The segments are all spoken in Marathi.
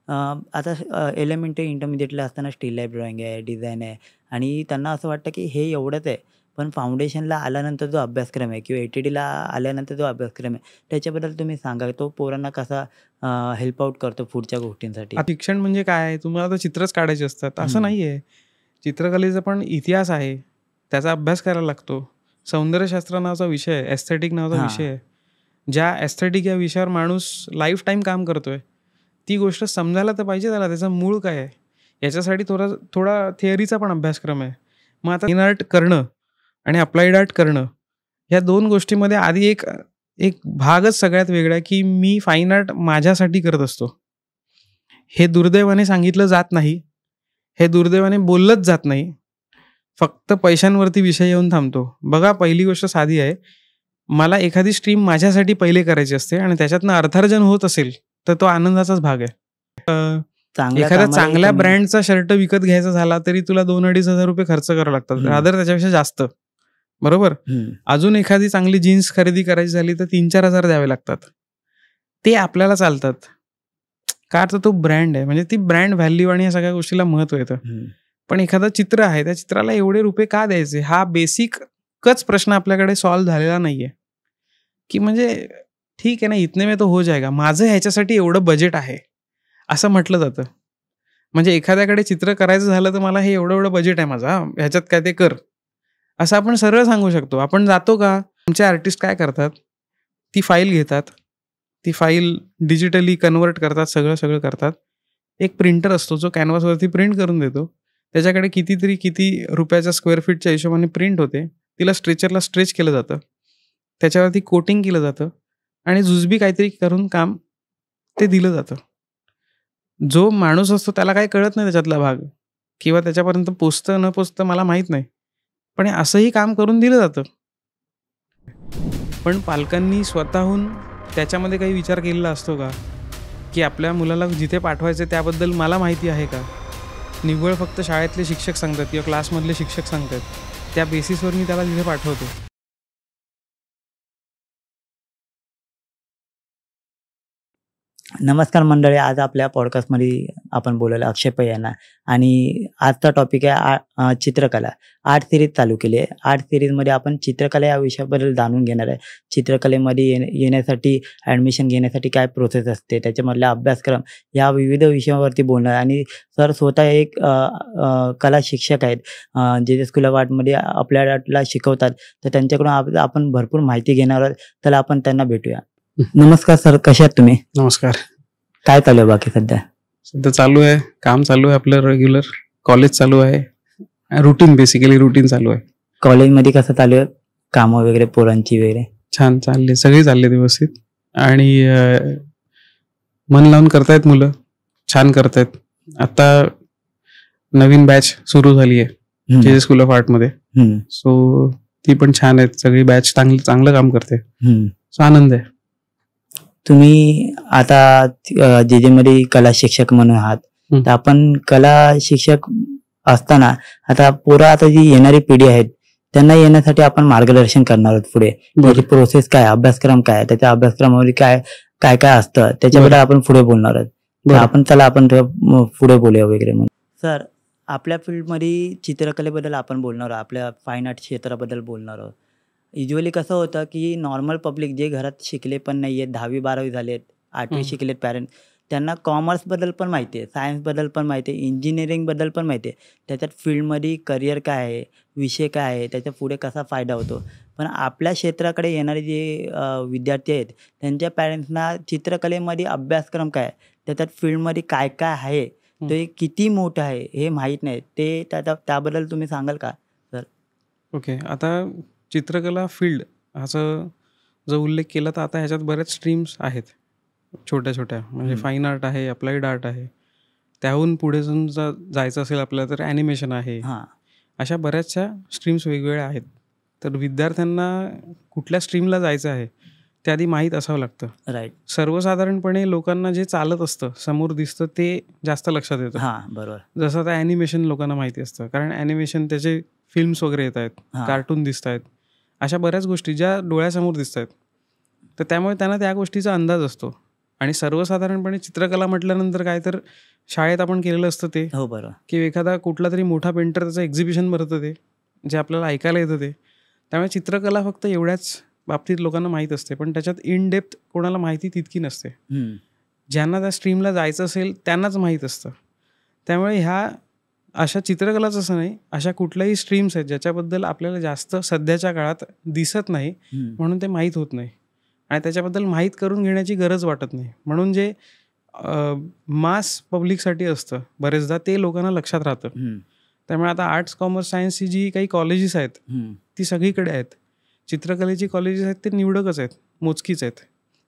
आता एलिमेंटरी इंटरमिडिएटला असताना स्टील लाईफ ड्रॉइंग आहे, डिझाइन आहे आणि त्यांना असं वाटतं की हे एवढंच आहे. पण फाउंडेशनला आल्यानंतर जो अभ्यासक्रम आहे किंवा ए-टी-डीला आल्यानंतर जो अभ्यासक्रम आहे, त्याच्याबद्दल तुम्ही सांगा. तो पोरांना कसा हेल्प आउट करतो पुढच्या गोष्टींसाठी? आता शिक्षण म्हणजे काय आहे? तुम्हाला तर चित्रच काढायचे असतात असं हं. नाही आहे. चित्रकलेचा पण इतिहास आहे, त्याचा अभ्यास करायला लागतो. सौंदर्यशास्त्र नावाचा विषय आहे, एस्थेटिक नावाचा विषय हां. आहे. ज्या एस्थेटिक या विषयावर माणूस लाईफ टाईम काम करतोय, ती गोष्ट समजायला तर पाहिजे त्याला, त्याचं मूळ काय आहे? याच्यासाठी थोडा थोडा थिअरीचा पण अभ्यासक्रम आहे. मग आता फाईन आर्ट करणं आणि अप्लाइड आर्ट करणं, ह्या 2 गोष्टींमध्ये आधी एक एक भागच सगळ्यात वेगळा आहे, की मी फाईन आर्ट माझ्यासाठी करत असतो. हे दुर्दैवाने सांगितलं जात नाही. हे दुर्दैवाने बोललंच जात नाही. फक्त पैशांवरती विषय येऊन थांबतो. बघा, पहिली गोष्ट साधी आहे. मला एखादी स्ट्रीम माझ्यासाठी पहिले करायची असते आणि त्याच्यातनं अर्थार्जन होत असेल, तर तो आनंदाचाच भाग आहे. चांगल्या एखाद्या कामालाही चांगल्या कमी ब्रँडचा शर्ट विकत घ्यायचा झाला तरी तुला 2,000-2,500 रुपये खर्च करावे लागतात. हं, रादर त्याच्यापेक्षा जास्त. बरोबर? हं. अजून एखादी चांगली जीन्स खरेदी करायची झाली तर 3,000-4,000 द्यावे लागतात. ते आपल्याला चालतात. का तर तो ब्रँड आहे. म्हणजे ती ब्रँड व्हॅल्यू आणि या सगळ्या गोष्टीला महत्त्व येतं. हं. पण एखादं चित्र आहे, त्या चित्राला एवढे रुपये का द्यायचे? हा बेसिकच प्रश्न आपल्याकडे सॉल्व्ह झालेला नाहीये. की म्हणजे ठीक आहे ना, इतने में तो हो जाएगा. माझं ह्याच्यासाठी एवढं बजेट आहे, असं म्हटलं जातं. म्हणजे एखाद्याकडे चित्र करायचं झालं तर मला हे एवढं-एवढं बजेट आहे माझं, हां, ह्याच्यात काय ते कर. असं आपण सरळ सांगू शकतो. आपण जातो का? आमचे आर्टिस्ट काय करतात? ती फाईल घेतात. ती फाईल डिजिटली कन्व्हर्ट करतात, सगळं करतात. एक प्रिंटर असतो जो कॅनव्हासवरती प्रिंट करून देतो. त्याच्याकडे किती रुपयाच्या स्क्वेअर फीटच्या हिशोबाने प्रिंट होते. तिला स्ट्रेचरला स्ट्रेच केलं जातं. त्याच्यावरती कोटिंग केलं जातं आणि जुजबी काहीतरी करून काम ते दिलं जातं. जो माणूस असतो त्याला काही कळत नाही त्याच्यातला भाग किंवा त्याच्यापर्यंत पोचतं न पोचतं मला माहीत नाही. पण हे असंही काम करून दिलं जातं. पण पालकांनी स्वतःहून त्याच्यामध्ये काही विचार केलेला असतो का? की आपल्या मुलाला जिथे पाठवायचं त्याबद्दल मला माहिती आहे का? निव्वळ फक्त शाळेतले शिक्षक सांगतात किंवा क्लासमधले शिक्षक सांगतात, त्या बेसिसवर मी त्याला तिथे पाठवतो. नमस्कार मंडळी. आज आपल्या पॉडकास्टमध्ये आपण बोलायला अक्षय पै यांना आणि आजचा टॉपिक आहे चित्रकला. आर्ट सीरीज चालू केली आहे. आर्ट सीरीजमध्ये आपण चित्रकला या विषयाबद्दल जाणून घेणार आहे. चित्रकलेमध्ये येण्यासाठी ॲडमिशन घेण्यासाठी काय प्रोसेस असते, त्याच्यामधला अभ्यासक्रम या विविध विषयावरती बोलणार आणि सर स्वतः एक कला शिक्षक आहेत. जे स्कूल ऑफ आर्टमध्ये आपल्याला शिकवतात. तर त्यांच्याकडून आपण भरपूर माहिती घेणार आहोत. तर आपण त्यांना भेटूया. नमस्कार सर, कसे आहात तुम्ही? नमस्कार. काय चालू आहे बाकी सध्या? सध्या चालू आहे, काम चालू आहे आपलं रेग्युलर. कॉलेज चालू आहे. बेसिकली रुटीन चालू आहे. कॉलेजमध्ये कसं चालू आहे? कामं वगैरे पोरांची वगैरे? छान चालले, सगळे चालले व्यवस्थित आणि मन लावून करतायत मुलं, छान करतायत. आता नवीन बॅच सुरू झाली आहे जे स्कूल ऑफ आर्टमध्ये. सो ती पण छान आहेत, सगळी बॅच चांगलं काम करते. सो आनंद आहे. तुम्ही आता जे कला शिक्षक म्हणून आहात, तर आपण कला शिक्षक असताना आता आता जी येणारी पिढी आहेत त्यांना येण्यासाठी आपण मार्गदर्शन करणार आहोत पुढे. त्याची प्रोसेस काय, अभ्यासक्रम काय, त्याच्या अभ्यासक्रमामध्ये काय काय काय असतं त्याच्याबद्दल आपण पुढे बोलणार आहोत. तर आपण पुढे बोलूया वगैरे म्हणून. सर, आपल्या फील्डमध्ये चित्रकलेबद्दल आपण बोलणार आहोत, आपल्या फाईन आर्ट क्षेत्राबद्दल बोलणार आहोत. युज्युअली कसं होतं की नॉर्मल पब्लिक जे घरात शिकले पण नाही आहेत, 10वी-12वी झालेत, 8वी शिकलेत पॅरेंट, त्यांना कॉमर्सबद्दल पण माहिती आहे, सायन्सबद्दल पण माहिती आहे, इंजिनिअरिंगबद्दल पण माहिती आहे. त्याच्यात फील्डमध्ये करिअर काय आहे, विषय काय आहे, त्याच्या पुढे कसा फायदा होतो. पण आपल्या क्षेत्राकडे येणारे जे विद्यार्थी आहेत त्यांच्या पॅरेंट्सना चित्रकलेमध्ये अभ्यासक्रम काय आहे, त्याच्यात फील्डमध्ये काय काय आहे, ते किती मोठं आहे हे माहीत नाही. ते त्याबद्दल तुम्ही सांगाल का सर? ओके. आता चित्रकला फील्ड असं जो उल्लेख केला तर आता ह्याच्यात बऱ्याच स्ट्रीम्स आहेत छोट्या म्हणजे फाईन आर्ट आहे, अप्लाइड आर्ट आहे. त्याहून पुढे जायचं असेल आपल्याला तर ॲनिमेशन आहे. अशा बऱ्याचशा स्ट्रीम्स वेगवेगळ्या आहेत. तर विद्यार्थ्यांना कुठल्या स्ट्रीमला जायचं आहे ते आधी माहीत असावं लागतं. राईट. सर्वसाधारणपणे लोकांना जे चालत असतं, समोर दिसतं ते जास्त लक्षात येतं. बरोबर. जसं आता ॲनिमेशन लोकांना माहिती असतं, कारण ॲनिमेशन त्याचे फिल्म्स वगैरे येत आहेत, कार्टून दिसत आहेत, अशा बऱ्याच गोष्टी ज्या डोळ्यासमोर दिसत आहेत. तर त्यामुळे त्यांना त्या गोष्टीचा अंदाज असतो आणि सर्वसाधारणपणे चित्रकला म्हटल्यानंतर काय तर शाळेत आपण केलेलं असतं ते, हो बरोबर. की एखादा कुठला तरी मोठा पेंटर त्याचं एक्झिबिशन भरतं ते, जे आपल्याला ऐकायला येतं ते. त्यामुळे चित्रकला फक्त एवढ्याच बाबतीत लोकांना माहीत असते, पण त्याच्यात इन डेप्थ कोणाला माहिती तितकी नसते. ज्यांना त्या स्ट्रीमला जायचं असेल त्यांनाच माहीत असतं. त्यामुळे ह्या अशा चित्रकलाच असं नाही, अशा कुठल्याही स्ट्रीम्स आहेत ज्याच्याबद्दल आपल्याला जास्त सध्याच्या काळात दिसत नाही, म्हणून ते माहीत होत नाही आणि त्याच्याबद्दल माहीत करून घेण्याची गरज वाटत नाही. म्हणून जे मास पब्लिकसाठी असतं बरेचदा ते लोकांना लक्षात राहतं. त्यामुळे आता आर्ट्स, कॉमर्स, सायन्सची जी काही कॉलेजेस आहेत ती सगळीकडे आहेत. चित्रकलेची कॉलेजेस आहेत ते निवडकच आहेत, मोजकीच आहेत.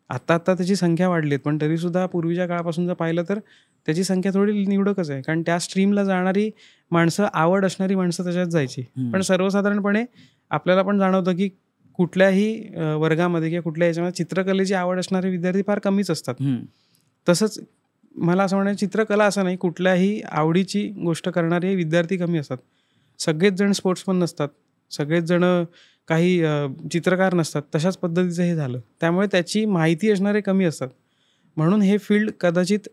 आत्ता त्याची संख्या वाढली आहेत, पण तरीसुद्धा पूर्वीच्या काळापासून जर पाहिलं तर त्याची संख्या थोडी निवडकच आहे. कारण त्या स्ट्रीमला जाणारी माणसं, आवड असणारी माणसं त्याच्यात जायची. पण सर्वसाधारणपणे आपल्याला पण जाणवतं की कुठल्याही वर्गामध्ये किंवा कुठल्या याच्यामध्ये चित्रकलेची आवड असणारे विद्यार्थी फार कमीच असतात. तसंच मला असं म्हणायचं, चित्रकला असं नाही, कुठल्याही आवडीची गोष्ट करणारे विद्यार्थी कमी असतात. सगळेच जण स्पोर्ट्समन नसतात, सगळेच जण काही चित्रकार नसतात. तशाच पद्धतीचं हे झालं. त्यामुळे त्याची माहिती असणारे कमी असतात. म्हणून हे फील्ड कदाचित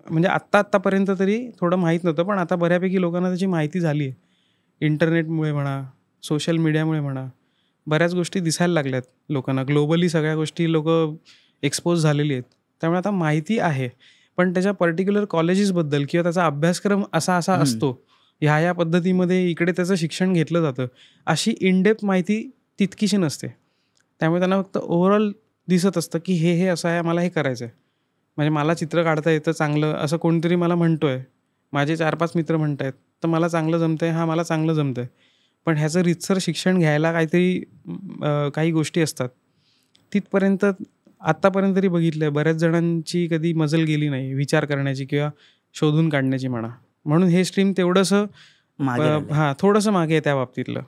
म्हणजे आत्तापर्यंत तरी थोडं माहीत नव्हतं, पण आता बऱ्यापैकी लोकांना त्याची माहिती झाली आहे. इंटरनेटमुळे म्हणा, सोशल मीडियामुळे म्हणा, बऱ्याच गोष्टी दिसायला लागल्यात लोकांना. ग्लोबली सगळ्या गोष्टी लोकं एक्सपोज झालेली आहेत. त्यामुळे आता माहिती आहे, पण त्याच्या पर्टिक्युलर कॉलेजेसबद्दल किंवा त्याचा अभ्यासक्रम असा असतो, ह्या पद्धतीमध्ये इकडे त्याचं शिक्षण घेतलं जातं, अशी इनडेप्थ माहिती तितकीशी नसते. त्यामुळे त्यांना फक्त ओव्हरऑल दिसत असतं की हे असं आहे, मला हे करायचं आहे. म्हणजे मला चित्र काढता येतं चांगलं, असं कोणतरी मला म्हणतोय, माझे 4-5 मित्र म्हणत आहेत, तर मला चांगलं जमतंय, हां मला चांगलं जमतंय. पण ह्याचं रीतसर शिक्षण घ्यायला काहीतरी काही गोष्टी असतात. तिथपर्यंत आत्तापर्यंत तरी बघितलं आहे, बऱ्याच जणांची कधी मजल गेली नाही विचार करण्याची किंवा शोधून काढण्याची म्हणा. म्हणून हे स्ट्रीम तेवढंसं थोडंसं मागे आहे त्या बाबतीतलं.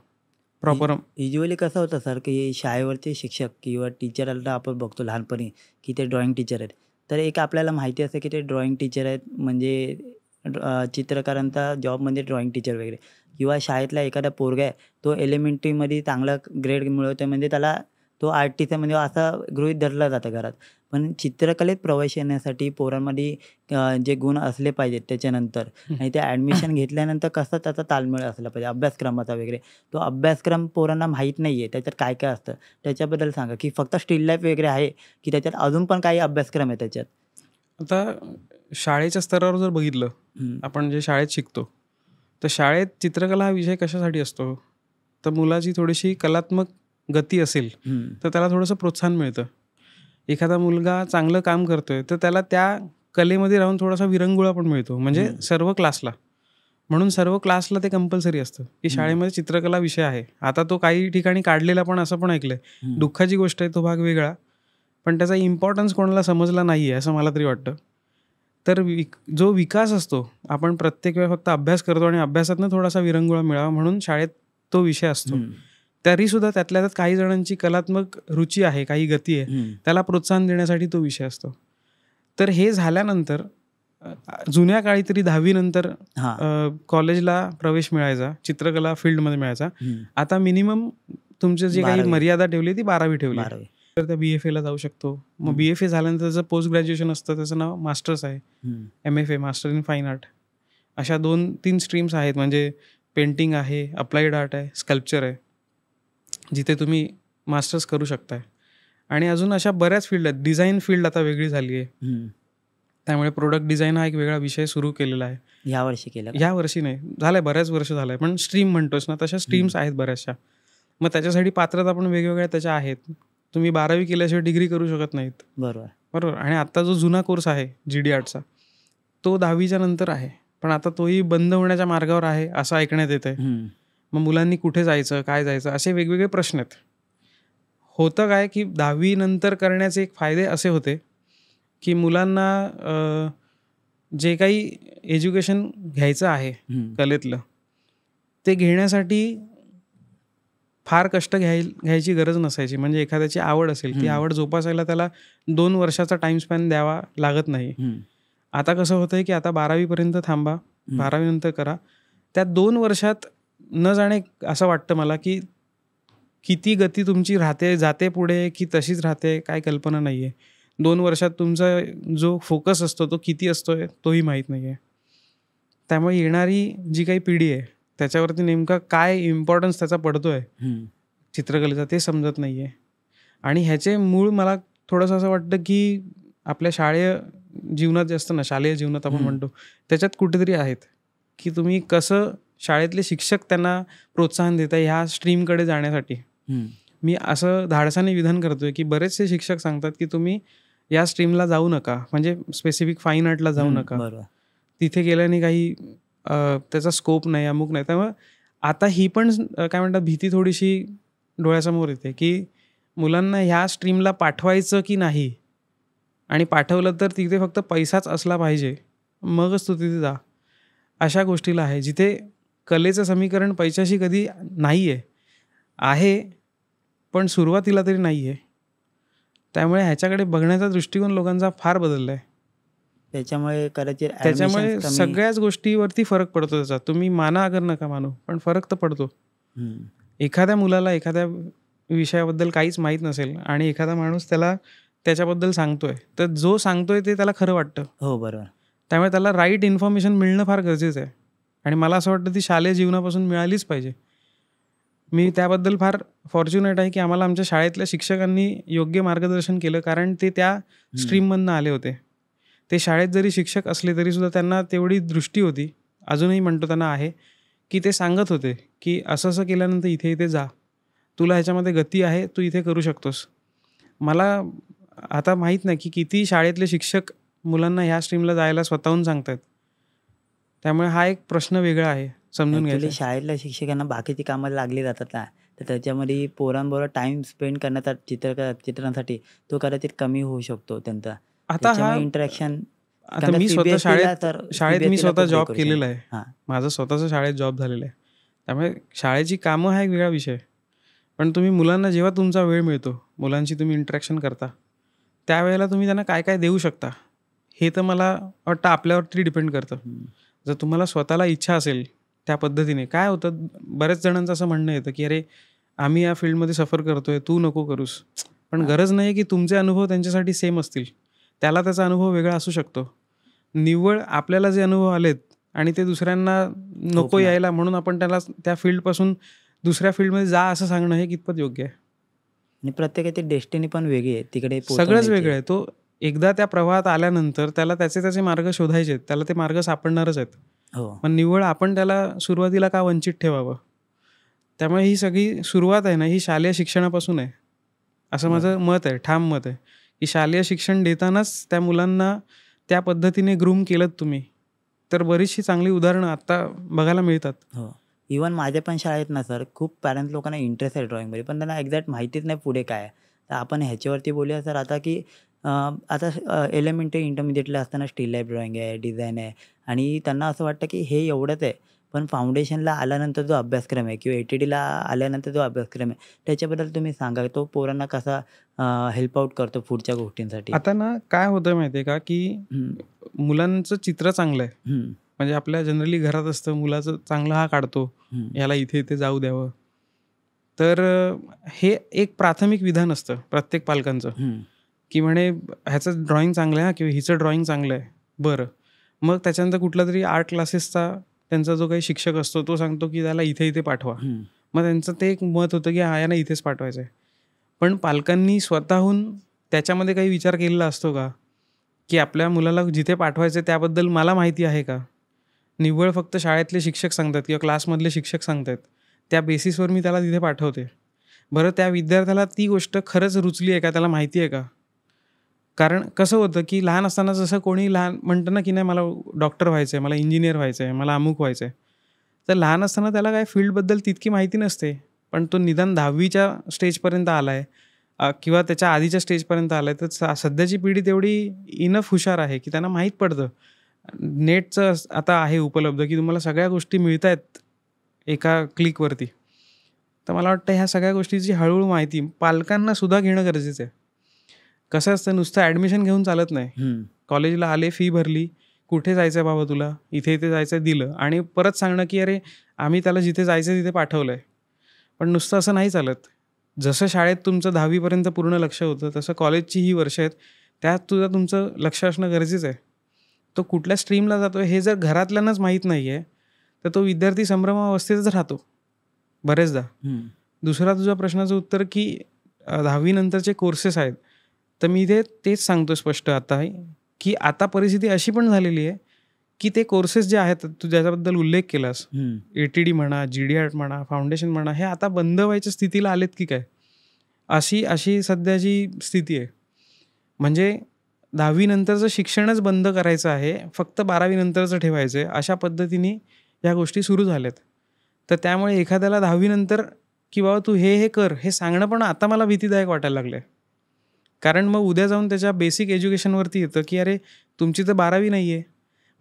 प्रॉपर युज्युअली कसं होतं सर, की शाळेवरचे शिक्षक किंवा टीचरला आपण बघतो लहानपणी की ते ड्रॉइंग टीचर आहेत. तर एक आपल्याला माहिती असते की ते ड्रॉइंग टीचर आहेत, म्हणजे चित्रकारांचा जॉब म्हणजे ड्रॉइंग टीचर वगैरे. किंवा शाळेतला एखादा पोरगा आहे, तो एलिमेंटरीमध्ये चांगला ग्रेड मिळवतो, म्हणजे त्याला तो आर्टिस्ट म्हणजे असं गृहीत धरलं जातं घरात. पण चित्रकलेत प्रवेश येण्यासाठी पोरांमध्ये जे गुण असले पाहिजेत त्याच्यानंतर, आणि ते ॲडमिशन घेतल्यानंतर कसं त्याचा ताळमेळ असला पाहिजे अभ्यासक्रमाचा वगैरे, तो अभ्यासक्रम पोरांना माहीत नाही आहे. त्याच्यात काय काय असतं त्याच्याबद्दल सांगा, की फक्त स्टील लाईफ वगैरे आहे की त्याच्यात अजून पण काही अभ्यासक्रम आहे त्याच्यात? आता शाळेच्या स्तरावर जर बघितलं, आपण जे शाळेत शिकतो, तर शाळेत चित्रकला हा विषय कशासाठी असतो, तर मुलाची थोडीशी कलात्मक गती असेल तर त्याला थोडंसं प्रोत्साहन मिळतं. एखादा मुलगा चांगलं काम करतोय तर त्याला त्या कलेमध्ये राहून थोडासा विरंगुळा पण मिळतो, म्हणजे सर्व क्लासला. म्हणून सर्व क्लासला ते कंपल्सरी असतं की शाळेमध्ये चित्रकला विषय आहे. आता तो काही ठिकाणी काढलेला पण असं पण ऐकलंय, दुःखाची गोष्ट आहे, तो भाग वेगळा, पण त्याचा इम्पॉर्टन्स कोणाला समजला नाही आहे असं मला तरी वाटतं. तर जो विकास असतो, आपण प्रत्येक वेळा फक्त अभ्यास करतो आणि अभ्यासातनं थोडासा विरंगुळा मिळावा म्हणून शाळेत तो विषय असतो. तरीसुद्धा त्यातल्या त्यात काही जणांची कलात्मक रुची आहे, काही गती आहे, त्याला प्रोत्साहन देण्यासाठी तो विषय असतो. तर हे झाल्यानंतर जुन्या काळी तरी 10वी नंतर कॉलेजला प्रवेश मिळायचा, चित्रकला फील्डमध्ये मिळायचा. आता मिनिमम तुमची जी काही मर्यादा ठेवली ती 12वी ठेवली. तर त्या BFA ला जाऊ शकतो. मग BFA झाल्यानंतर त्याचं पोस्ट ग्रॅज्युएशन असतं, त्याचं नाव मास्टर्स आहे, MFA master in fine art. अशा 2-3 स्ट्रीम्स आहेत, म्हणजे पेंटिंग आहे, अप्लाइड आर्ट आहे, स्कल्पचर आहे, जिथे तुम्ही मास्टर्स करू शकताय. आणि अजून अशा बऱ्याच फील्ड आहेत. डिझाईन फील्ड आता वेगळी झाली आहे, त्यामुळे प्रोडक्ट डिझाईन हा एक वेगळा विषय सुरू केलेला आहे. यावर्षी केला? यावर्षी नाही, झालंय, बऱ्याच वर्ष झालंय, पण स्ट्रीम म्हणतोस ना, तशा स्ट्रीम्स आहेत बऱ्याचशा. मग त्याच्यासाठी पात्रता पण वेगवेगळ्या त्याच्या आहेत. तुम्ही 12वी केल्याशिवाय डिग्री करू शकत नाहीत. बरोबर. आणि आता जो जुना कोर्स आहे GD आर्टचा, तो 10वीच्या नंतर आहे, पण आता तोही बंद होण्याच्या मार्गावर आहे असं ऐकण्यात येत आहे. मग मुलांनी कुठे जायचं, काय जायचं, असे वेगवेगळे प्रश्न आहेत. होतं काय की 10वी नंतर करण्याचे एक फायदे असे होते की मुलांना जे काही एज्युकेशन घ्यायचं आहे कलेतलं, ते घेण्यासाठी फार कष्ट घ्यायची गरज नसायची. म्हणजे एखाद्याची आवड असेल, ती आवड जोपासायला त्याला 2 वर्षाचा टाइम स्पॅन द्यावा लागत नाही. आता कसं होतंय की आता 12वी पर्यंत थांबा, 12वी नंतर करा. त्या 2 वर्षात न जाणे असं वाटतं मला की किती गती तुमची राहते, जाते पुढे की तशीच राहते, काय कल्पना नाही आहे. 2 वर्षात तुमचा जो फोकस असतो तो किती असतोय तोही माहीत नाही आहे. त्यामुळे येणारी जी काही पिढी आहे त्याच्यावरती नेमका काय इम्पॉर्टन्स त्याचा पडतोय चित्रकलेचा ते समजत नाही आहे. आणि ह्याचे मूळ मला थोडंसं असं वाटतं की आपल्या शालेय जीवनात जे असतं ना, शालेय जीवनात आपण म्हणतो, त्याच्यात कुठेतरी आहेत की तुम्ही कसं शाळेतले शिक्षक त्यांना प्रोत्साहन देत आहे ह्या स्ट्रीमकडे जाण्यासाठी. मी असं धाडसाने विधान करतोय की बरेचसे शिक्षक सांगतात की तुम्ही या स्ट्रीमला जाऊ नका, म्हणजे स्पेसिफिक फाईन आर्टला जाऊ नका, तिथे गेल्याने काही त्याचा स्कोप नाही, अमुक नाही. त्यामुळे आता ही पण काय म्हणतात भीती थोडीशी डोळ्यासमोर येते की मुलांना ह्या स्ट्रीमला पाठवायचं की नाही, आणि पाठवलं तर तिथे फक्त पैसाच असला पाहिजे मगच तू तिथे जा, अशा गोष्टीला आहे. जिथे कलेचं समीकरण पैशाशी कधी नाही आहे पण सुरुवातीला तरी नाही आहे. त्यामुळे ह्याच्याकडे बघण्याचा दृष्टिकोन लोकांचा फार बदलला आहे. त्याच्यामुळे सगळ्याच गोष्टीवरती फरक पडतो त्याचा. तुम्ही माना अगर नका मानू, पण फरक तर पडतो. एखाद्या मुलाला एखाद्या विषयाबद्दल काहीच माहीत नसेल आणि एखादा माणूस त्याला त्याच्याबद्दल सांगतोय, तर जो सांगतोय ते त्याला खरं वाटतं. हो, बरोबर. त्यामुळे त्याला राईट इन्फॉर्मेशन मिळणं फार गरजेचं आहे. आणि मला असं वाटतं ती शालेय जीवनापासून मिळालीच पाहिजे. मी त्याबद्दल फार फॉर्च्युनेट आहे की आम्हाला आमच्या शाळेतल्या शिक्षकांनी योग्य मार्गदर्शन केलं, कारण ते त्या स्ट्रीममधनं आले होते. ते शाळेत जरी शिक्षक असले तरीसुद्धा त्यांना तेवढी दृष्टी होती, अजूनही म्हणतो त्यांना आहे, की ते सांगत होते की असं असं केल्यानंतर इथे इथे जा, तुला ह्याच्यामध्ये गती आहे, तू इथे करू शकतोस. मला आता माहीत नाही की किती शाळेतले शिक्षक मुलांना ह्या स्ट्रीमला जायला स्वतःहून सांगतात. त्यामुळे हा एक प्रश्न वेगळा आहे, समजून घ्यायचा. शाळेतल्या शिक्षकांना बाकीची कामं लागली जातात ना, तर त्याच्यामध्ये पोरांबरोबर टाइम स्पेंड करण्याचा चित्रणासाठी तो कदाचित कमी होऊ शकतो त्यांचा. आता हा इंटरॅक्शन. आता मी स्वतः शाळेत मी स्वतः जॉब केलेला आहे. माझं स्वतःचं शाळेत जॉब झालेला आहे. त्यामुळे शाळेची कामं हा एक वेगळा विषय. पण तुम्ही मुलांना जेव्हा तुमचा वेळ मिळतो, मुलांशी तुम्ही इंटरॅक्शन करता, त्यावेळेला तुम्ही त्यांना काय काय देऊ शकता हे तर मला वाटतं आपल्यावरती डिपेंड करतं. जर तुम्हाला स्वतःला इच्छा असेल त्या पद्धतीने, काय होतं बऱ्याच जणांचं असं म्हणणं येतं की अरे आम्ही या फील्डमध्ये सफर करतोय, तू नको करूस. पण गरज नाही की तुमचे अनुभव त्यांच्यासाठी सेम असतील. त्याला त्याचा अनुभव वेगळा असू शकतो. निव्वळ आपल्याला जे अनुभव आलेत आणि ते दुसऱ्यांना नको यायला म्हणून आपण त्याला त्या फील्डपासून दुसऱ्या फील्डमध्ये जा असं सांगणं हे कितपत योग्य आहे. आणि प्रत्येकाची डेस्टिनी पण वेगळी आहे, तिकडे सगळंच वेगळं आहे. तो एकदा त्या प्रवाहात आल्यानंतर त्याला त्याचे मार्ग शोधायचे आहेत, त्याला ते मार्ग सापडणारच आहेत. पण निव्वळ आपण त्याला सुरुवातीला का वंचित ठेवावं. त्यामुळे ही सगळी सुरुवात आहे ना, ही शालेय शिक्षणापासून आहे असं माझं मत आहे, ठाम मत आहे की शालेय शिक्षण देतानाच त्या मुलांना त्या पद्धतीने ग्रूम केलं तुम्ही तर बरीचशी चांगली उदाहरणं आता बघायला मिळतात. इवन माझ्या पण शाळेत ना सर, खूप पॅरेंट्स लोकांना इंटरेस्ट आहे ड्रॉइंगमध्ये, पण त्यांना एक्झॅक्ट माहितीच नाही पुढे काय आहे. तर आपण ह्याच्यावरती बोलूया सर आता की आता एलिमेंटरी इंटरमिडिएटला असताना स्टील लाईफ ड्रॉइंग आहे, डिझाईन आहे, आणि त्यांना असं वाटतं की हे एवढंच आहे. पण फाउंडेशनला आल्यानंतर जो अभ्यासक्रम आहे किंवा ATDला आल्यानंतर जो अभ्यासक्रम आहे त्याच्याबद्दल तुम्ही सांगा, तो पोरांना कसा हेल्प आउट करतो पुढच्या गोष्टींसाठी. आता ना काय होतं माहिती आहे का की मुलांचं चित्र चांगलं आहे, म्हणजे आपल्या जनरली घरात असतं मुलाचं चांगलं हा काढतो, याला इथे इथे जाऊ द्यावं. तर हे एक प्राथमिक विधान असतं प्रत्येक पालकांचं की म्हणे ह्याचं ड्रॉइंग चांगलं आहे किंवा हिचं ड्रॉइंग चांगलं आहे, बरं. मग त्याच्यानंतर कुठला तरी आर्ट क्लासेसचा त्यांचा जो काही शिक्षक असतो तो सांगतो की त्याला इथे इथे पाठवा. मग त्यांचं ते एक मत होतं की हा यांना इथेच पाठवायचं आहे. पण पालकांनी स्वतःहून त्याच्यामध्ये काही विचार केलेला असतो का की आपल्या मुलाला जिथे पाठवायचं त्याबद्दल मला माहिती आहे का. निव्वळ फक्त शाळेतले शिक्षक सांगतात किंवा क्लासमधले शिक्षक सांगतात त्या बेसिसवर मी त्याला तिथे पाठवते. बरं, त्या विद्यार्थ्याला ती गोष्ट खरंच रुचली आहे का, त्याला माहिती आहे का. कारण कसं होतं की लहान असताना जसं कोणी लहान म्हणतं ना की नाही मला डॉक्टर व्हायचं आहे, मला इंजिनियर व्हायचं आहे, मला अमुक व्हायचं आहे, तर लहान असताना त्याला काय फील्डबद्दल तितकी माहिती नसते. पण तो निदान 10वीच्या स्टेजपर्यंत आला आहे किंवा त्याच्या आधीच्या स्टेजपर्यंत आला आहे, तर सध्याची पिढी तेवढी इनफ हुशार आहे की त्यांना माहीत पडतं. नेटचं आता आहे उपलब्ध की तुम्हाला सगळ्या गोष्टी मिळत आहेत एका क्लिकवरती. तर मला वाटतं ह्या सगळ्या गोष्टीची हळूहळू माहिती पालकांना सुद्धा घेणं गरजेचं आहे. कसं असतं, नुसतं ॲडमिशन घेऊन चालत नाही. कॉलेजला आले, फी भरली, कुठे जायचं आहे बाबा तुला, इथे इथे जायचं आहे, दिलं, आणि परत सांगणं की अरे आम्ही त्याला जिथे जायचं तिथे पाठवलं आहे. पण नुसतं असं नाही चालत. जसं शाळेत तुमचं 10वीपर्यंत पूर्ण लक्ष होतं, तसं कॉलेजची ही वर्ष आहेत त्यात तुमचं लक्ष असणं गरजेचं आहे. तो कुठल्या स्ट्रीमला जातो हे जर घरातल्यांनाच माहीत नाही आहे तर तो विद्यार्थी संभ्रमावस्थेतच राहतो बरेचदा. दुसरा तुझ्या प्रश्नाचं उत्तर की 10वी नंतरचे कोर्सेस आहेत, तर मी तेच सांगतो स्पष्ट आता की आता परिस्थिती अशी पण झालेली आहे की ते कोर्सेस जे आहेत तू ज्याच्याबद्दल उल्लेख केलास, ATD म्हणा, GD म्हणा, फाउंडेशन म्हणा, हे आता बंद व्हायच्या स्थितीला आलेत की काय, अशी सध्याची स्थिती आहे. म्हणजे 10वी नंतरचं शिक्षणच बंद करायचं आहे, फक्त 12वी नंतरचं ठेवायचं आहे, अशा पद्धतीने ह्या गोष्टी सुरू झाल्यात. तर त्यामुळे एखाद्याला 10वी नंतर की बाबा तू हे कर हे सांगणं पण आता मला भीतीदायक वाटायला लागलं आहे. कारण मग उद्या जाऊन त्याच्या बेसिक एज्युकेशनवरती येतं की अरे तुमची तर 12वी नाही आहे.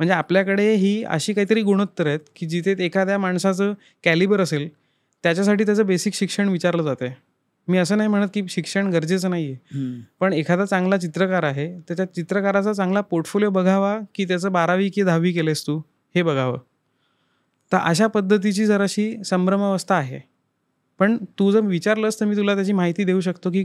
म्हणजे आपल्याकडे ही अशी काहीतरी गुणोत्तर आहेत की जिथे एखाद्या माणसाचं कॅलिबर असेल त्याच्यासाठी त्याचं बेसिक शिक्षण विचारलं जातं आहे. मी असं नाही म्हणत की शिक्षण गरजेचं नाही आहे, पण एखादा चांगला चित्रकार आहे तर त्या चित्रकाराचा चांगला पोर्टफोलिओ बघावा की त्याचं 12वी की 10वी केलेस तू हे बघावं. तर अशा पद्धतीची जराशी संभ्रमावस्था आहे. पण तू जर विचारलंस तर मी तुला त्याची माहिती देऊ शकतो की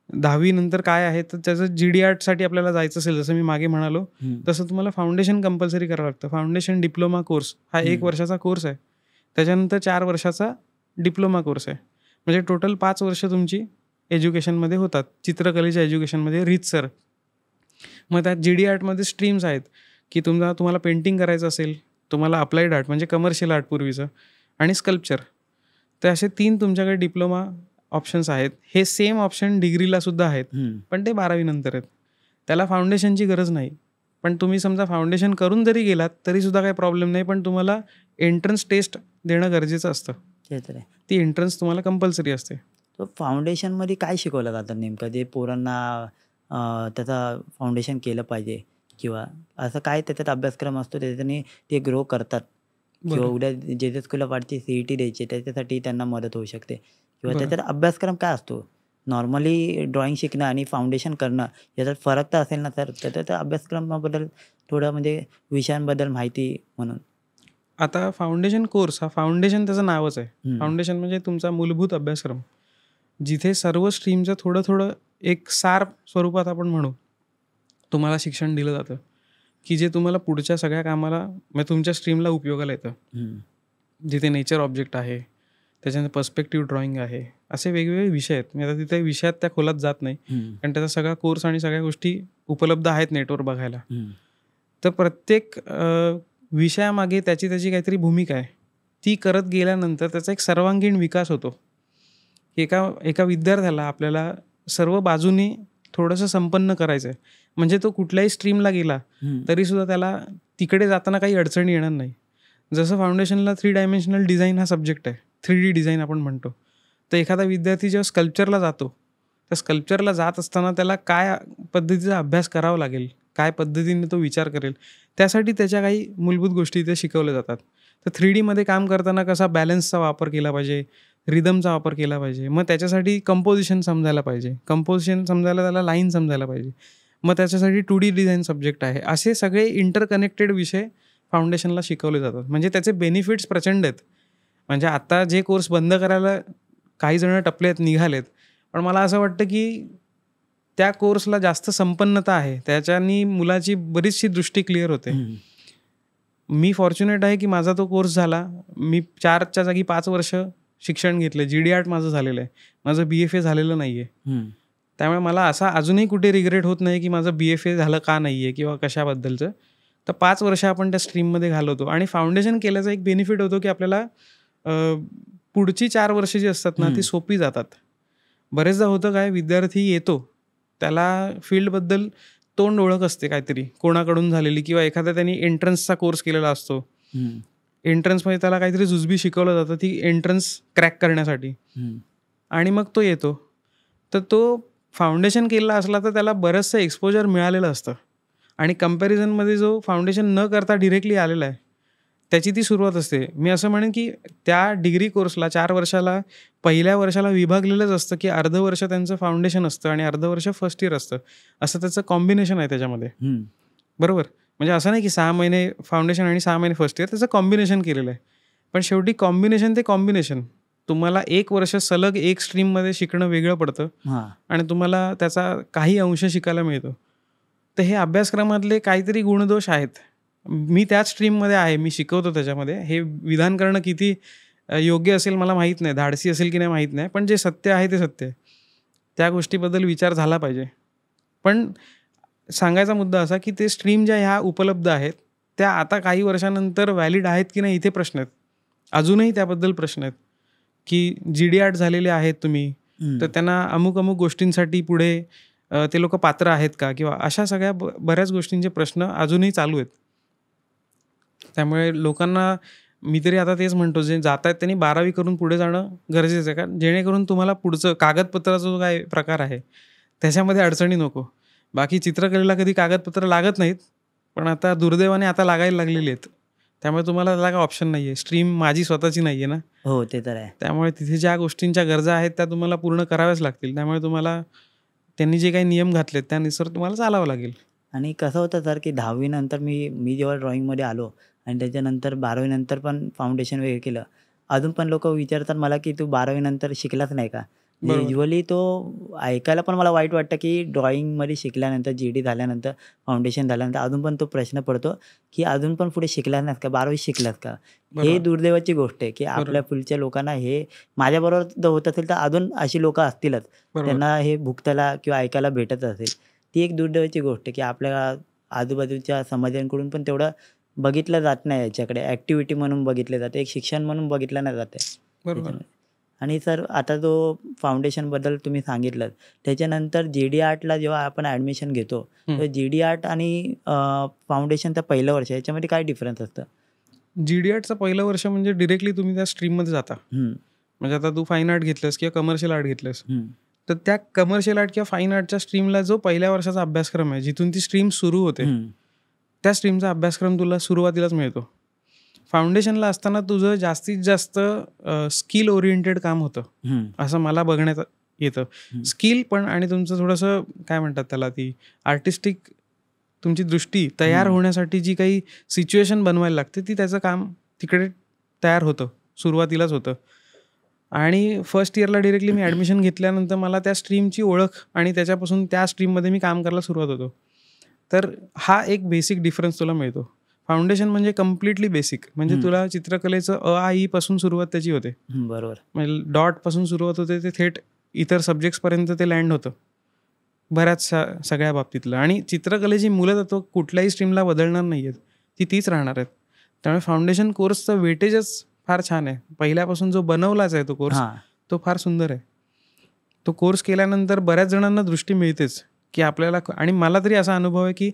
10वी नंतर काय आहे. तर त्याचं GD आपल्याला जायचं असेल, जसं मी मागे म्हणालो, तसं तुम्हाला फाउंडेशन कंपल्सरी करावं लागतं. फाउंडेशन डिप्लोमा कोर्स हा 1 वर्षाचा कोर्स आहे, त्याच्यानंतर 4 वर्षाचा डिप्लोमा कोर्स आहे. म्हणजे टोटल 5 वर्ष तुमची एज्युकेशनमध्ये होतात, चित्रकलेच्या एज्युकेशनमध्ये रीतसर. मग त्यात GD स्ट्रीम्स आहेत की तुम्हाला पेंटिंग करायचं असेल, तुम्हाला अप्लाइड आर्ट म्हणजे कमर्शियल आर्ट पूर्वीचं, आणि स्कल्पचर. तर असे 3 तुमच्याकडे डिप्लोमा ऑप्शन्स आहेत. हे सेम ऑप्शन डिग्रीला सुद्धा आहेत, पण ते 12वी नंतर आहेत. त्याला फाउंडेशनची गरज नाही. पण तुम्ही समजा फाउंडेशन करून जरी गेलात तरी सुद्धा काही प्रॉब्लेम नाही, पण तुम्हाला एंट्रन्स टेस्ट देणं गरजेचं असतं. ती एंट्रन्स तुम्हाला कंपल्सरी असते. तो फाउंडेशनमध्ये काय शिकवलं जातं नेमकं, जे पोरांना त्याचा फाउंडेशन केलं पाहिजे, किंवा असं काय त्याच्यात अभ्यासक्रम असतो त्याच्याने ते ग्रो करतात, किंवा उद्या जे स्कूलला वाटते CET द्यायची त्याच्यासाठी त्यांना मदत होऊ शकते, किंवा त्याच्यात अभ्यासक्रम काय असतो? नॉर्मली ड्रॉइंग शिकणं आणि फाउंडेशन करणं याच्यात फरक तर असेल ना सर? त्या अभ्यासक्रमाबद्दल थोडं म्हणजे विषयांबद्दल माहिती म्हणून. आता फाउंडेशन कोर्स हा फाउंडेशन त्याचं नावच आहे. फाउंडेशन म्हणजे तुमचा मूलभूत अभ्यासक्रम, जिथे सर्व स्ट्रीमचं थोडं थोडं एक सार स्वरूपात आपण म्हणू तुम्हाला शिक्षण दिलं जातं, की जे तुम्हाला पुढच्या सगळ्या कामाला म्हणजे तुमच्या स्ट्रीमला उपयोगाला येतं. जिथे नेचर ऑब्जेक्ट आहे, त्याच्यानंतर पर्स्पेक्टिव्ह ड्रॉइंग आहे, असे वेगवेगळे विषय आहेत. मी आता तिथे विषयात त्या खोलात जात नाही, कारण त्याचा सगळा कोर्स आणि सगळ्या गोष्टी उपलब्ध आहेत नेटवर बघायला. तर प्रत्येक विषयामागे त्याची काहीतरी भूमिका आहे. ती करत गेल्यानंतर त्याचा एक सर्वांगीण विकास होतो. एका विद्यार्थ्याला आपल्याला सर्व बाजूनी थोडंसं संपन्न करायचं आहे. म्हणजे तो कुठल्याही स्ट्रीमला गेला तरीसुद्धा त्याला तिकडे जाताना काही अडचणी येणार नाही. जसं फाउंडेशनला 3 डायमेन्शनल डिझाईन हा सब्जेक्ट आहे, 3D डिझाईन आपण म्हणतो. तर एखादा विद्यार्थी जेव्हा स्कल्पचरला जातो, त्या स्कल्पचरला जात असताना त्याला काय पद्धतीचा अभ्यास करावा लागेल, काय पद्धतीने तो विचार करेल, त्यासाठी त्याच्या काही मूलभूत गोष्टी इथे शिकवल्या जातात. तर 3Dमध्ये काम करताना कसा बॅलन्सचा वापर केला पाहिजे, रिदमचा वापर केला पाहिजे, मग त्याच्यासाठी कंपोजिशन समजायला पाहिजे, कंपोजिशन समजायला त्याला लाईन समजायला पाहिजे, मग त्याच्यासाठी 2D डिझाईन सब्जेक्ट आहे. असे सगळे इंटरकनेक्टेड विषय फाउंडेशनला शिकवले जातात. म्हणजे त्याचे बेनिफिट्स प्रचंड आहेत. म्हणजे आता जे कोर्स बंद करायला काही जण टपलेत, निघालेत, पण मला असं वाटतं की त्या कोर्सला जास्त संपन्नता आहे, त्याच्यानी मुलाची बरीचशी दृष्टी क्लिअर होते. मी फॉर्च्युनेट आहे की माझा तो कोर्स झाला, मी 4च्या जागी 5 वर्ष शिक्षण घेतलं. GD माझं झालेलं आहे, माझं BFA झालेलं नाही आहे. त्यामुळे मला असा अजूनही कुठे रिग्रेट होत नाही की माझं BFA झालं का नाही आहे किंवा कशाबद्दलचं. तर 5 वर्ष आपण त्या स्ट्रीममध्ये घालवतो, आणि फाउंडेशन केल्याचा एक बेनिफिट होतो की आपल्याला पुढची 4 वर्ष जी असतात ना ती सोपी जातात. बरेचदा होतं काय, विद्यार्थी येतो, त्याला फील्डबद्दल तोंड ओळख असते काहीतरी कोणाकडून झालेली, किंवा एखादा त्यांनी एंट्रन्सचा कोर्स केलेला असतो. एंट्रन्समध्ये त्याला काहीतरी जुजबी शिकवलं जातं ती एंट्रन्स क्रॅक करण्यासाठी, आणि मग तो येतो. तर तो फाउंडेशन केलेला असला तर त्याला बरंचसं एक्सपोजर मिळालेलं असतं, आणि कम्पॅरिझनमध्ये जो फाउंडेशन न करता डिरेक्टली आलेला आहे त्याची ती सुरुवात असते. मी असं म्हणेन की त्या डिग्री कोर्सला 4 वर्षाला पहिल्या वर्षाला विभागलेलंच असतं की अर्ध वर्ष त्यांचं फाउंडेशन असतं आणि अर्ध वर्ष फर्स्ट इयर असतं, असं त्याचं कॉम्बिनेशन आहे त्याच्यामध्ये. बरोबर, म्हणजे असं नाही की 6 महिने फाउंडेशन आणि 6 महिने फर्स्ट इयर, त्याचं कॉम्बिनेशन केलेलं आहे. पण शेवटी कॉम्बिनेशन ते कॉम्बिनेशन, तुम्हाला 1 वर्ष सलग एक स्ट्रीममध्ये शिकणं वेगळं पडतं, आणि तुम्हाला त्याचा काही अंश शिकायला मिळतो. तर हे अभ्यासक्रमातले काहीतरी गुणदोष आहेत. मी त्याच स्ट्रीममध्ये आहे, मी शिकवतो त्याच्यामध्ये. हे विधान करणं किती योग्य असेल मला माहीत नाही, धाडसी असेल की नाही माहीत नाही, पण जे सत्य आहे ते सत्य आहे. त्या गोष्टीबद्दल विचार झाला पाहिजे. पण सांगायचा मुद्दा असा की ते स्ट्रीम ज्या ह्या उपलब्ध आहेत त्या आता काही वर्षानंतर व्हॅलिड आहेत की नाही इथे प्रश्न आहेत. अजूनही त्याबद्दल प्रश्न आहेत की GD आर्ट झालेले आहेत तुम्ही, तर त्यांना अमुक अमुक गोष्टींसाठी पुढे ते लोक पात्र आहेत का, किंवा अशा सगळ्या बऱ्याच गोष्टींचे प्रश्न अजूनही चालू आहेत. त्यामुळे लोकांना मी तरी आता तेच म्हणतो, जे जात आहेत त्यांनी 12वी करून पुढे जाणं गरजेचं आहे, कारण जेणेकरून तुम्हाला पुढचं कागदपत्राचा जो काय प्रकार आहे त्याच्यामध्ये अडचणी नको. बाकी चित्रकलेला कधी कागदपत्र लागत नाहीत, पण आता दुर्दैवाने आता लागायला लागलेली आहेत. त्यामुळे तुम्हाला त्याला काय ऑप्शन नाही आहे. स्ट्रीम माझी स्वतःची नाही आहे ना. हो, ते तर आहे. त्यामुळे तिथे ज्या गोष्टींच्या गरजा आहेत त्या तुम्हाला पूर्ण कराव्याच लागतील. त्यामुळे तुम्हाला त्यांनी जे काही नियम घातलेत त्यानुसार तुम्हाला चालावं लागेल. आणि कसं होतं सर की 10वी नंतर मी जेव्हा ड्रॉइंगमध्ये आलो आणि त्याच्यानंतर 12वी नंतर पण फाउंडेशन वगैरे केलं, अजून पण लोक विचारतात मला की तू 12वी नंतर शिकलाच नाही का. युजली तो ऐकायला पण मला वाईट वाटतं की ड्रॉइंगमध्ये शिकल्यानंतर GD झाल्यानंतर फाउंडेशन झाल्यानंतर अजून पण तो प्रश्न पडतो की अजून पण पुढे शिकलाच नाहीत का, 12वी शिकलात का. हे दुर्दैवाची गोष्ट आहे की आपल्या पुढच्या लोकांना, हे माझ्याबरोबर जर होत असेल तर अजून अशी लोक असतीलच, त्यांना हे भुगतायला किंवा ऐकायला भेटत असेल. ती एक दुर्दैवाची गोष्ट आहे की आपल्या आजूबाजूच्या समाजांकडून पण तेवढं बघितलं जात नाही याच्याकडे. ॲक्टिव्हिटी म्हणून बघितलं जाते, एक शिक्षण म्हणून बघितलं नाही जाते. आणि सर आता जो फाउंडेशनबद्दल तुम्ही सांगितलं, त्याच्यानंतर GD आर्टला जेव्हा आपण ॲडमिशन घेतो तर GD आर्ट आणि फाउंडेशनचं पहिलं वर्ष याच्यामध्ये काय डिफरन्स असतं? GD आर्टचं पहिलं वर्ष म्हणजे डिरेक्टली तुम्ही त्या स्ट्रीममध्ये जाता. म्हणजे आता तू फाईन आर्ट घेतलंस किंवा कमर्शियल आर्ट घेतलंस, तर त्या कमर्शियल आर्ट किंवा फाईन आर्टच्या स्ट्रीमला जो पहिल्या वर्षाचा अभ्यासक्रम आहे, जिथून ती स्ट्रीम सुरू होते, त्या स्ट्रीमचा अभ्यासक्रम तुला सुरुवातीलाच मिळतो. फाउंडेशनला असताना तुझं जास्तीत जास्त स्किल ओरिएंटेड काम होतं असं मला बघण्यात येतं. स्किल पण आणि तुमचं थोडंसं काय म्हणतात त्याला, ती आर्टिस्टिक तुमची दृष्टी तयार होण्यासाठी जी काही सिच्युएशन बनवायला लागते ती त्याचं काम तिकडे तयार होतं, सुरुवातीलाच होतं. आणि फर्स्ट इयरला डिरेक्टली मी ॲडमिशन घेतल्यानंतर मला त्या स्ट्रीमची ओळख आणि त्याच्यापासून त्या स्ट्रीममध्ये मी काम करायला सुरुवात होतो. तर हा एक बेसिक डिफरन्स तुला मिळतो. फाउंडेशन म्हणजे कम्प्लिटली बेसिक, म्हणजे तुला चित्रकलेचं आ ई पासून सुरुवात त्याची होते. बरोबर. म्हणजे डॉट पासून सुरुवात होते ते थेट इतर सब्जेक्ट्सपर्यंत ते लँड होतं बऱ्याच सगळ्या बाबतीतलं. आणि चित्रकलेची मूलतत्व कुठल्याही स्ट्रीमला बदलणार नाही आहेत, ती तीच राहणार आहेत. त्यामुळे फाउंडेशन कोर्सचं वेटेजच फार छान आहे. पहिल्यापासून जो बनवलाच आहे तो कोर्स, तो फार सुंदर आहे. तो कोर्स केल्यानंतर बऱ्याच जणांना दृष्टी मिळतेच की आपल्याला, आणि मला तरी असा अनुभव आहे की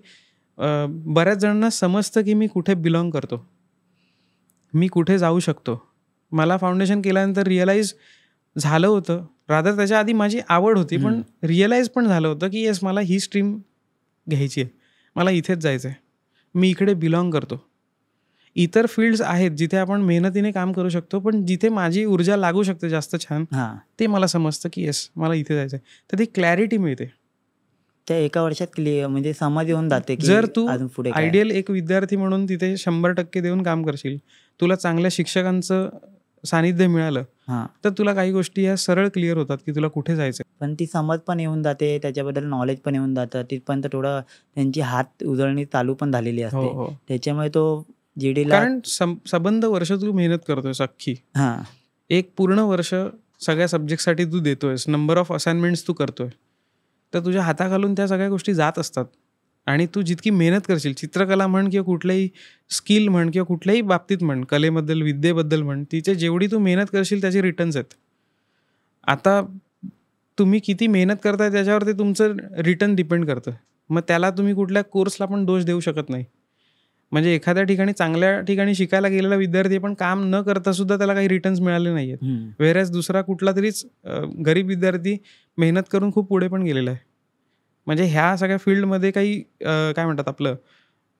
बऱ्याच जणांना समजतं की मी कुठे बिलॉंग करतो, मी कुठे जाऊ शकतो. मला फाउंडेशन केल्यानंतर रिअलाईज झालं होतं, रादर त्याच्या आधी माझी आवड होती, पण रिअलाईज पण झालं होतं की येस मला ही स्ट्रीम घ्यायची आहे, मला इथेच जायचं आहे, मी इकडे बिलॉंग करतो. इतर फील्ड्स आहेत जिथे आपण मेहनतीने काम करू शकतो, पण जिथे माझी ऊर्जा लागू शकते जास्त छान, ते मला समजतं की येस मला इथे जायचं आहे. तर ती क्लॅरिटी मिळते त्या एका वर्षात, म्हणजे समज येऊन जाते की जर तू पुढे आयडियल एक विद्यार्थी म्हणून तिथे 100% देऊन काम करशील, तुला चांगल्या शिक्षकांचं सानिध्य मिळालं, तर तुला काही गोष्टी या सरळ क्लिअर होतात की तुला कुठे जायचं. पण ती समज पण येऊन जाते, त्याच्याबद्दल नॉलेज पण येऊन जातं, तिथपर्यंत थोडं त्यांची हात उजळणी चालू पण झालेली असते. त्याच्यामुळे तो GD ला, कारण संबंध वर्ष तू मेहनत करतोयस अख्खी, एक पूर्ण वर्ष सगळ्या सब्जेक्टसाठी तू देतोयस, नंबर ऑफ असाइनमेंट्स तू करतोय, तर तुझ्या हाताखालून त्या सगळ्या गोष्टी जात असतात. आणि तू जितकी मेहनत करशील, चित्रकला म्हण किंवा कुठल्याही स्किल म्हण किंवा कुठल्याही बाबतीत म्हण, कलेबद्दल विद्येबद्दल म्हण, तिचे जेवढी तू मेहनत करशील त्याचे रिटर्न्स आहेत. आता तुम्ही किती मेहनत करताय त्याच्यावर ते तुमचं रिटर्न डिपेंड करतं. मग त्याला तुम्ही कुठल्या कोर्सला पण दोष देऊ शकत नाही. म्हणजे एखाद्या ठिकाणी चांगल्या ठिकाणी शिकायला गेलेला विद्यार्थी पण काम न करता सुद्धा त्याला काही रिटर्न्स मिळाले नाही आहेत, वेरॅज दुसरा कुठला तरीच गरीब विद्यार्थी मेहनत करून खूप पुढे पण गेलेला आहे. म्हणजे ह्या सगळ्या फील्डमध्ये काही काय म्हणतात, आपलं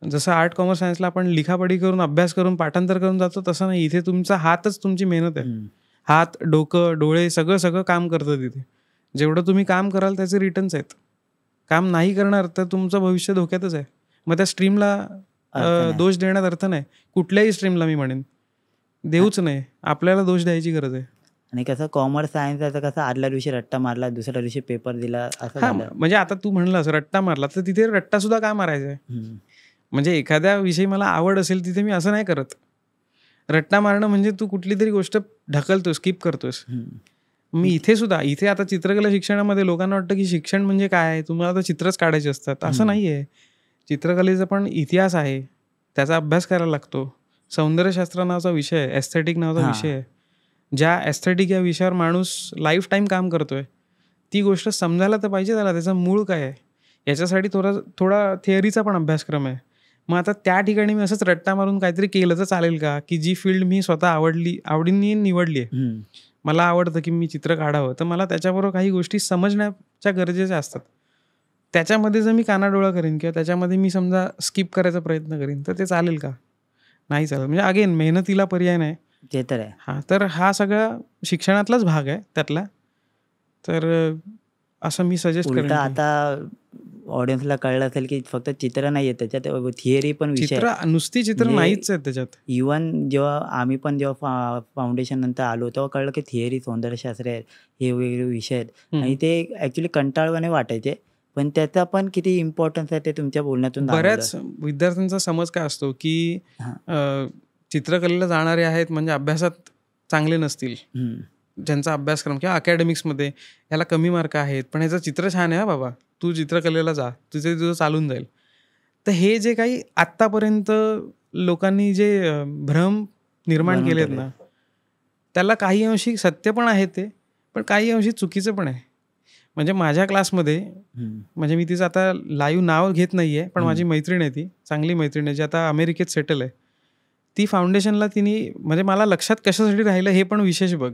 जसं आर्ट कॉमर्स सायन्सला आपण लिखापडी करून अभ्यास करून पाठांतर करून जातो, तसं नाही. इथे तुमचा हातच तुमची मेहनत आहे. हात, डोकं, डोळे सगळं काम करतं तिथे. जेवढं तुम्ही काम कराल त्याचे रिटर्न्स आहेत. काम नाही करणार तर तुमचं भविष्य धोक्यातच आहे. मग त्या स्ट्रीमला दोष देण्यात अर्थ नाही. कुठल्याही स्ट्रीमला मी म्हणेन देऊच नाही, आपल्याला दोष द्यायची गरज आहे. आणि कसं कॉमर्स सायन्स कसं आदल्या दिवशी रट्टा मारला, दुसऱ्या दिवशी पेपर दिला असं हा झालं. म्हणजे आता तू म्हणलास रट्टा मारला, तर तिथे रट्टा सुद्धा काय मारायचा आहे? हम्म. म्हणजे एखाद्या विषयी मला आवड असेल तिथे मी असं नाही करत. रट्टा मारणं म्हणजे तू कुठली तरी गोष्ट ढकलतोस, स्किप करतोस. मी इथे आता चित्रकला शिक्षणामध्ये लोकांना वाटतं की शिक्षण म्हणजे काय, तुम्हाला तर चित्रच काढायचे असतात. असं नाही आहे. चित्रकलेचा पण इतिहास आहे, त्याचा अभ्यास करायला लागतो. सौंदर्यशास्त्र नावाचा विषय आहे, एस्थेटिक नावाचा विषय आहे. ज्या एस्थेटिक या विषयावर माणूस लाईफ टाईम काम करतोय, ती गोष्ट समजायला तर पाहिजे त्याला, त्याचं मूळ काय आहे. याच्यासाठी थोडा थिअरीचा पण अभ्यासक्रम आहे. मग आता त्या ठिकाणी मी असंच रट्टा मारून काहीतरी केलं तर चालेल का? की जी फील्ड मी स्वतः आवडीने निवडली आहे, मला आवडतं की मी चित्र काढावं, तर मला त्याच्याबरोबर काही गोष्टी समजण्याच्या गरजेच्या असतात. त्याच्यामध्ये जर मी कानाडोळा करेन किंवा त्याच्यामध्ये मी समजा स्किप करायचा प्रयत्न करेन, तर ते चालेल का? नाही चालेल. म्हणजे अगेन मेहनतीला पर्याय नाही. ते तर आहे. हां, तर हा सगळा शिक्षणातलाच भाग आहे त्यातला. तर असं मी सजेस्ट करेन. उलटा आता ऑडियन्सला कळलं असेल की फक्त चित्र नाही आहे त्याच्यात, थिअरी पण विषय. नुसती चित्र नाहीच आहे त्याच्यात. इव्हन जेव्हा आम्ही पण फाउंडेशन नंतर आलो तेव्हा कळलं की थिअरी, सौंदर्यशास्त्र आहे, हे वेगवेगळे विषय आहेत आणि ते ऍक्च्युली कंटाळवाणे वाटायचे, पण त्याचा पण किती इम्पॉर्टन्स आहे ते तुमच्या बोलण्यातून बऱ्याच विद्यार्थ्यांचा समज काय असतो की चित्रकलेला जाणारे आहेत म्हणजे अभ्यासात चांगले नसतील, ज्यांचा अभ्यासक्रम किंवा अकॅडमिक्समध्ये ह्याला कमी मार्क आहेत, पण ह्याचं चित्र छान आहे बाबा, तू चित्रकलेला जा, तुझं चालून जाईल. तर हे जे काही आत्तापर्यंत लोकांनी जे भ्रम निर्माण केलेत ना, त्याला काही अंशी सत्य पण आहे ते, पण काही अंशी चुकीचं पण आहे. म्हणजे माझ्या क्लासमध्ये, म्हणजे मी तिचं आता लाईव्ह नाव घेत नाही आहे, पण माझी मैत्रीण आहे, ती चांगली मैत्रीण आहे जी आता अमेरिकेत सेटल आहे. ती फाउंडेशनला तिने, म्हणजे मला लक्षात कशासाठी राहिलं हे पण विशेष बघ.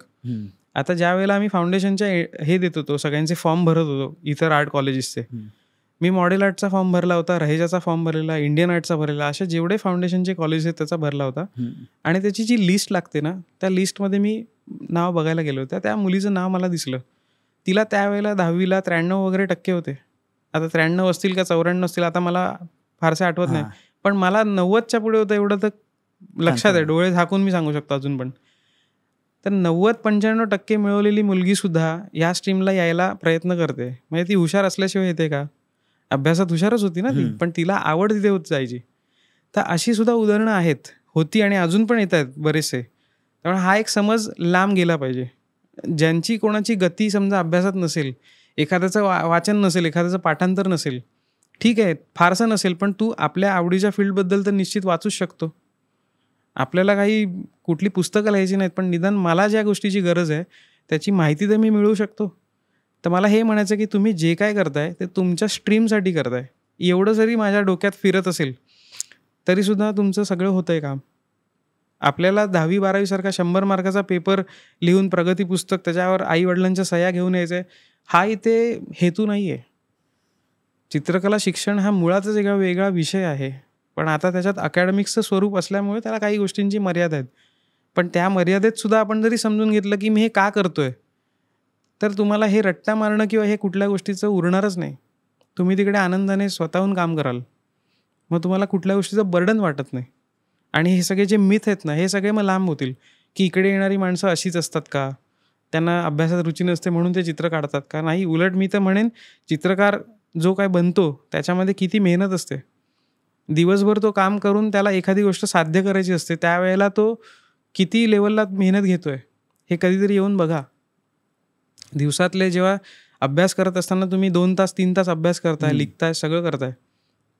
आता ज्या वेळेला आम्ही फाउंडेशनच्या हे देत होतो, सगळ्यांचे फॉर्म भरत होतो इतर आर्ट कॉलेजेसचे, मी मॉडेल आर्टचा फॉर्म भरला होता, रहेजाचा फॉर्म भरलेला, इंडियन आर्टचा भरलेला, असे जेवढे फाउंडेशनचे कॉलेज आहेत त्याचा भरला होता. आणि त्याची जी लिस्ट लागते ना, त्या लिस्टमध्ये मी नाव बघायला गेलो होतं, त्या मुलीचं नाव मला दिसलं. तिला त्यावेळेला 10वीला 93 वगैरे टक्के होते. आता 93 असतील का 94 असतील आता मला फारसे आठवत नाही, पण मला 90च्या पुढे होतं एवढं तर लक्षात आहे, डोळे झाकून मी सांगू शकतो अजून पण. तर 90-95% मिळवलेली मुलगी सुद्धा या स्ट्रीमला यायला प्रयत्न करते. म्हणजे ती हुशार असल्याशिवाय येते का? अभ्यासात हुशारच होती ना ती, पण तिला आवड तिथे होत जायची. तर अशी सुद्धा उदाहरणं आहेत, होती आणि अजून पण येत आहेत बरेचसे. त्यामुळे हा एक समज लांब गेला पाहिजे. ज्यांची कोणाची गती समजा अभ्यासात नसेल, एखाद्याचं वाचन नसेल, एखाद्याचं पाठांतर नसेल, ठीक आहे, फारसं नसेल, पण तू आपल्या आवडीच्या फील्डबद्दल तर निश्चित वाचूच शकतो. आपल्याला काही कुठली पुस्तकं लिहायची नाहीत, पण निदान मला ज्या गोष्टीची गरज आहे त्याची माहिती तर मी मिळवू शकतो. तर मला हे म्हणायचं की तुम्ही जे काय करताय ते तुमच्या स्ट्रीमसाठी करताय. एवढं जरी माझ्या डोक्यात फिरत असेल तरीसुद्धा तुमचं सगळं होतं आहे काम. आपल्याला 10वी-12वी सारखा 100 मार्काचा पेपर लिहून प्रगती पुस्तक त्याच्यावर आईवडिलांच्या सह्या घेऊन यायचं आहे, हा इथे हेतू नाही आहे. चित्रकला शिक्षण हा मुळातच एक वेगळा विषय आहे, पण आता त्याच्यात अकॅडमिक्सचं स्वरूप असल्यामुळे त्याला काही गोष्टींची मर्यादा आहेत. पण त्या मर्यादेत सुद्धा आपण जरी समजून घेतलं की मी हे का करतोय, तर तुम्हाला हे रट्टा मारणं किंवा हे कुठल्या गोष्टीचं उरणारच नाही. तुम्ही तिकडे आनंदाने स्वतःहून काम कराल, मग तुम्हाला कुठल्या गोष्टीचं बर्डन वाटत नाही. आणि हे सगळे जे मिथ आहेत ना, हे सगळे मग लांब होतील की इकडे येणारी माणसं अशीच असतात का, त्यांना अभ्यासात रुची नसते म्हणून ते चित्र काढतात का. नाही, उलट मी तर म्हणेन चित्रकार जो काय बनतो त्याच्यामध्ये किती मेहनत असते. दिवसभर तो काम करून त्याला एखादी गोष्ट साध्य करायची असते, त्यावेळेला तो किती लेवलला मेहनत घेतोय हे कधीतरी येऊन बघा. दिवसातले जेव्हा अभ्यास करत असताना तुम्ही 2 तास 3 तास अभ्यास करताय, लिखताय, सगळं करताय,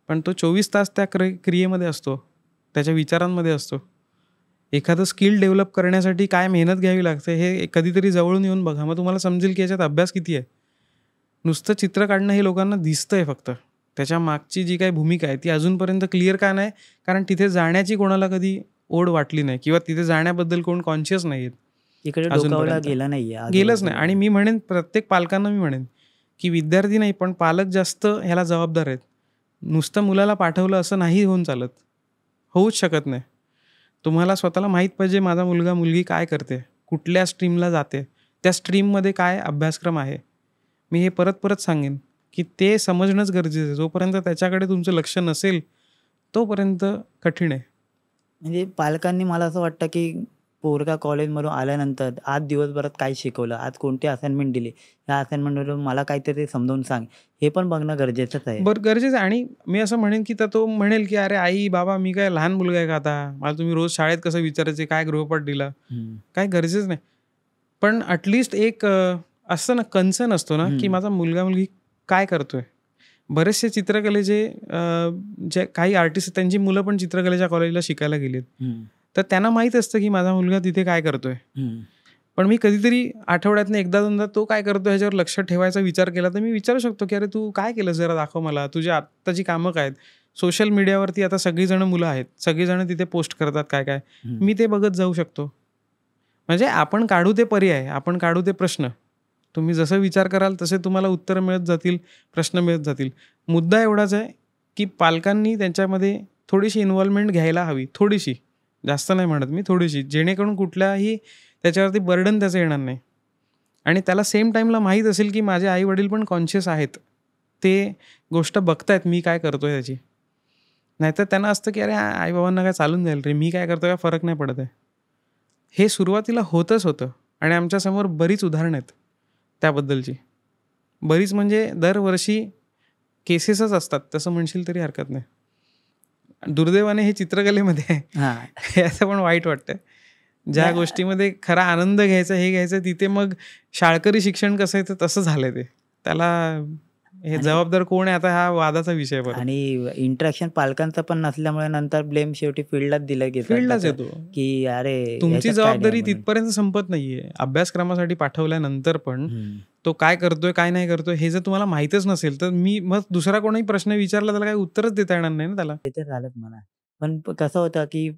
पण तो 24 तास त्या क्रियेमध्ये असतो, त्याच्या विचारांमध्ये असतो. एखादं स्किल डेव्हलप करण्यासाठी काय मेहनत घ्यावी लागते हे कधीतरी जवळून येऊन बघा, मग तुम्हाला समजेल की याच्यात अभ्यास किती आहे. नुसतं चित्र काढणं हे लोकांना दिसतंय फक्त, त्याच्या मागची जी काही भूमिका आहे ती अजूनपर्यंत क्लिअर का नाही, कारण तिथे जाण्याची कोणाला कधी ओढ वाटली नाही किंवा तिथे जाण्याबद्दल कोण कॉन्शियस नाही आहेत. इकडे डोकावला गेला नाहीये, गेलंच नाही. आणि मी म्हणेन प्रत्येक पालकांना मी म्हणेन की विद्यार्थी नाही पण पालक जास्त ह्याला जबाबदार आहेत. नुसतं मुलाला पाठवलं असं नाही होऊन चालत, होऊच शकत नाही. तुम्हाला स्वतःला माहीत पाहिजे माझा मुलगा मुलगी काय करते, कुठल्या स्ट्रीमला जाते, त्या स्ट्रीममध्ये काय अभ्यासक्रम आहे. मी हे परत परत सांगेन की ते समजणंच गरजेचं आहे. जोपर्यंत त्याच्याकडे तुमचं लक्ष नसेल तोपर्यंत कठीण आहे. म्हणजे पालकांनी मला असं वाटतं की पोरगा कॉलेजमधून आल्यानंतर आज दिवसभरात काय शिकवलं, आज कोणती असाइनमेंट दिली, या असाइनमेंटवरून मला काहीतरी समजावून सांग, हे पण बघणं गरजेचंच आहे. बरं गरजेचं आहे. आणि मी असं म्हणेन की तो म्हणेल की अरे आई बाबा मी काय लहान मुलगा आहे का आता, मला तुम्ही रोज शाळेत कसं विचारायचे, काय गृहपाठ दिला, काय गरजेचं नाही. पण ॲटलिस्ट एक असतं ना, कन्सर्न असतो ना की माझा मुलगा मुलगी काय करतोय. बरेचसे चित्रकलेचे जे काही आर्टिस्ट त्यांची मुलं पण चित्रकलेच्या कॉलेजला शिकायला गेलीत, तर त्यांना माहीत असतं की माझा मुलगा तिथे काय करतोय. पण मी कधीतरी आठवड्यातनं एकदा दोनदा तो काय करतो ह्याच्यावर लक्ष ठेवायचा विचार केला तर मी विचारू शकतो की अरे तू काय केलं, जरा दाखव मला, तुझी आत्ताची कामं काय आहेत. सोशल मीडियावरती आता सगळीजणं मुलं आहेत, सगळीजणं तिथे पोस्ट करतात काय काय, मी ते बघत जाऊ शकतो. म्हणजे आपण काढू ते पर्याय, आपण काढू ते प्रश्न. तुम्ही जसं विचार कराल तसे तुम्हाला उत्तरं मिळत जातील, प्रश्न मिळत जातील. मुद्दा एवढाच आहे की पालकांनी त्यांच्यामध्ये थोडीशी इन्व्हॉल्वमेंट घ्यायला हवी, थोडीशी, जास्त नाही म्हणत मी, थोडीशी, जेणेकरून कुठल्याही त्याच्यावरती बर्डन त्याचं येणार नाही. आणि त्याला सेम टाईमला माहीत असेल की माझे आई वडील पण कॉन्शियस आहेत, ते गोष्ट बघतायत मी काय करतोय त्याची. नाहीतर त्यांना असतं की अरे आईबाबांना काय चालून जाईल रे, मी काय करतोय काय फरक नाही पडत आहे. हे सुरुवातीला होतच होतं आणि आमच्यासमोर बरीच उदाहरणं आहेत त्याबद्दलची. बरीच म्हणजे दरवर्षी केसेसच असतात तसं म्हणशील तरी हरकत नाही. दुर्दैवाने हे चित्रकलेमध्ये आहे, हे असं पण वाईट वाटतं. ज्या गोष्टीमध्ये खरा आनंद घ्यायचा, हे घ्यायचं, तिथे मग शाळकरी शिक्षण कसं आहे तसं झालंय ते. त्याला हे जबाबदार कोण आहे आता हा वादाचा विषय. आणि इंटरॅक्शन पालकांचं पण नसल्यामुळे नंतर ब्लेम शेवटी फील्डलाच दिलं गेलं, फील्डलाच येतो की अरे तुमची जबाबदारी तिथपर्यंत संपत नाहीये. अभ्यासक्रमासाठी पाठवल्यानंतर पण तो काय करतोय काय नाही करतोय हे जर तुम्हाला माहितच नसेल तर मी मग दुसरा कोणाही प्रश्न विचारला त्याला काही उत्तरच देता येणार नाही ना त्याला. ते तर झालंच म्हणा. पण कसं होतं की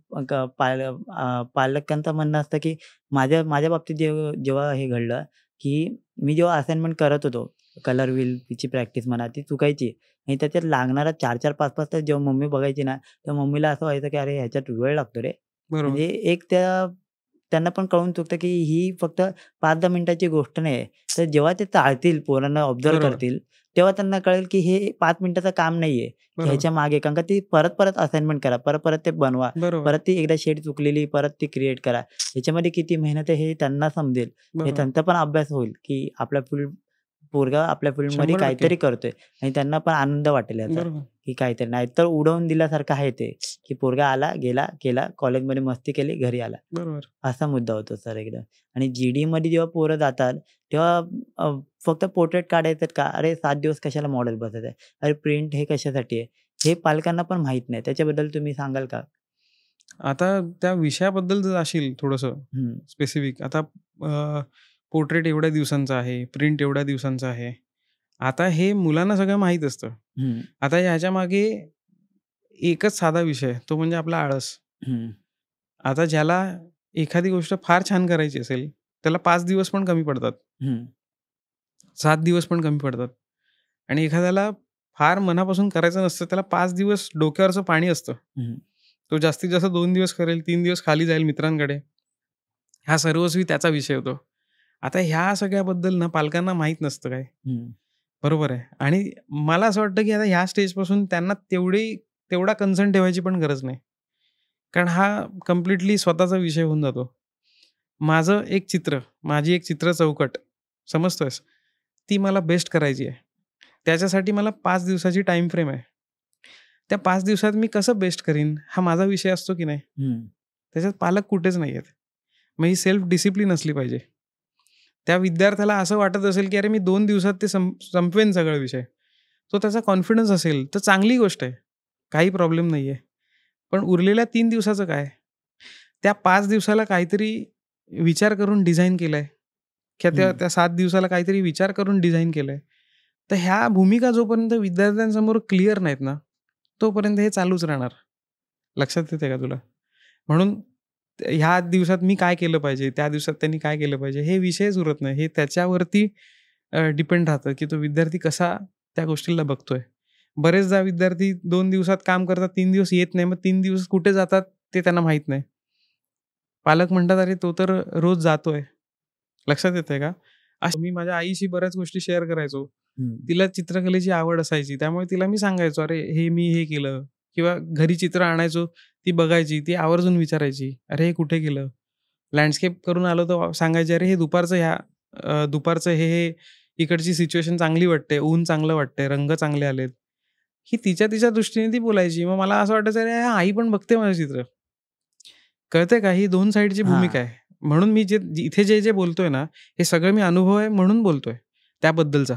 पालकांचं म्हणणं असतं की माझ्या बाबतीत जेव्हा हे घडलं की मी जेव्हा असाइनमेंट करत होतो, कलर व्हीलची प्रॅक्टिस म्हणा, ती चुकायची आणि त्याच्यात लागणारा 4-4, 5-5 तास जेव्हा मम्मी बघायची ना, तर मम्मीला असं व्हायचं की अरे ह्याच्यात वेळ लागतो रे. म्हणजे एक त्यांना पण कळून चुकतं की ही फक्त 5-10 मिनिटाची गोष्ट नाही आहे. तर जेव्हा ते चाळतील, पोरांना ऑब्झर्व करतील, तेव्हा त्यांना कळेल की हे 5 मिनिटाचं काम नाहीये. ह्याच्या मागे, कारण का ती परत असाइनमेंट करा, परत ते बनवा, परत ती एकदा शेड चुकलेली परत ती क्रिएट करा. ह्याच्यामध्ये किती मेहनत आहे हे त्यांना समजेल. हे त्यांचा पण अभ्यास होईल की आपला पोरगा आपल्या फील्डमध्ये काहीतरी करतोय आणि त्यांना पण आनंद वाटेल याचा की काहीतरी. नाहीतर उडवून दिल्यासारखं आहे ते की पोरगा आला, गेला, केला, कॉलेजमध्ये मस्ती केली, घरी आला, असा मुद्दा होतो सर एकदम. आणि GD मध्ये जेव्हा पोरं जातात तेव्हा फक्त पोर्ट्रेट काढायचं का, अरे 7 दिवस कशाला मॉडेल बसायचं आहे, अरे प्रिंट हे कशासाठी आहे, हे पालकांना पण माहित नाही. त्याच्याबद्दल तुम्ही सांगाल का? आता त्या विषयाबद्दल जर असेल थोडंसं स्पेसिफिक, आता पोर्ट्रेट एवढ्या दिवसांचा आहे, प्रिंट एवढ्या दिवसांचा आहे. आता हे मुलांना सगळं माहीत असतं. आता ह्याच्या मागे एकच साधा विषय, तो म्हणजे आपला आळस. आता ज्याला एखादी गोष्ट फार छान करायची असेल त्याला 5 दिवस पण कमी पडतात, 7 दिवस पण कमी पडतात. आणि एखाद्याला फार मनापासून करायचं नसतं, त्याला 5 दिवस डोक्यावरचं पाणी असतं, तो जास्तीत जास्त 2 दिवस करेल, 3 दिवस खाली जाईल मित्रांकडे, हा सर्वस्वी त्याचा विषय होतो. आता ह्या सगळ्याबद्दल ना पालकांना माहीत नसतं काय. बरोबर आहे. आणि मला असं वाटतं की आता ह्या स्टेजपासून त्यांना तेवढा कन्सर्न ठेवायची पण गरज नाही, कारण हा कम्प्लिटली स्वतःचा विषय होऊन जातो. माझी एक चित्र चौकट समजतोयस, ती मला बेस्ट करायची आहे. त्याच्यासाठी मला 5 दिवसाची टाइम फ्रेम आहे. त्या 5 दिवसात मी कसं बेस्ट करीन हा माझा विषय असतो की नाही. त्याच्यात पालक कुठेच नाही आहेत. मग ही सेल्फ डिसिप्लिन असली पाहिजे. त्या विद्यार्थ्याला असं वाटत असेल की अरे मी 2 दिवसात ते संपवेन सगळा विषय, तो त्याचा कॉन्फिडन्स असेल तर चांगली गोष्ट आहे, काही प्रॉब्लेम नाही आहे. पण उरलेल्या 3 दिवसाचं काय, त्या 5 दिवसाला काहीतरी विचार करून डिझाईन केलंय किंवा त्या 7 दिवसाला काहीतरी विचार करून डिझाईन केलंय. तर ह्या भूमिका जोपर्यंत विद्यार्थ्यांसमोर क्लिअर नाहीत ना, तोपर्यंत हे चालूच राहणार. लक्षात येते का तुला? म्हणून ह्या दिवसात मी काय केलं पाहिजे, त्या दिवसात त्यांनी काय केलं पाहिजे, हे विषयच उरत नाही. हे त्याच्यावरती डिपेंड राहतं की तो विद्यार्थी कसा त्या गोष्टीला बघतोय. बरेचदा विद्यार्थी 2 दिवसात काम करतात, 3 दिवस येत नाही, मग 3 दिवस कुठे जातात ते त्यांना माहीत नाही. पालक म्हणतात अरे तो तर रोज जातोय. लक्षात येतंय का? मी माझ्या आईशी बऱ्याच गोष्टी शेअर करायचो. तिला चित्रकलेची आवड असायची, त्यामुळे तिला मी सांगायचो अरे मी हे केलं, किंवा घरी चित्र आणायचो, ती बघायची, ती आवर्जून विचारायची अरे हे कुठे केलं. लँडस्केप करून आलो तर सांगायचे अरे हे दुपारचं हे इकडची सिच्युएशन चांगली वाटते, ऊन चांगलं वाटतंय, रंग चांगले आलेत. ही तिच्या दृष्टीने ती बोलायची. मग मला असं वाटायचं अरे आई पण बघते माझं चित्र. कळतंय का? ही 2 साइडची भूमिका आहे. म्हणून मी इथे जे बोलतोय ना, हे सगळं मी अनुभव आहे म्हणून बोलतोय त्याबद्दलचा.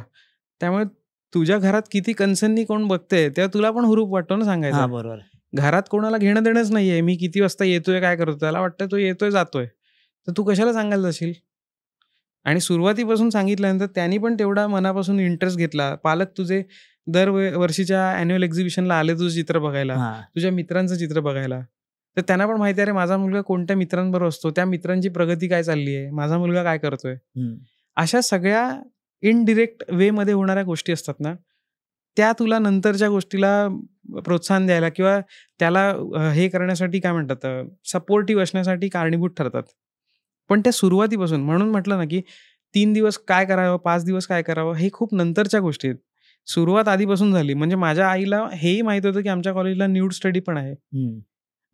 त्यामुळे तुझ्या घरात किती कन्सर्ननी कोण बघतंय तेव्हा तुला पण हुरूप वाटतो ना सांगायचा. बरोबर. घरात कोणाला घेणं देणंच नाहीये, मी किती वाजता येतोय, काय करतोय, त्याला वाटतं तो येतोय जातोय, तर तू कशाला सांगायला जाशील? आणि सुरुवातीपासून सांगितल्यानंतर त्यांनी पण तेवढा मनापासून इंटरेस्ट घेतला. पालक तुझे वर्षीच्या अॅन्युअल एक्झिबिशनला आले तुझं चित्र बघायला, तुझ्या मित्रांचं चित्र बघायला, तर त्यांना पण माहिती आहे अरे माझा मुलगा कोणत्या मित्रांबरोबर असतो, त्या मित्रांची प्रगती काय चालली आहे, माझा मुलगा काय करतोय. अशा सगळ्या इनडिरेक्ट वे मध्ये होणाऱ्या गोष्टी असतात ना, त्या तुला नंतरच्या गोष्टीला प्रोत्साहन द्यायला किंवा त्याला हे करण्यासाठी काय म्हणतात, सपोर्टिव्ह असण्यासाठी कारणीभूत ठरतात. पण त्या सुरुवातीपासून, म्हणून म्हटलं ना की 3 दिवस काय करावं, 5 दिवस काय करावं, हे खूप नंतरच्या गोष्टी आहेत. सुरुवात आधीपासून झाली. म्हणजे माझ्या आईला हेही माहित होतं की आमच्या कॉलेजला न्यूड स्टडी पण आहे.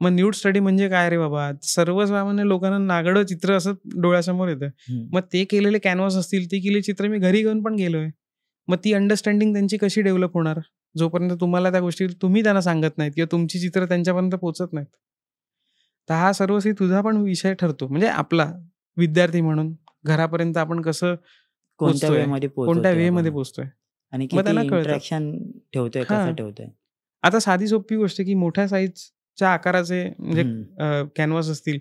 मग न्यूड स्टडी म्हणजे काय रे बाबा, सर्वसामान्य लोकांना नागडं चित्र असं डोळ्यासमोर येतं. मग ते केलेले कॅनव्हास असतील, ती केलेली चित्र मी घरी घेऊन पण गेलोय. मग ती अंडरस्टँडिंग त्यांची कशी डेव्हलप होणार जोपर्यंत तुम्हाला त्या गोष्टी तुम्ही त्यांना सांगत नाहीत किंवा तुमची चित्र त्यांच्यापर्यंत पोहोचत नाहीत. तर हा सर्वस्वी तुझा पण विषय ठरतो. म्हणजे आपला विद्यार्थी म्हणून घरापर्यंत आपण कसं कोणत्या वे मध्ये पोहोचतोय आणि इंटरॅक्शन ठेवतोय, कसं ठेवतोय. आता साधी सोपी गोष्ट की मोठ्या साईजच्या आकाराचे म्हणजे कॅनव्हास असतील,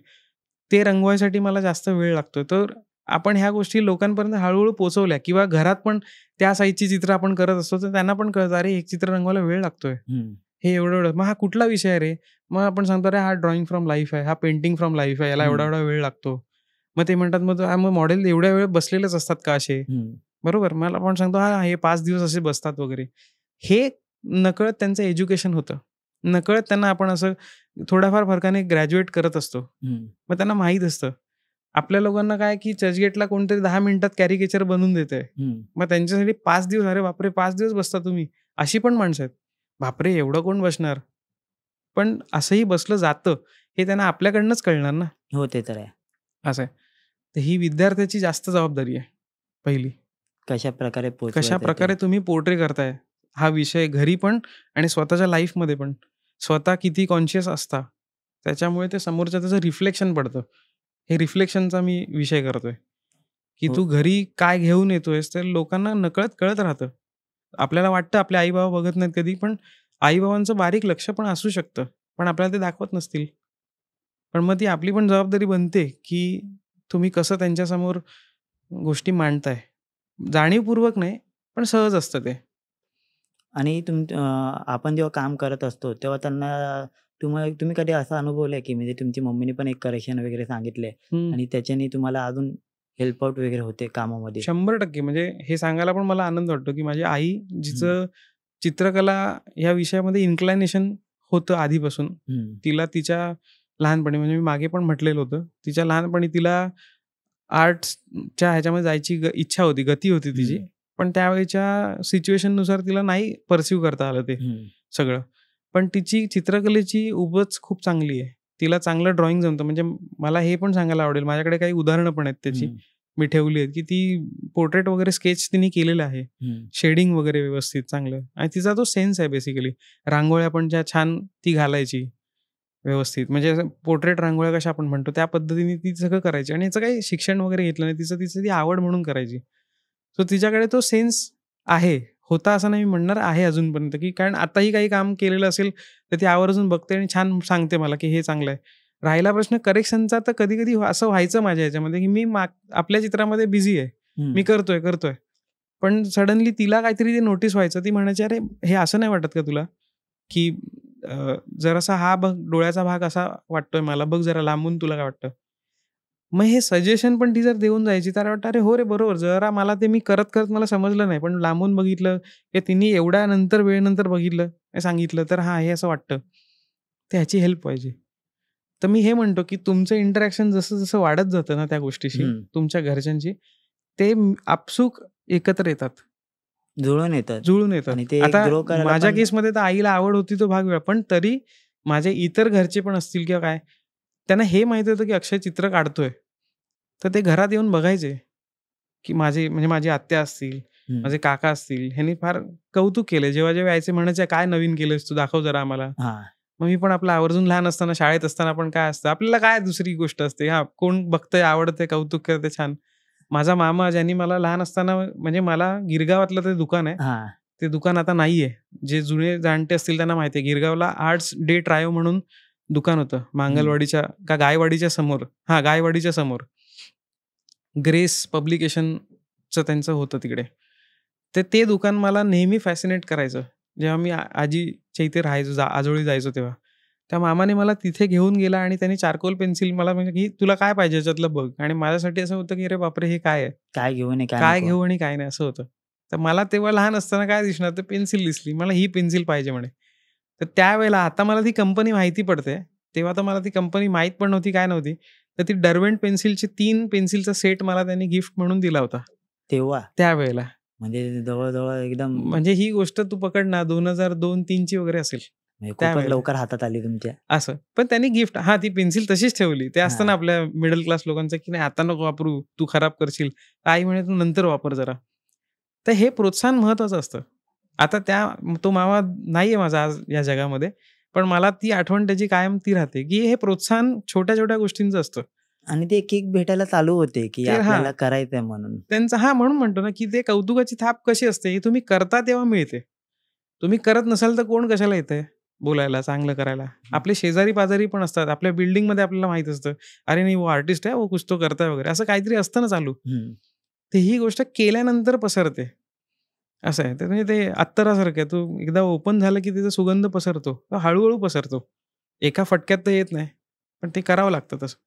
ते रंगवायसाठी मला जास्त वेळ लागतोय. तर आपण ह्या गोष्टी लोकांपर्यंत हळूहळू पोहोचवल्या किंवा घरात पण त्या साईजची चित्र आपण करत असतो, तर त्यांना पण कळतं अरे एक चित्र रंगवायला वेळ लागतोय, हे एवढं. मग हा कुठला विषय आहे रे, मग आपण सांगतो अरे हा ड्रॉइंग फ्रॉम लाईफ आहे, हा पेंटिंग फ्रॉम लाईफ आहे, याला एवढा वेळ लागतो. मग ते म्हणतात मग मॉडेल एवढ्या वेळ बसलेलेच असतात का असे, बरोबर. मला पण सांगतो हे 5 दिवस असे बसतात वगैरे. हे नकळत त्यांचं एज्युकेशन होतं. नकळत त्यांना आपण असं थोड्याफार फरकाने ग्रॅज्युएट करत असतो. मग त्यांना माहीत असतं. आपल्या लोकांना काय की चर्चगेटला कोणतरी 10 मिनिटात कॅरिकेचर बनवून देतंय, मग त्यांच्यासाठी 5 दिवस, अरे बापरे 5 दिवस बसता तुम्ही, अशी पण माणसं आहेत. बापरे एवढं कोण बसणार. पण असंही बसलं जातं हे त्यांना आपल्याकडनंच कळणार ना. हो ते तर आहे. असं आहे. तर ही विद्यार्थ्याची जास्त जबाबदारी आहे पहिली. कशा प्रकारे तुम्ही पोर्ट्रे करताय हा विषय घरी पण आणि स्वतःच्या लाईफमध्ये पण. स्वतः किती कॉन्शियस असता त्याच्यामुळे ते समोरच्या त्याचं रिफ्लेक्शन पडतं. हे रिफ्लेक्शनचा मी विषय करतोय की तू घरी काय घेऊन येतोयस तर लोकांना नकळत कळत राहतं. आपल्याला वाटतं आपले आई बाबा बघत नाहीत कधी, पण आई बाबांचं बारीक लक्ष पण असू शकतं, पण आपल्याला ते दाखवत नसतील. पण मग ती आपली पण जबाबदारी बनते की तुम्ही कसं त्यांच्यासमोर गोष्टी मांडताय. जाणीवपूर्वक नाही, पण सहज असतं ते. आणि आपण जेव्हा काम करत असतो तेव्हा त्यांना तुम्ही कधी असा अनुभवलाय की म्हणजे तुमची मम्मीने पण एक करेक्शन वगैरे सांगितले आणि त्याच्याने तुम्हाला अजून हेल्प आउट वगैरे होते कामामध्ये? 100%. म्हणजे हे सांगायला पण मला आनंद वाटतो की माझी आई, जिचं चित्रकला या विषयामध्ये इन्क्लायनेशन होतं आधीपासून, तिला तिच्या लहानपणी, म्हणजे मी मागे पण म्हटलेलं होतं, तिच्या लहानपणी तिला आर्ट्सच्या ह्याच्यामध्ये जायची इच्छा होती, गती होती तिची, पण त्यावेळेच्या सिच्युएशननुसार तिला नाही परस्यू करता आलं ते सगळं. पण तिची चित्रकलेची उबच खूप चांगली आहे. तिला चांगलं ड्रॉइंग जमतं. म्हणजे मला हे पण सांगायला आवडेल, माझ्याकडे काही उदाहरणं पण आहेत त्याची, मी ठेवली आहेत की ती पोर्ट्रेट वगैरे स्केच तिने केलेलं आहे, शेडिंग वगैरे व्यवस्थित चांगलं. आणि तिचा तो सेन्स आहे बेसिकली. रांगोळ्या पण ज्या छान ती घालायची व्यवस्थित, म्हणजे पोर्ट्रेट रांगोळ्या कशा आपण म्हणतो त्या पद्धतीने ती सगळं करायची. आणि याचं काही शिक्षण वगैरे घेतलं नाही, तिचं ती आवड म्हणून करायची. सो तिच्याकडे तो सेन्स आहे, होता असं नाही मी म्हणणार, आहे अजूनपर्यंत. की कारण आताही काही काम केलेलं असेल तर ती आवर्जून बघते आणि छान सांगते मला की हे चांगलं आहे. राहिला प्रश्न करेक्शनचा, तर कधी कधी असं व्हायचं माझ्या ह्याच्यामध्ये की मी आपल्या चित्रामध्ये बिझी आहे, मी करतोय, पण सडनली तिला काहीतरी ते नोटीस व्हायचं. ती म्हणायची अरे हे असं नाही वाटत का तुला की जरासा हा बघ डोळ्याचा भाग असा वाटतोय मला, बघ जरा लांबून तुला काय वाटतं. मग हे सजेशन पण ती जर देऊन जायची तर वाटतं अरे हो रे बरोबर, जरा मला ते मी करत मला समजलं नाही, पण लांबून बघितलं की तिने एवढ्या वेळेनंतर बघितलं, सांगितलं, तर हा हे असं वाटतं, तर ह्याची हेल्प पाहिजे. तर मी हे म्हणतो की तुमचं इंटरॅक्शन जसं जसं वाढत जातं ना त्या गोष्टीशी, तुमच्या घरच्यांची, ते आपसूक एकत्र येतात, जुळून येतात. आता माझ्या केसमध्ये तर आईला आवड होती तो भाग वेगळा, पण तरी माझे इतर घरचे पण असतील किंवा काय, त्यांना हे माहिती होतं की अक्षय चित्र काढतोय, तर ते घरात येऊन बघायचे की माझी आत्या असतील, माझे काका असतील, ह्यांनी फार कौतुक केले. जेव्हा जेव्हा यायचे म्हणायचे, काय नवीन केलंस तू, दाखव जरा आम्हाला. मग मी पण आपलं आवर्जून लहान असताना शाळेत असताना पण काय असतं आपल्याला, काय दुसरी गोष्ट असते, कोण बघतंय, आवडतंय, कौतुक करते, छान. माझा मामा ज्यांनी मला लहान असताना, म्हणजे मला गिरगावातलं ते दुकान आहे, ते दुकान आता नाहीये. जे जुने जाणते असतील त्यांना माहिती आहे, गिरगावला आर्ट्स डे ट्रायो म्हणून दुकान होतं, मांगलवाडीच्या का गायवाडीच्या समोर, गायवाडीच्या समोर ग्रेस पब्लिकेशनचं त्यांचं होतं तिकडे. ते दुकान मला नेहमी फॅसिनेट करायचं. जेव्हा मी आजीच्या इथे राहायचो, आजोळी जायचो, तेव्हा त्या मामाने मला तिथे घेऊन गेला आणि त्यांनी चारकोल पेन्सिल मला म्हणजे की तुला काय पाहिजे याच्यातलं बघ. आणि माझ्यासाठी असं होतं की अरे बापरे, हे काय आहे, काय घेऊ आणि काय घेऊ आणि काय नाही, असं होतं. तर मला तेव्हा लहान असताना काय दिसणार, तर पेन्सिल दिसली, मला ही पेन्सिल पाहिजे म्हणे. तर त्यावेळेला, आता मला ती कंपनी माहिती पडते, तेव्हा तर मला ती कंपनी माहीत पण नव्हती, काय नव्हती. तर ती डर्वेंट पेन्सिलची 3 पेन्सिलचा सेट मला त्यांनी गिफ्ट म्हणून दिला होता तेव्हा, त्यावेळेला. म्हणजे जवळ एकदम, म्हणजे ही गोष्ट तू पकड ना, 2002-03 ची वगैरे असेल. खूपच लवकर हातात आली तुमच्या. असं पण त्यांनी गिफ्ट, ती पेन्सिल तशीच ठेवली. ते असतं ना आपल्या मिडल क्लास लोकांचं की नाही, आता नको वापरू, तू खराब करशील, आई म्हणे तू नंतर वापर जरा. तर हे प्रोत्साहन महत्वाचं असतं. आता तो मामा नाहीये माझा आज या जगामध्ये, पण मला ती आठवण त्याची कायम ती राहते की हे प्रोत्साहन छोट्या छोट्या गोष्टींचं असतं. आणि ते किक भेटायला चालू होते की आपल्याला करायचंय म्हणून. त्यांचं म्हणून म्हणतो ना की ते कौतुकाची थाप कशी असते, ही तुम्ही करता तेव्हा मिळते. तुम्ही करत नसाल तर कोण कशाला येतंय बोलायला, चांगलं करायला. आपले शेजारी पाजारी पण असतात, आपल्या बिल्डिंगमध्ये आपल्याला माहित असतं, अरे नाही वो आर्टिस्ट आहे, वो कुछ तो करताय वगैरे, असं काहीतरी असतं ना चालू. ते ही गोष्ट केल्यानंतर पसरते, असं आहे. म्हणजे ते अत्तरासारखं आहे, तू एकदा ओपन झालं की त्याचा सुगंध पसरतो, हळूहळू पसरतो, एका फटक्यात तर येत नाही, पण ते करावं लागतं तसं.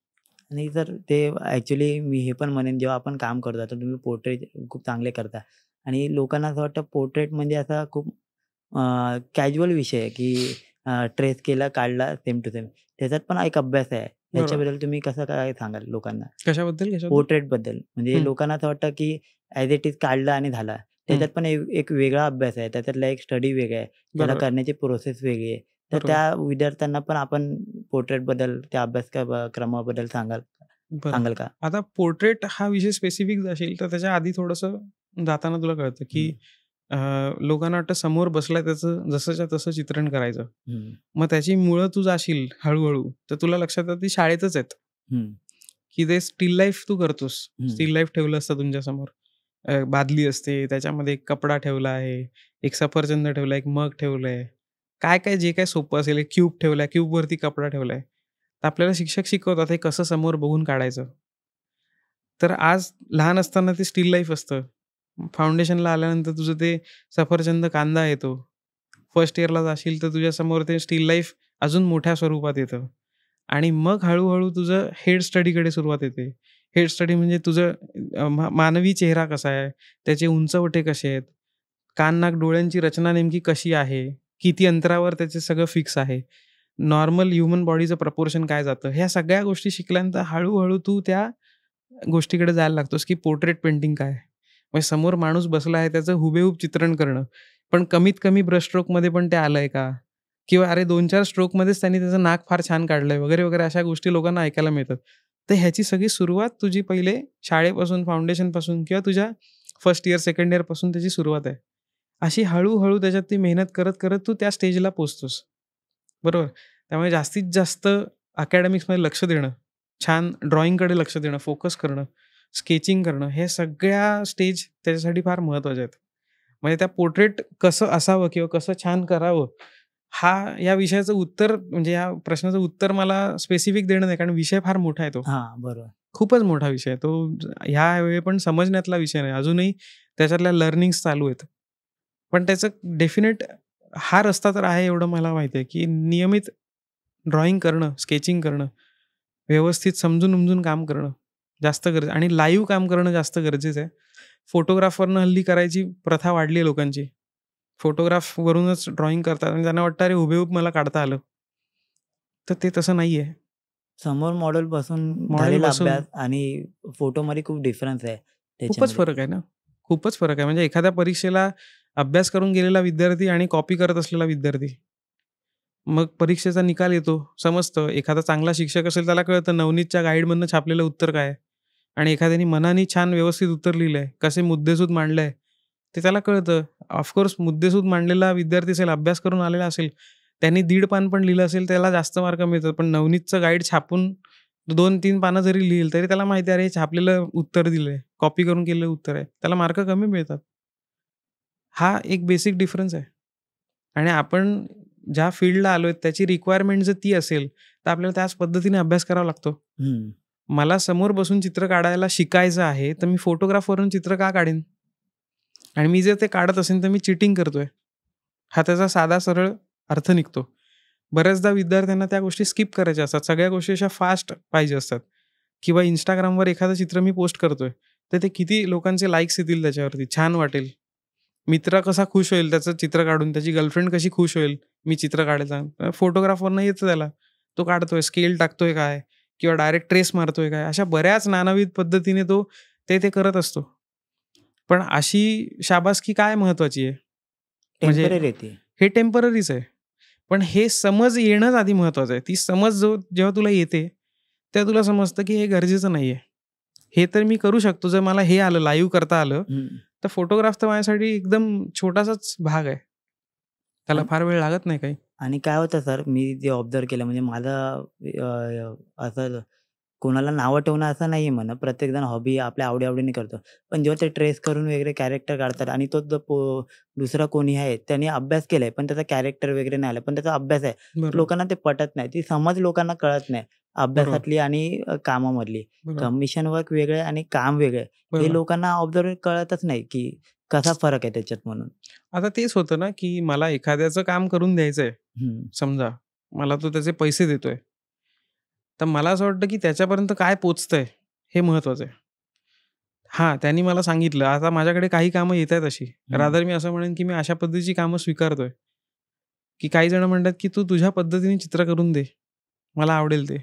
आणि जर ते ॲक्च्युली मी हे पण म्हणेन, जेव्हा आपण काम करतो, तर तुम्ही पोर्ट्रेट खूप चांगले करता आणि लोकांना असं वाटतं पोर्ट्रेट म्हणजे असा खूप कॅज्युअल विषय आहे की ट्रेस केला, काढला, सेम टू सेम. त्याच्यात पण एक अभ्यास आहे. याच्याबद्दल तुम्ही कसं काय सांगाल लोकांना? कशाबद्दल? पोर्ट्रेटबद्दल. म्हणजे लोकांना असं वाटतं की ॲज इट इज काढला आणि झाला. त्याच्यात पण एक वेगळा अभ्यास आहे, त्याच्यातला एक स्टडी वेगळा आहे, त्याला करण्याची प्रोसेस वेगळी आहे. तर त्या विद्यार्थ्यांना पण आपण पोर्ट्रेटबद्दल, त्या क्रमाबद्दल सांगाल का? आता पोर्ट्रेट हा विषय स्पेसिफिक जाशील तर त्याच्या आधी थोडंसं जाताना तुला कळतं की लोकांना वाटतं समोर बसलाय त्याचं जसंच्या तसं चित्रण करायचं. मग त्याची मुळं तू जाशील हळूहळू तर तुला लक्षात येतं ती शाळेतच आहेत, की ते स्टील लाईफ तू करतोस. स्टील लाईफ ठेवलं असतं तुमच्या समोर, बादली असते, त्याच्यामध्ये एक कपडा ठेवला आहे, एक सफरचंद ठेवला, एक मग ठेवलंय, काय काय जे काय सोपं असेल, एक क्यूब ठेवलाय, क्यूबवरती कपडा ठेवलाय. तर आपल्याला शिक्षक शिकवतात हे कसं समोर बघून काढायचं. तर आज लहान असताना ते स्टील लाईफ असतं, फाउंडेशनला आल्यानंतर तुझं ते सफरचंद कांदा येतो, फर्स्ट इयरला जाशील तर तुझ्यासमोर ते स्टील लाईफ अजून मोठ्या स्वरूपात येतं. आणि मग हळूहळू तुझं हेड स्टडीकडे सुरुवात येते. हेड स्टडी म्हणजे तुझं मानवी चेहरा कसा आहे, त्याचे उंचवटे कसे आहेत, कान नाक डोळ्यांची रचना नेमकी कशी आहे, किती अंतरावर त्याचे सगळं फिक्स आहे, नॉर्मल ह्युमन बॉडीचं प्रपोर्शन काय जातं, ह्या सगळ्या गोष्टी शिकल्यानंतर हळूहळू तू त्या गोष्टीकडे जायला लागतोस की पोर्ट्रेट पेंटिंग काय. म्हणजे समोर माणूस बसला आहे त्याचं हुबेहूब चित्रण करणं, पण कमीत कमी ब्रश स्ट्रोकमध्ये पण ते आलंय का, किंवा अरे 2-4 स्ट्रोकमध्येच त्यांनी त्याचं नाक फार छान काढलंय वगैरे वगैरे, अशा गोष्टी लोकांना ऐकायला मिळतात. तर ह्याची सगळी सुरुवात तुझी पहिले शाळेपासून, फाउंडेशनपासून किंवा तुझ्या फर्स्ट इयर, सेकंड इयरपासून त्याची सुरुवात आहे. अशी हळूहळू त्याच्यात ती मेहनत करत करत तू त्या स्टेजला पोचतोस, बरोबर. त्यामुळे जास्तीत जास्त अकॅडमिक्समध्ये लक्ष देणं, छान ड्रॉइंगकडे लक्ष देणं, फोकस करणं, स्केचिंग करणं, हे सगळ्या स्टेज त्याच्यासाठी फार महत्त्वाच्या आहेत. म्हणजे त्या पोर्ट्रेट कसं असावं किंवा कसं छान करावं, या विषयाचं उत्तर, म्हणजे या प्रश्नाचं उत्तर मला स्पेसिफिक देणं नाही, कारण विषय फार मोठा आहे तो. बरोबर. खूपच मोठा विषय आहे तो, ह्या वेळी पण समजण्यातला विषय नाही. अजूनही त्याच्यातल्या लर्निंग्स चालू आहेत. पण त्याचं डेफिनेट हा रस्ता तर आहे एवढं मला माहिती आहे, की नियमित ड्रॉइंग करणं, स्केचिंग करणं, व्यवस्थित समजून उमजून काम करणं जास्त गरजेचं, आणि लाईव्ह काम करणं जास्त गरजेचं आहे. फोटोग्राफरनं हल्ली करायची प्रथा वाढली आहे लोकांची. फोटोग्राफवरूनच ड्रॉइंग करतात आणि त्यांना वाटतं अरे हुबेहूब मला काढता आलं. तर ते तसं नाहीये. समोर मॉडेल बसून झालेला अभ्यास आणि फोटोमध्ये खूप डिफरन्स आहे. खूपच फरक आहे ना, खूपच फरक आहे. म्हणजे एखाद्या परीक्षेला अभ्यास करून गेलेला विद्यार्थी आणि कॉपी करत असलेला विद्यार्थी, मग परीक्षेचा निकाल येतो, समजतं. एखादा चांगला शिक्षक असेल त्याला कळतं नवनीतच्या गाईडमधनं छापलेलं उत्तर काय आहे. आणि एखाद्याने मनाने छान व्यवस्थित उत्तर लिहिलंय, कसे मुद्देसूद मांडलंय, ते त्याला कळतं. ऑफकोर्स मुद्देसूद मांडलेला विद्यार्थी असेल, अभ्यास करून आलेला असेल, त्यांनी 1.5 पान पण लिहिलं असेल, त्याला जास्त मार्क मिळतात. पण नवनीतचं गाईड छापून 2-3 पानं जरी लिहिल, तरी त्याला माहिती आहे, अरे छापलेलं उत्तर दिलंय, कॉपी करून केलेलं उत्तर आहे. त्याला मार्क कमी मिळतात. हा एक बेसिक डिफरन्स आहे. आणि आपण ज्या फील्डला आलोय त्याची रिक्वायरमेंट जर ती असेल, तर आपल्याला त्याच पद्धतीने अभ्यास करावा लागतो. मला समोर बसून चित्र काढायला शिकायचं आहे, तर मी फोटोग्राफवरून चित्र का काढेन? आणि मी जर ते काढत असेल तर मी चिटिंग करतोय. हा त्याचा साधा सरळ अर्थ निघतो. बऱ्याचदा विद्यार्थ्यांना त्या गोष्टी स्किप करायच्या असतात. सगळ्या गोष्टी अशा फास्ट पाहिजे असतात. किंवा Instagramवर एखादं चित्र मी पोस्ट करतोय, तर ते किती लोकांचे लाईक्स येतील त्याच्यावरती, छान वाटेल. मित्र कसा खुश होईल त्याचं चित्र काढून, त्याची गर्लफ्रेंड कशी खुश होईल मी चित्र काढायचा. फोटोग्राफरनं येतं त्याला. तो काढतोय, स्केल टाकतोय काय किंवा डायरेक्ट ट्रेस मारतोय काय, अशा बऱ्याच नानाविध पद्धतीने तो ते करत असतो. पण अशी शाबासकी काय महत्वाची आहे? म्हणजे टेम्पररी ती. हे टेम्पररीच आहे. पण हे समज येणंच आधी महत्वाचं आहे. ती समज जेव्हा तुला येते, तेव्हा तुला समजतं की हे गरजेचं नाहीये. हे तर मी करू शकतो. जर मला हे आलं, लाईव्ह करता आलं, तर फोटोग्राफ तर माझ्यासाठी एकदम छोटासाच भाग आहे. त्याला फार वेळ लागत नाही काही. आणि काय होतं सर, मी जे ऑब्झर्व केलं म्हणजे माझं असं कोणाला नावं ठेवणं असं नाही आहे म्हणा. प्रत्येकजण हॉबी आपल्या आवडी-आवडीने करतो. पण जेव्हा ते ट्रेस करून वगैरे कॅरेक्टर काढतात आणि तो जो दुसरा कोणी आहे त्याने अभ्यास केलाय, पण त्याचा कॅरेक्टर वगैरे नाही आलं, पण त्याचा अभ्यास आहे. बरोबर. लोकांना ते पटत नाही. ती समज लोकांना कळत नाही. अभ्यासातली आणि कामामधली. बरोबर. कमिशन वर्क वेगळं आहे आणि काम वेगळं आहे. हे बरोबर. लोकांना ऑब्झर्व कळतच नाही की कसा फरक आहे त्याच्यात म्हणून. आता तेच होतं ना, की मला एखाद्याचं काम करून द्यायचंय. समजा मला तो त्याचे पैसे देतोय. तर मला असं वाटतं की त्याच्यापर्यंत काय पोचतंय हे महत्वाचं आहे. हां, त्यांनी मला सांगितलं. आता माझ्याकडे काही कामं येत आहेत अशी. रादर मी असं म्हणेन की मी अशा पद्धतीची कामं स्वीकारतोय. की काही जण म्हणतात की तू तुझ्या पद्धतीने चित्र करून दे. मला आवडेल ते.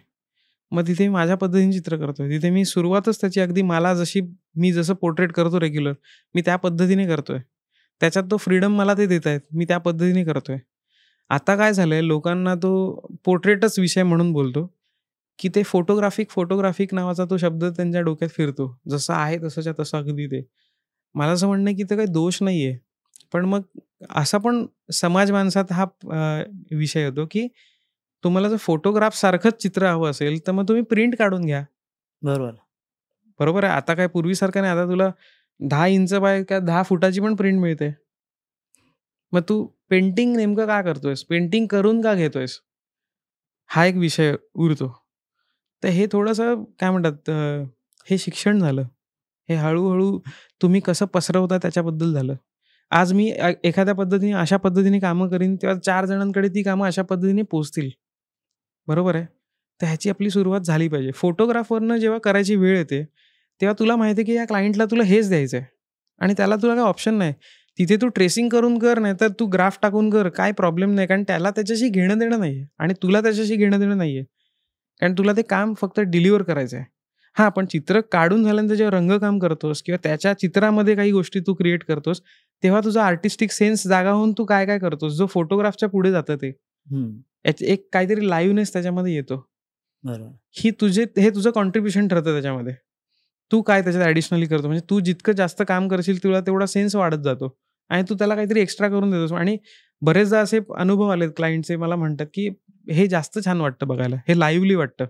मग तिथे मी माझ्या पद्धतीने चित्र करतोय. तिथे मी सुरुवातच त्याची अगदी मी जसं पोर्ट्रेट करतो रेग्युलर, मी त्या पद्धतीने करतोय. त्याच्यात तो फ्रीडम मला ते देत आहेत. मी त्या पद्धतीने करतोय. आता काय झालंय, लोकांना तो पोर्ट्रेटच विषय म्हणून बोलतो, की ते फोटोग्राफिक नावाचा तो शब्द त्यांच्या डोक्यात फिरतो. जसं आहे तसंच्या तसं अगदी ते. मला असं म्हणणं आहे की ते काही दोष नाहीये. पण मग असा पण समाज माणसात हा विषय होतो, की तुम्हाला जर फोटोग्राफ सारखंच चित्र हवं असेल, तर मग तुम्ही प्रिंट काढून घ्या. बरोबर. बरोबर आहे. आता काय पूर्वीसारखं नाही. आता तुला 10 इंच बाय 10 फुटाची पण प्रिंट मिळते. मग तू पेंटिंग नेमकं का करतोयस? पेंटिंग करून का घेतोयस? हा एक विषय उरतो. तर हे थोडंसं काय म्हणतात, हे शिक्षण झालं. हे हळू तुम्ही कसं पसरवता त्याच्याबद्दल झालं. आज मी एखाद्या पद्धतीने अशा पद्धतीने कामं करीन, तेव्हा 4 जणांकडे ती कामं अशा पद्धतीने पोहोचतील. बरोबर आहे? तर ह्याची आपली सुरुवात झाली पाहिजे. फोटोग्राफरनं जेव्हा करायची वेळ येते, तेव्हा तुला माहिती आहे की या क्लायंटला तुला हेच द्यायचं आहे आणि त्याला तुला काही ऑप्शन नाही. तिथे तू ट्रेसिंग करून कर, नाहीतर तू ग्राफ टाकून कर, काही प्रॉब्लेम नाही. कारण त्याला त्याच्याशी घेणं-देणं नाहीये आणि तुला त्याच्याशी घेणं-देणं नाहीये. कारण तुला ते काम फक्त डिलिव्हर करायचं आहे. हां, पण चित्र काढून झाल्यानंतर जेव्हा रंगकाम करतोस किंवा त्याच्या चित्रामध्ये काही गोष्टी तू क्रिएट करतोस, तेव्हा तुझा आर्टिस्टिक सेन्स जागा होऊन तू काय-काय करतोस, जो फोटोग्राफच्या पुढे जातं ते. एक काहीतरी लाईव्हनेस त्याच्यामध्ये येतो. बरोबर. हे तुझं कॉन्ट्रिब्युशन ठरतं त्याच्यामध्ये. तू काय त्याच्यात ॲडिशनली करतो. म्हणजे तू जितकं जास्त काम करशील तुला तेवढा सेन्स वाढत जातो आणि तू त्याला काहीतरी एक्स्ट्रा करून देतोस. आणि बरेचदा असे अनुभव आलेत क्लायंटचे, मला म्हणतात की हे जास्त छान वाटतं बघायला, हे लाईव्हली वाटतं.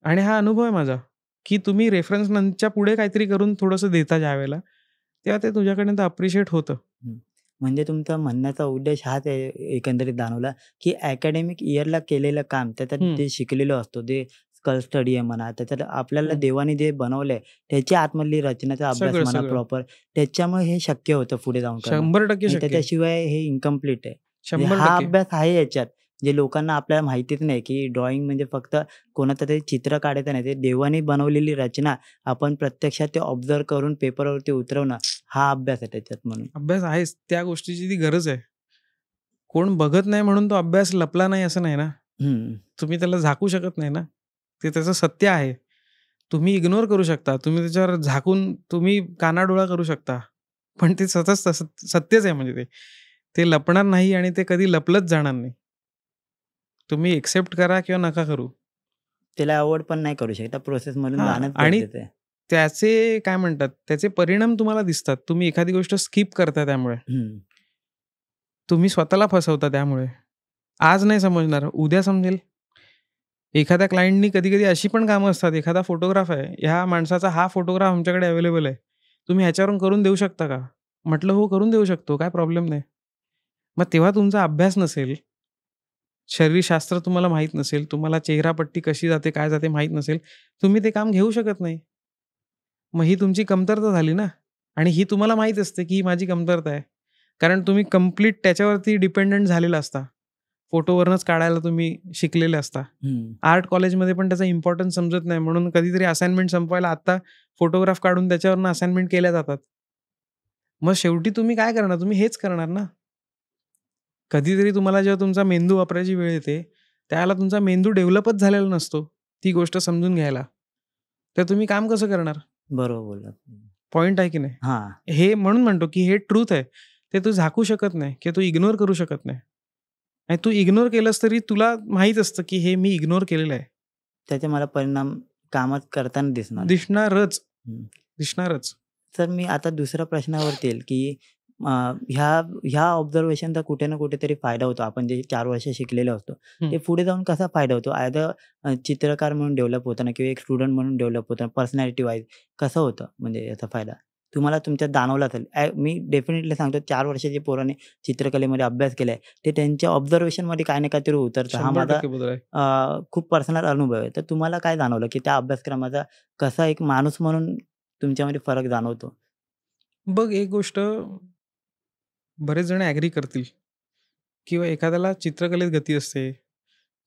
आणि हा अनुभव आहे माझा, की तुम्ही रेफरन्स नंतरच्या पुढे काहीतरी करून थोडंसं देता ज्यावेळेला, तेव्हा ते तुझ्याकडनं अप्रिशिएट होतं. म्हणजे तुमचा म्हणण्याचा उद्देश हाच आहे एकंदरीत जाणवला, की अकॅडमिक इयरला केलेलं काम, त्याच्यात जे शिकलेलो असतो, जे स्कल स्टडी आहे म्हणा, त्याच्यात आपल्याला देवाने जे बनवलंय त्याची आतमधली रचनेचा अभ्यास म्हणा प्रॉपर, त्याच्यामुळे हे शक्य होतं पुढे जाऊन करणं. 100% शक्य आहे. त्याच्याशिवाय हे इनकम्प्लीट आहे. म्हणजे 100%. हा अभ्यास आहे याच्यात, जे लोकांना आपल्याला माहितीच नाही, की ड्रॉइंग म्हणजे फक्त कोणाचं तरी चित्र काढायचं नाही, ते देवाने बनवलेली रचना आपण प्रत्यक्षात ते ऑब्झर्व करून पेपरवरती उतरवणं, हा अभ्यास आहे त्याच्यात. म्हणून अभ्यास आहेच. त्या गोष्टीची ती गरज आहे. कोण बघत नाही म्हणून तो अभ्यास लपला नाही असं नाही ना. तुम्ही त्याला झाकू शकत नाही ना. ते त्याचं सत्य आहे. तुम्ही इग्नोर करू शकता. तुम्ही त्याच्यावर झाकून तुम्ही कानाडोळा करू शकता. पण ते सतत सत्यच आहे म्हणजे ते. ते लपणार नाही आणि ते कधी लपलंच जाणार नाही. तुम्ही एक्सेप्ट करा किंवा नका करू. त्याला अवॉइड पण नाही करू शकत. त्या प्रोसेस मधून हां, जाणंच आणि गरजेचं आहे. त्याचे काय म्हणतात, त्याचे परिणाम तुम्हाला दिसतात. तुम्ही एखादी गोष्ट स्किप करता त्यामुळे. तुम्ही स्वतःला फसवता त्यामुळे. आज नाही समजणार, उद्या समजेल. एखाद्या क्लायंटनी कधी-कधी अशी पण कामं असतात, एखादा फोटोग्राफ आहे, ह्या माणसाचा हा फोटोग्राफ आमच्याकडे अवेलेबल आहे. तुम्ही ह्याच्यावरून करून देऊ शकता का? म्हटलं, "हो, करून देऊ शकतो. काय प्रॉब्लेम नाही." मग तेव्हा तुमचा अभ्यास नसेल, शरीरशास्त्र तुम्हाला माहीत नसेल, तुम्हाला चेहरापट्टी कशी जाते, काय जाते माहीत नसेल, तुम्ही ते काम घेऊ शकत नाही. मग ही तुमची कमतरता झाली ना, आणि ही तुम्हाला माहीत असते, की ही माझी कमतरता आहे. कारण तुम्ही कंप्लीट त्याच्यावरती डिपेंडंट झालेला असता. फोटोवरूनच काढायला तुम्ही शिकलेले असता. आर्ट कॉलेजमध्ये पण त्याचा इम्पॉर्टन्स समजत नाही, म्हणून कधीतरी असाइनमेंट संपवायला आत्ता फोटोग्राफ काढून त्याच्यावरनं असाइनमेंट केल्या जातात. मग शेवटी तुम्ही काय करणार? तुम्ही हेच करणार ना. कधीतरी तुम्हाला जेव्हा तुमचा मेंदू वापरायची वेळ येते, त्यावेळेला तुमचा मेंदू डेव्हलपच झालेला नसतो, ती गोष्ट समजून घ्यायला. तर तुम्ही काम कसं करणार? बरोबर बोललात. पॉइंट आहे की नाही? हां. हे म्हणून म्हणतो, की हे ट्रूथ आहे. ते तू झाकू शकत नाही किंवा तू इग्नोर करू शकत नाही. आणि तू इग्नोर केलंस तरी तुला माहीत असतं, की हे मी इग्नोर केलेलं आहे. त्याचे मला परिणाम कामात करताना दिसणार. दिसणारच. हं. दिसणारच. तर मी आता दुसऱ्या प्रश्नावरती येईल, की ह्या ऑब्झर्वेशनचा कुठे ना कुठेतरी फायदा होतो. आपण जे 4 वर्ष शिकलेलो असतो, ते पुढे जाऊन कसा फायदा होतो? आयदर चित्रकार म्हणून डेव्हलप होताना किंवा एक स्टुडंट म्हणून डेव्हलप होताना पर्सनॅलिटी वाईज कसं होतं म्हणजे याचा फायदा? तुम्हाला तुमच्यात जाणवला असेल. मी डेफिनेटली सांगतो 4 वर्ष जे पोरांनी चित्रकलेमध्ये अभ्यास केलाय, ते त्यांच्या ऑब्झर्वेशनमध्ये काही ना काहीतरी उतरतं. हा माझा 100% बदल आहे. खूप पर्सनल अनुभव आहे. तर तुम्हाला काय जाणवलं, की त्या अभ्यासक्रमाचा कसा एक माणूस म्हणून तुमच्यामध्ये फरक जाणवतो? बघ, एक गोष्ट बरेच जण ॲग्री करतील, किंवा एखाद्याला चित्रकलेत गती असते.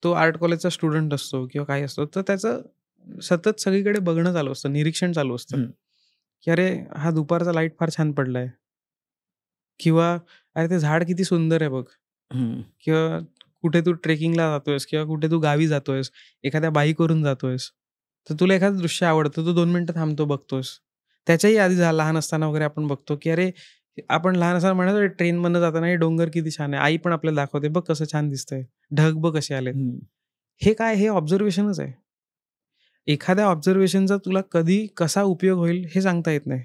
तो आर्ट कॉलेजचा स्टुडंट असतो किंवा काही असतो, तर त्याचं सतत सगळीकडे बघणं चालू असतं, निरीक्षण चालू असतं, हं. की अरे, हा दुपारचा लाईट फार छान पडलाय, किंवा अरे, ते झाड किती सुंदर आहे बघ, हं. किंवा कुठे तू ट्रेकिंगला जातोयस किंवा कुठे तू गावी जातोयस, एखाद्या बाईकवरून जातोयस, तर तुला एखादं दृश्य आवडतं, तू 2 मिनिटं थांबतो, बघतोस. त्याच्याही आधी लहान असताना वगैरे आपण बघतो, की अरे, आपण लहान असताना म्हणतो ट्रेनमधनं जाताना हे डोंगर किती छान आहे. आई पण आपल्याला दाखवते, बघ कसं छान दिसतंय, ढग बघ कसे आलेत. हं. हे काय, हे ऑब्झर्वेशनच आहे. एखाद्या ऑब्झर्वेशनचा तुला कधी कसा उपयोग होईल हे सांगता येत नाही.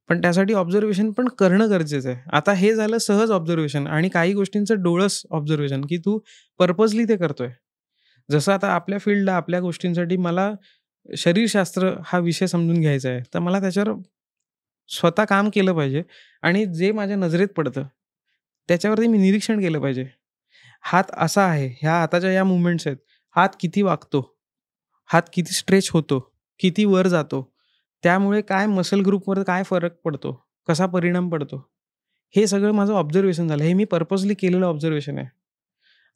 पण त्यासाठी ऑब्झर्वेशन पण करणं गरजेचं आहे. आता हे झालं सहज ऑब्झर्वेशन, आणि काही गोष्टींचं डोळस ऑब्झर्वेशन, की तू पर्पजली ते करतोय. जसं आता आपल्या फील्डला, आपल्या गोष्टींसाठी मला शरीरशास्त्र हा विषय समजून घ्यायचा आहे. तर मला त्याच्यावर स्वतः काम केलं पाहिजे, आणि जे माझ्या नजरेत पडतं, त्याच्यावरती मी निरीक्षण केलं पाहिजे. हात असा आहे, ह्या हाताच्या या मूव्हमेंट्स आहेत. हात किती वाकतो, हात किती स्ट्रेच होतो, किती वर जातो, त्यामुळे काय मसल ग्रुपवर काय फरक पडतो, कसा परिणाम पडतो, हे सगळं माझं ऑब्झर्वेशन झालं. हे मी पर्पजली केलेलं ऑब्झर्वेशन आहे.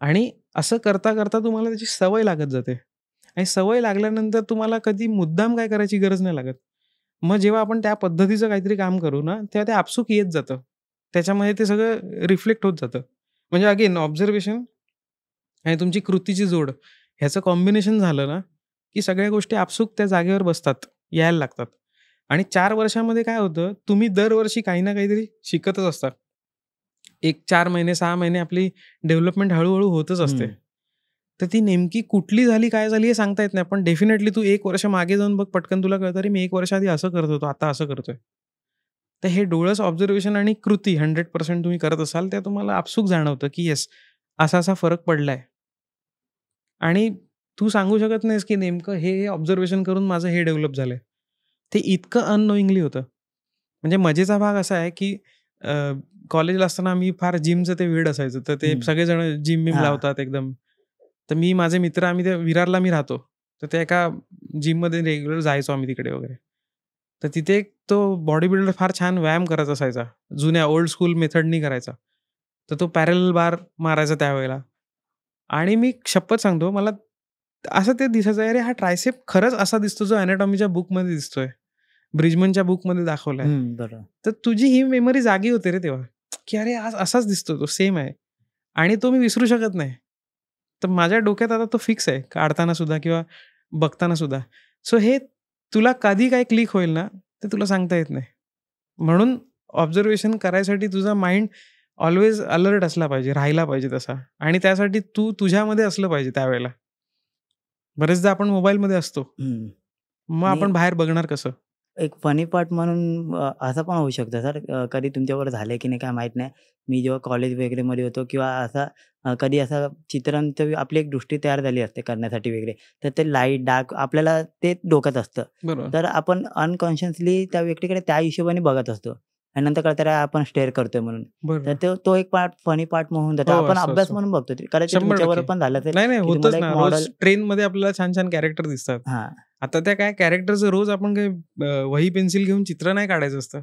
आणि असं करता करता तुम्हाला त्याची सवय लागत जाते, आणि सवय लागल्यानंतर तुम्हाला कधी मुद्दाम काय करायची गरज नाही लागत. मग जेव्हा आपण त्या पद्धतीचं काहीतरी काम करू ना, तेव्हा ते आपसूक येत जातं. त्याच्यामध्ये ते सगळं रिफ्लेक्ट होत जातं. म्हणजे अगेन ऑब्झर्वेशन आणि तुमची कृतीची जोड, ह्याचं कॉम्बिनेशन झालं ना, की सगळ्या गोष्टी आपसूक त्या जागेवर बसतात, यायला लागतात. आणि 4 वर्षामध्ये काय होतं, तुम्ही दरवर्षी काही ना काहीतरी शिकतच असता. एक 4 महिने, 6 महिने आपली डेव्हलपमेंट हळू होतच असते. हं. तर ती नेमकी कुठली झाली, काय झाली हे सांगता येत नाही. पण डेफिनेटली तू 1 वर्ष मागे जाऊन बघ, पटकन तुला कळतं, अरे मी 1 वर्ष आधी असं करत होतो, आता असं करतोय. तर हे डोळस ऑब्झर्वेशन आणि कृती 100% तुम्ही करत असाल, तर तुम्हाला आपसूक जाणवतं, की येस, असा-असा फरक पडलाय. आणि तू सांगू शकत नाहीस, की नेमकं हे ऑब्झर्वेशन करून माझं हे डेव्हलप झालंय. ते इतकं अननोइंगली होतं. म्हणजे मजेचा भाग असा आहे, की कॉलेजला असताना आम्ही फार जिमचं ते वेड असायचं. तर ते हं. सगळेजण जिम-बिम हां. लावतात एकदम. तर माझे मित्र, आम्ही ते विरारला राहतो. तर त्या एका जिममध्ये रेग्युलर जायचो आम्ही तिकडे वगैरे. तर तिथे एक तो बॉडी बिल्डर फार छान व्यायाम करत असायचा. जुन्या ओल्ड स्कूल मेथडनी करायचा. तर तो पॅरलल बार मारायचा त्यावेळेला. आणि मी शपथ सांगतो, मला असं ते दिसायचं, अरे हा ट्रायसेप खरंच असा दिसतो जो अॅनाटॉमीच्या बुकमध्ये दिसतोय. ब्रिजमनच्या बुकमध्ये दाखवलाय. बरोबर. तर तुझी ही मेमरी जागी होते रे तेव्हा, की अरे आज असाच दिसतो तो, सेम आहे. आणि तो मी विसरू शकत नाही. तर माझ्या डोक्यात आता तो फिक्स आहे, काढताना सुद्धा किंवा बघताना सुद्धा. सो हे तुला कधी काय क्लिक होईल ना, ते तुला सांगता येत नाही. म्हणून ऑब्झर्वेशन करायसाठी तुझा माइंड ऑल्वेज अलर्ट असला पाहिजे, राहिला पाहिजे तसा. आणि त्यासाठी तू तुझ्यामध्ये असलं पाहिजे त्यावेळेला. बरेचदा आपण मोबाईलमध्ये असतो, मग आणि आपण बाहेर बघणार कसं? एक फनी पार्ट म्हणून असं पण होऊ शकतं सर, कधी तुमच्याबरोबर झालंय की नाही काय माहीत नाही. मी जेव्हा कॉलेज वगैरेमध्ये होतो किंवा असा कधी असं चित्रांचं आपली एक दृष्टी तयार झाली असते करण्यासाठी वगैरे, तर ते लाईट, डार्क आपल्याला ते डोक्यात असतं. बरोबर. तर आपण अनकॉन्शियसली त्या व्यक्तीकडे त्या हिशोबाने बघत असतो आणि नंतर कळतं अरे आपण स्टेअर करतोय म्हणून. तर बरोबर. तो एक पार्ट, फनी पार्ट म्हणून जातो. हो, आपण असं अभ्यास असं म्हणून बघतो. कदाचित 100% तुमच्याबरोबर पण झालं असेल, नाही की होतच तुम्हाला एक ना. रोज मॉडेल ट्रेनमध्ये आपल्याला छान छान कॅरेक्टर दिसतात. हां. आता त्या काय कॅरेक्टरचं रोज आपण काही वही पेन्सिल घेऊन चित्र नाही काढायचं असतं.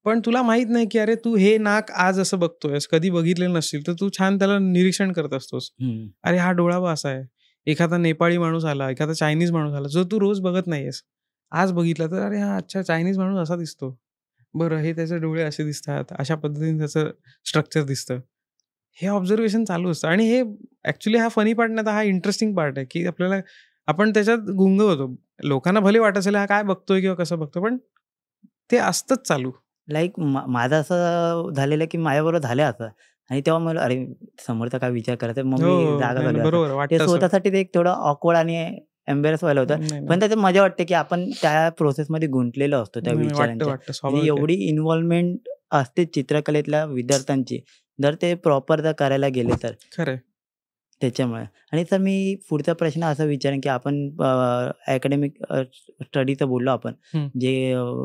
पण तुला माहित नाही की अरे तू हे नाक आज असं बघतोयस, कधी बघितलेलं नसशील, तर तू छान त्याला निरीक्षण करत असतोस. अरे हा डोळा बा असा आहे. एखादा नेपाळी माणूस आला, एखादा चायनीज माणूस आला, जो तू रोज बघत नाहीयेस. आज बघितला तर अरे हा अच्छा चायनीज माणूस असा दिसतो. बरं हे त्याचे डोळे असे दिसतात, अशा पद्धतीने त्याचं स्ट्रक्चर दिसतं. हे ऑब्झर्वेशन चालू असतं आणि हे ॲक्चुअली हा फनी पार्ट नाही तर हा इंटरेस्टिंग पार्ट आहे, की आपल्याला आपण त्याच्यात गुंग होतो. लोकांना भले वाटत असेल हा काय बघतोय किंवा कसं बघतोय, पण ते असतंच चालू. लाइक माझं असं झालेलं की माझ्याबरोबर झालं असं आणि तेव्हा मला अरे समोरचा काय विचार करत आहे, मग हो, मी हो. जागा नाही, झालो नाही. असं. बरोबर ते वाटतं असं. स्वतःसाठी ते एक थोडं ऑकवर्ड आणि एम्बॅरस व्हायला होतं. नाही, नाही. पण त्याच्यात मजा वाटते की आपण त्या प्रोसेसमध्ये गुंतलेलो असतो त्या नाही, नाही. वाटतं, विचारांच्या. वाटतं. म्हणजे स्वाभाविक आहे. एवढी इन्व्हॉल्वमेंट असते चित्रकलेतल्या विद्यार्थ्यांची, जर ते प्रॉपर जर करायला गेले तर. खरं आहे. त्याच्यामुळे. आणि सर मी पुढचा प्रश्न असा विचारेन, की आपण अकॅडमिक स्टडीचं बोललो आपण, हं. जे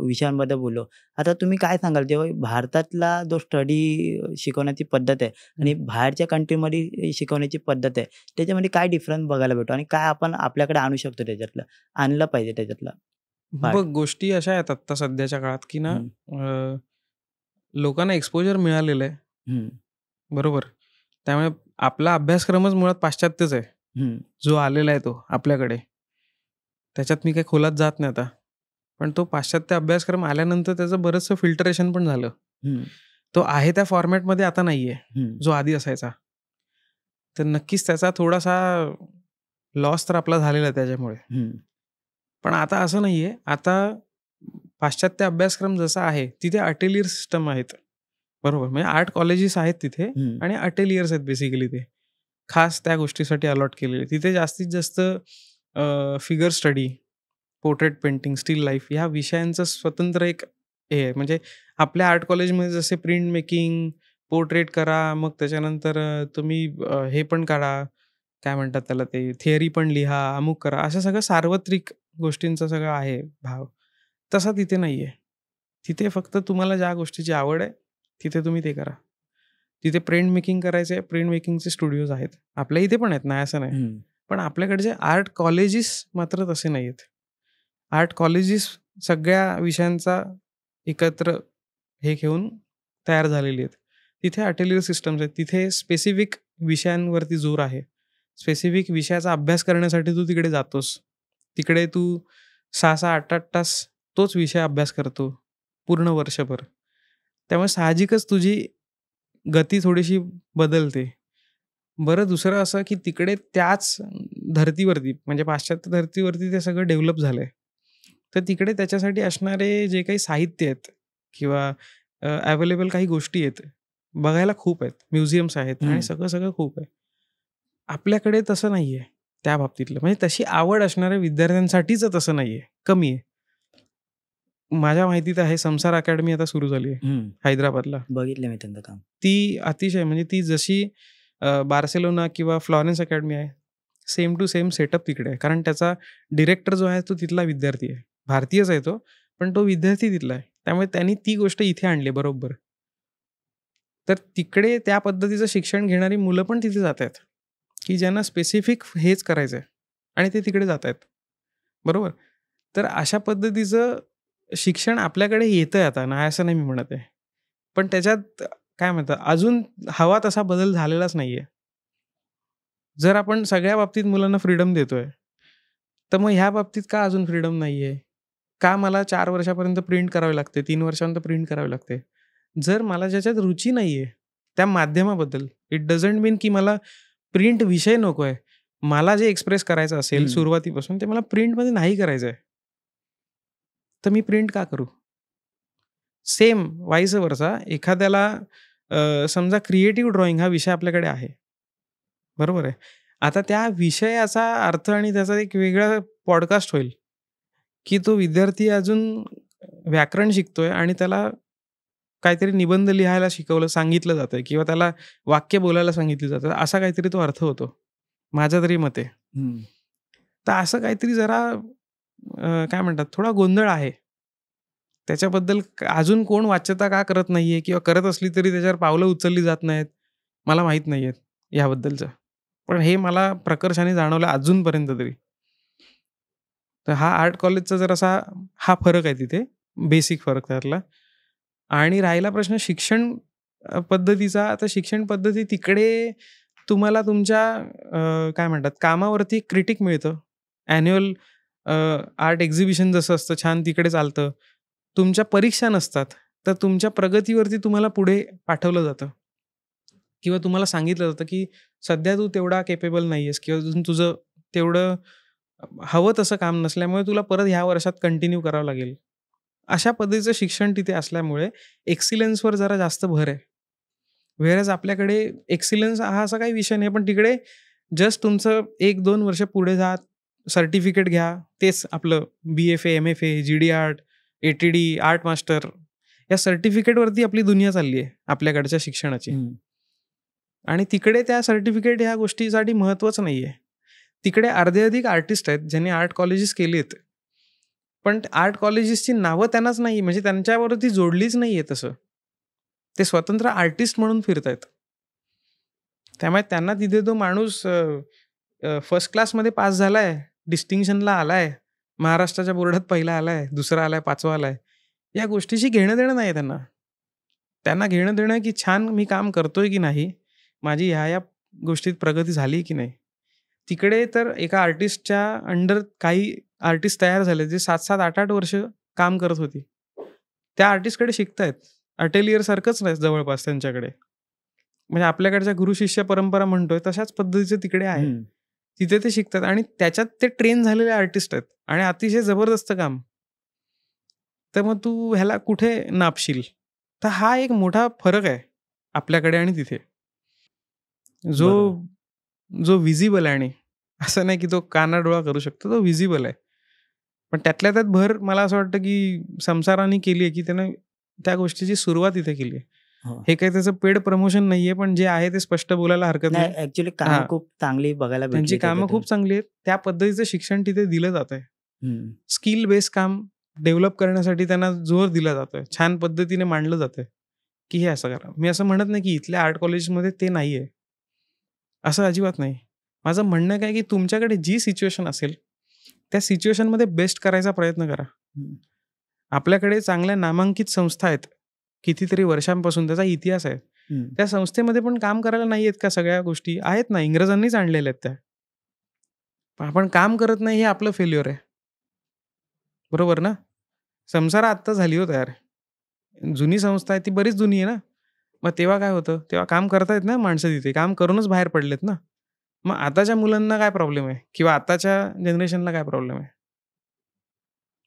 विषयांबद्दल बोललो. आता तुम्ही काय सांगाल जेव्हा भारतातला जो स्टडी शिकवण्याची पद्धत आहे आणि बाहेरच्या कंट्रीमध्ये शिकवण्याची पद्धत आहे, त्याच्यामध्ये काय डिफरन्स बघायला भेटतो आणि काय आपण आपल्याकडे आणू शकतो त्याच्यातलं? आणलं पाहिजे त्याच्यातलं बघ पार्ट? गोष्टी अशा आहेत आता सध्याच्या काळात, की ना हं, लोकांना एक्सपोजर मिळालेलं आहे. हं, बरोबर. त्यामुळे आपला अभ्यासक्रमच मुळात पाश्चात्यच आहे. हं, जो आलेला आहे तो आपल्याकडे. त्याच्यात मी काही खोलात जात नाही आता. पण तो पाश्चात्य अभ्यासक्रम आल्यानंतर त्याचं बरचसं फिल्टरेशन पण झालं. हं, तो आहे त्या फॉर्मॅटमध्ये आता नाहीये, हं, जो आधी असायचा. तर नक्कीच त्याचा थोडासा लॉस तर आपला झालेला आहे त्याच्यामुळे. हं, पण आता असं नाहीये. आता पाश्चात्य अभ्यासक्रम जसा आहे, तिथे अटेलियर सिस्टम आहेत. बरोबर. म्हणजे आर्ट कॉलेजेस आहेत तिथे हं, आणि अटेलियर्स आहेत बेसिकली ते. खास त्या गोष्टीसाठी अलॉट केलेले. तिथे जास्तीत जास्त figure study, portrait painting, still life ह्या विषयांचं स्वतंत्र एक हे आहे. म्हणजे आपल्या आर्ट कॉलेजमध्ये जसे प्रिंट मेकिंग, पोर्ट्रेट करा, मग त्याच्यानंतर तुम्ही हे पण काढा, काय म्हणतात त्याला ते थिअरी पण लिहा, अमुक करा. असं सगळं सार्वत्रिक गोष्टींचा सगळं आहे भाव. तसा तिथे नाहीये. तिथे फक्त तुम्हाला ज्या गोष्टीची आवड आहे, तिथे तुम्ही ते करा. तिथे प्रिंट मेकिंग करायचं आहे, प्रिंट मेकिंगचे स्टुडिओज आहेत. आपल्या इथे पण आहेत, नाही असं नाही. हं, पण आपल्याकडचे आर्ट कॉलेजेस मात्र तसे नाही आहेत. आर्ट कॉलेजेस सगळ्या विषयांचा एकत्र हे घेऊन तयार झालेली आहेत. तिथे अटेलियर सिस्टम्स आहेत. तिथे स्पेसिफिक विषयांवरती जोर आहे. स्पेसिफिक विषयाचा अभ्यास करण्यासाठी तू तिकडे जातोस. तिकडे तू 6-6, 8-8 तास तोच विषय अभ्यास करतो, पूर्ण वर्षभर. त्यामुळे साहजिकच तुझी गती थोडीशी बदलते. बरं दुसरं असं, की तिकडे त्याच धर्तीवरती म्हणजे पाश्चात्य धर्तीवरती ते सगळं डेव्हलप झालंय. तर तिकडे त्याच्यासाठी असणारे जे काही साहित्य आहेत किंवा अवेलेबल काही गोष्टी आहेत, बघायला खूप आहेत. म्युझियम्स आहेत आणि हं. सगळं खूप आहे. आपल्याकडे तसं नाहीये त्या बाबतीतलं. म्हणजे तशी आवड असणाऱ्या विद्यार्थ्यांसाठीच तसं नाहीये, कमी आहे. माझ्या माहितीत आहे संसार अकॅडमी आता सुरू झाली आहे हं. हैदराबादला. बघितलं मी त्यांचं काम. ती अतिशय म्हणजे ती जशी बार्सेलोना किंवा फ्लॉरेन्स अकॅडमी आहे, सेम टू सेम सेटअप तिकडे आहे. कारण त्याचा डिरेक्टर जो आहे तो तिथला विद्यार्थी आहे. भारतीयच आहे तो, पण तो विद्यार्थी तिथला आहे. त्यामुळे त्यांनी ती गोष्ट इथे आणली बरोबर. तर तिकडे त्या पद्धतीचं शिक्षण घेणारी मुलं पण तिथे जात आहेत, की ज्यांना स्पेसिफिक हेच करायचं आहे आणि ते तिकडे जात आहेत. बरोबर? तर अशा पद्धतीचं शिक्षण आपल्याकडे येतंय आता, नाही असं नाही मी म्हणत आहे. पण त्याच्यात काय म्हणतात अजून हवा तसा बदल झालेलाच नाहीये. जर आपण सगळ्या बाबतीत मुलांना फ्रीडम देतोय, तर मग ह्या बाबतीत का अजून फ्रीडम नाहीये? का मला 4 वर्षापर्यंत प्रिंट करावी लागते, 3 वर्षानंतर प्रिंट करावी लागते? जर मला ज्याच्यात रुची नाहीये, त्या माध्यमाबद्दल, इट डझंट मीन की मला प्रिंट विषय नकोय. मला जे एक्सप्रेस करायचं असेल हं. सुरुवातीपासून ते मला प्रिंटमध्ये नाही करायचंय. तर मी प्रिंट का करू? सेम वाईस वर्सा एखाद्याला समजा क्रिएटिव्ह ड्रॉइंग हा विषय आपल्याकडे आहे. बरोबर आहे. आता त्या विषयाचा अर्थ आणि त्याचा एक वेगळा पॉडकास्ट होईल, की तो विद्यार्थी अजून व्याकरण शिकतोय आणि त्याला काहीतरी निबंध लिहायला सांगितलं जातंय किंवा त्याला वाक्य बोलायला सांगितली जातं, असा काहीतरी तो अर्थ होतो, माझ्या तरी मते. तर असं काहीतरी जरा काय म्हणतात, थोडा गोंधळ आहे. त्याच्याबद्दल अजून कोण वाच्यता का करत नाहीये किंवा करत असली तरी त्याच्यावर पावलं उचलली जात नाहीत, मला माहीत नाहीयेत याबद्दलचं. पण हे मला प्रकर्षाने जाणवलं अजूनपर्यंत तरी. तर हा आर्ट कॉलेजचा जरासा हा फरक आहे तिथे, बेसिक फरक त्यातला. आणि राहिला प्रश्न शिक्षण पद्धतीचा, तर शिक्षण पद्धती तिकडे तुम्हाला तुमच्या काय म्हणतात, कामावरती क्रिटिक मिळतं. ॲन्युअल आर्ट एक्झिबिशन जसं असतं छान तिकडे चालतं. तुमच्या परीक्षा नसतात, तर तुमच्या प्रगतीवरती तुम्हाला पुढे पाठवलं जातं किंवा तुम्हाला सांगितलं जातं की सध्या तू तेवढा केपेबल नाही आहेस किंवा तुझं तेवढं हवं तसं काम नसल्यामुळे तुला परत ह्या वर्षात कंटिन्यू करावं लागेल. अशा पद्धतीचं शिक्षण तिथे असल्यामुळे एक्सिलन्सवर जरा जास्त भर आहे. व्हेअरएज आपल्याकडे एक्सिलन्स हा असा काही विषय नाही, पण तिकडे जस्ट तुमचं 1-2 वर्ष पुढे जा, सर्टिफिकेट घ्या, तेच आपलं BFA, MFA, GD art, ATD, art master, या सर्टिफिकेटवरती आपली दुनिया चालली आहे आपल्याकडच्या शिक्षणाची. आणि तिकडे त्या सर्टिफिकेट ह्या गोष्टीसाठी महत्त्वच नाही आहे. तिकडे अर्धे आर्टिस्ट आहेत ज्यांनी आर्ट कॉलेजेस केली आहेत, पण आर्ट कॉलेजेसची नावं त्यांनाच नाही, म्हणजे त्यांच्यावरती जोडलीच नाही आहे तसं. ते स्वतंत्र आर्टिस्ट म्हणून फिरत आहेत. त्यामुळे त्यांना तिथे तो माणूस फर्स्ट क्लासमध्ये पास झालाय, डिस्टिंक्शनला आलाय, महाराष्ट्राच्या बोर्डात पहिला आलाय, दुसरा आलाय, 5वा आलाय, या गोष्टीशी घेणं देणं नाही त्यांना. त्यांना घेणं देणं की छान मी काम करतोय की नाही, माझी ह्या गोष्टीत प्रगती झाली की नाही. तिकडे तर एका आर्टिस्टच्या अंडर काही आर्टिस्ट तयार झाले जे 7-7, 8-8 वर्ष काम करत होती. त्या आर्टिस्टकडे शिकतायत. अटेलियर सारखंच नाही जवळपास त्यांच्याकडे. म्हणजे आपल्याकडच्या गुरु शिष्य परंपरा म्हणतोय तशाच पद्धतीचे तिकडे आहे. तिथे ते शिकतात आणि त्याच्यात ते ट्रेन झालेले आर्टिस्ट आहेत आणि अतिशय जबरदस्त काम. तर मग तू ह्याला कुठे नापशील? तर हा एक मोठा फरक आहे आपल्याकडे आणि तिथे. जो विजिबल आहे, आणि असं नाही की तो कानाडोळा करू शकतो, तो विजिबल आहे. पण त्यातल्या त्यात भर मला असं वाटतं की संसाराने केली आहे, की त्यानं त्या गोष्टीची सुरुवात इथे केली आहे. हे काही त्याचं पेड प्रमोशन नाहीये, पण जे आहे ते स्पष्ट बोलायला हरकत नाही. ऍक्च्युली कामं खूप चांगली बघायला भेटली. त्यांची कामं खूप चांगली आहेत. त्या पद्धतीचं शिक्षण तिथे दिलं जात आहे. स्किल बेस काम डेव्हलप करण्यासाठी त्यांना जोर दिला जातोय. छान पद्धतीने मांडलं जातंय की हे असं करा. मी असं म्हणत नाही की इथल्या आर्ट कॉलेजमध्ये ते नाहीये, असं अजिबात नाही. माझं म्हणणं काय की तुमच्याकडे जी सिच्युएशन असेल त्या सिच्युएशनमध्ये बेस्ट करायचा प्रयत्न करा. आपल्याकडे चांगल्या नामांकित संस्था आहेत, कितीतरी वर्षांपासून त्याचा इतिहास आहे. त्या संस्थेमध्ये पण काम करायला नाही आहेत का सगळ्या गोष्टी आहेत ना, इंग्रजांनीच आणलेल्या आहेत त्या. पण आपण काम करत नाही, हे आपलं फेल्युअर आहे. बरोबर ना? संसार आत्ता झाली हो तयार. जुनी संस्था आहे ती बरीच जुनी आहे ना. मग तेव्हा काय होतं, तेव्हा काम करतायत ना माणसं, तिथे काम करूनच बाहेर पडलेत ना. मग आताच्या मुलांना काय प्रॉब्लेम आहे किंवा आताच्या जनरेशनला काय प्रॉब्लेम आहे?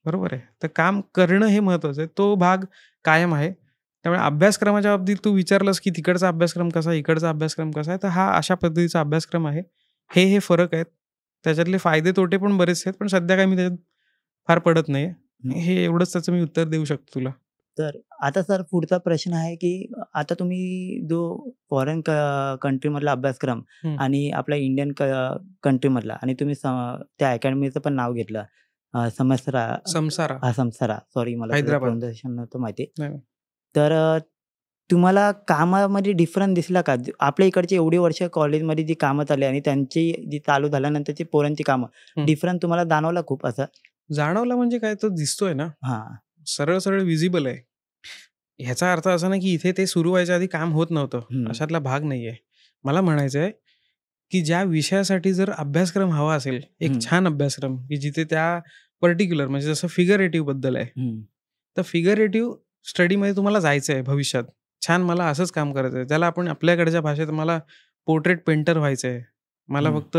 बरोबर आहे. तर काम करणं हे महत्त्वाचं आहे. तो भाग कायम आहे. त्यामुळे अभ्यासक्रमाच्या बाबतीत तू विचारलंस की तिकडचा अभ्यासक्रम कसा आहे, इकडचा अभ्यासक्रम कसा आहे, तर हा अशा पद्धतीचा अभ्यासक्रम आहे. हे फरक आहेत. त्याच्यातले फायदे तोटे पण बरेच आहेत, पण सध्या काही मी त्याच्यात फार पडत नाही. हे एवढंच त्याचं मी उत्तर देऊ शकतो तुला. तर आता सर पुढचा प्रश्न आहे की आता तुम्ही जो फॉरेन कंट्रीमधला अभ्यासक्रम आणि आपला इंडियन कंट्रीमधला, आणि तुम्ही त्या अकॅडमीचं पण नाव घेतलं, समसारा, सॉरी मला प्रोनाउन्सिएशन नव्हतं माहिती. तर तुम्हाला कामामध्ये डिफरन्स दिसला का? आपल्या इकडची एवढी वर्ष कॉलेजमध्ये जी कामं चालली आणि त्यांची जी चालू झाल्यानंतरची पोरांची कामं, डिफरन्स तुम्हाला जाणवला खूप? असं जाणवला म्हणजे काय, तो दिसतोय ना, सरळ सरळ विजिबल आहे. ह्याचा अर्थ असा नाही की इथे ते सुरू व्हायच्या आधी काम होत नव्हतं, अशातला भाग नाहीये. मला म्हणायचं आहे की ज्या विषयासाठी जर अभ्यासक्रम हवा असेल, एक छान अभ्यासक्रम की जिथे त्या पर्टिक्युलर, म्हणजे जसं फिगरेटिव्ह बद्दल आहे, तर फिगरेटिव्ह स्टडीमध्ये तुम्हाला जायचं आहे भविष्यात. छान, मला असंच काम करायचं आहे, त्याला आपण आपल्याकडच्या भाषेत मला पोर्ट्रेट पेंटर व्हायचं आहे, मला फक्त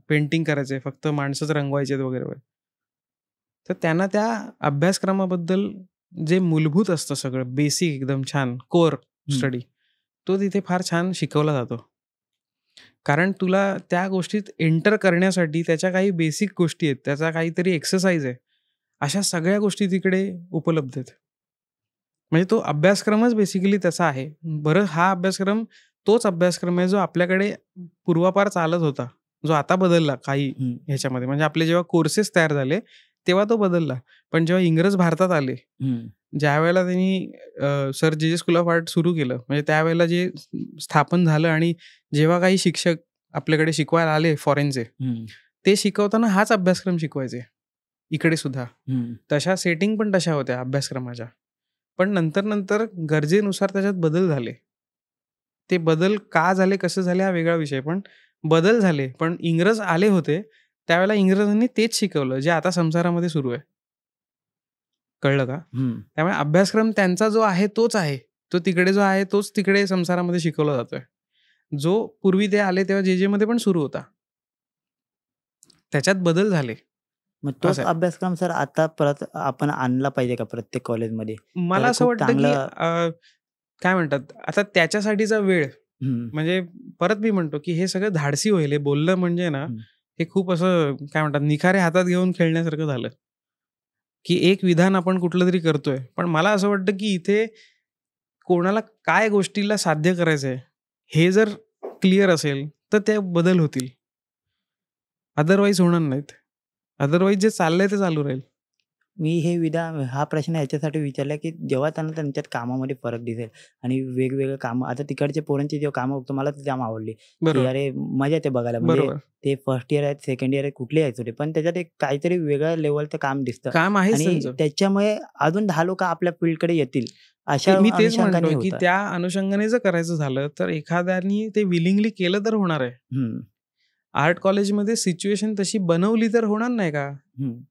पेंटिंग करायचं आहे, फक्त माणसंच रंगवायचे आहेत वगैरे वगैरे. तर त्यांना त्या अभ्यासक्रमाबद्दल जे मूलभूत असतं सगळं बेसिक एकदम छान कोर स्टडी, तो तिथे फार छान शिकवला जातो. कारण तुला त्या गोष्टीत एंटर करण्यासाठी त्याच्या काही बेसिक गोष्टी आहेत, त्याचा काहीतरी एक्सरसाइज आहे, अशा सगळ्या गोष्टी तिकडे उपलब्ध आहेत. म्हणजे तो अभ्यासक्रमच बेसिकली तसा आहे. बरं, हा अभ्यासक्रम तोच अभ्यासक्रम आहे जो आपल्याकडे पूर्वापार चालत होता, जो आता बदलला काही ह्याच्यामध्ये. म्हणजे आपले जेव्हा कोर्सेस तयार झाले तेव्हा तो बदलला. पण जेव्हा इंग्रज भारतात आले, ज्या वेळेला त्यांनी सर जे स्कूल ऑफ आर्ट सुरू केलं, म्हणजे त्यावेळेला जे स्थापन झालं आणि जेव्हा काही शिक्षक आपल्याकडे शिकवायला आले फॉरेनचे, ते शिकवताना हाच अभ्यासक्रम शिकवायचे इकडे सुद्धा. तशा सेटिंग पण तशा होत्या अभ्यासक्रमाच्या. पण नंतर नंतर गरजेनुसार त्याच्यात बदल झाले. ते बदल का झाले, कसं झाले हा वेगळा विषय, पण बदल झाले. पण इंग्रज आले होते त्यावेळेला इंग्रजांनी तेच शिकवलं जे आता संसारामध्ये सुरू आहे. कळलं का? त्यामुळे अभ्यासक्रम त्यांचा जो आहे तोच आहे, तो तिकडे जो आहे तोच तिकडे संसारामध्ये शिकवला जातोय, जो पूर्वी ते आले तेव्हा जे मध्ये पण सुरू होता. त्याच्यात बदल झाले. मग तोच अभ्यासक्रम सर आता परत आपण आणला पाहिजे का प्रत्येक कॉलेजमध्ये? मला असं वाटतं की काय म्हणतात, आता त्याच्यासाठीचा वेळ, म्हणजे परत मी म्हणतो की हे सगळं धाडसी होईल. हे बोललं म्हणजे ना, हे खूप असं काय म्हणतात, निखारे हातात घेऊन खेळण्यासारखं झालं, की एक विधान आपण कुठलं तरी करतोय. पण मला असं वाटतं की इथे कोणाला काय गोष्टीला साध्य करायचंय हे जर क्लिअर असेल तर ते बदल होतील, अदरवाईज होणार नाहीत. अदरवाईज जे चाललंय ते चालू राहील. मी हा प्रश्न याच्यासाठी विचारला की जेव्हा त्यांना त्यांच्यात कामामध्ये फरक दिसेल आणि वेगवेगळे कामं, आता तिकडच्या पोरांची जेव्हा कामं बघतो मला ती जाम आवडली. अरे मजा येते बघायला. म्हणजे ते फर्स्ट इयर आहेत, सेकंड इयर आहेत, कुठले आहेत होते, पण त्याच्यात एक काहीतरी वेगळ्या लेवलचं काम दिसतं, काम आहे आणि त्याच्यामुळे अजून 10 लोक आपल्या फील्डकडे येतील. अशा मी तेच म्हणतो की त्या अनुषंगाने जर करायचं झालं तर एखाद्यानी ते विलिंगली केलं तर होणार आहे. आर्ट कॉलेजमध्ये सिच्युएशन तशी बनवली तर होणार नाही का?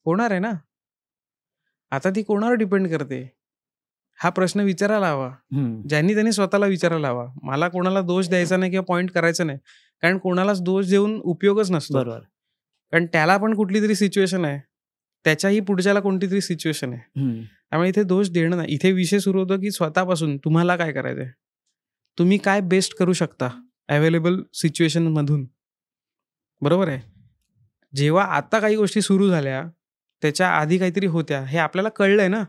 होणार आहे ना. आता ती कोणावर डिपेंड करते हा प्रश्न विचारायला हवा. ज्यांनी त्यांनी स्वतःला विचारायला हवा. मला कोणाला दोष द्यायचा नाही किंवा पॉइंट करायचं नाही, कारण कोणालाच दोष देऊन उपयोगच नसतो. बरोबर. कारण त्याला पण कुठली तरी सिच्युएशन आहे, त्याच्याही पुढच्याला कोणती तरी सिच्युएशन आहे. त्यामुळे इथे दोष देणं नाही. इथे विषय सुरू होतो की स्वतःपासून तुम्हाला काय करायचंय, तुम्ही काय बेस्ट करू शकता अवेलेबल सिच्युएशन मधून. बरोबर आहे. जेव्हा आता काही गोष्टी सुरू झाल्या, त्याच्या आधी काहीतरी होत्या, हे आपल्याला कळलंय ना.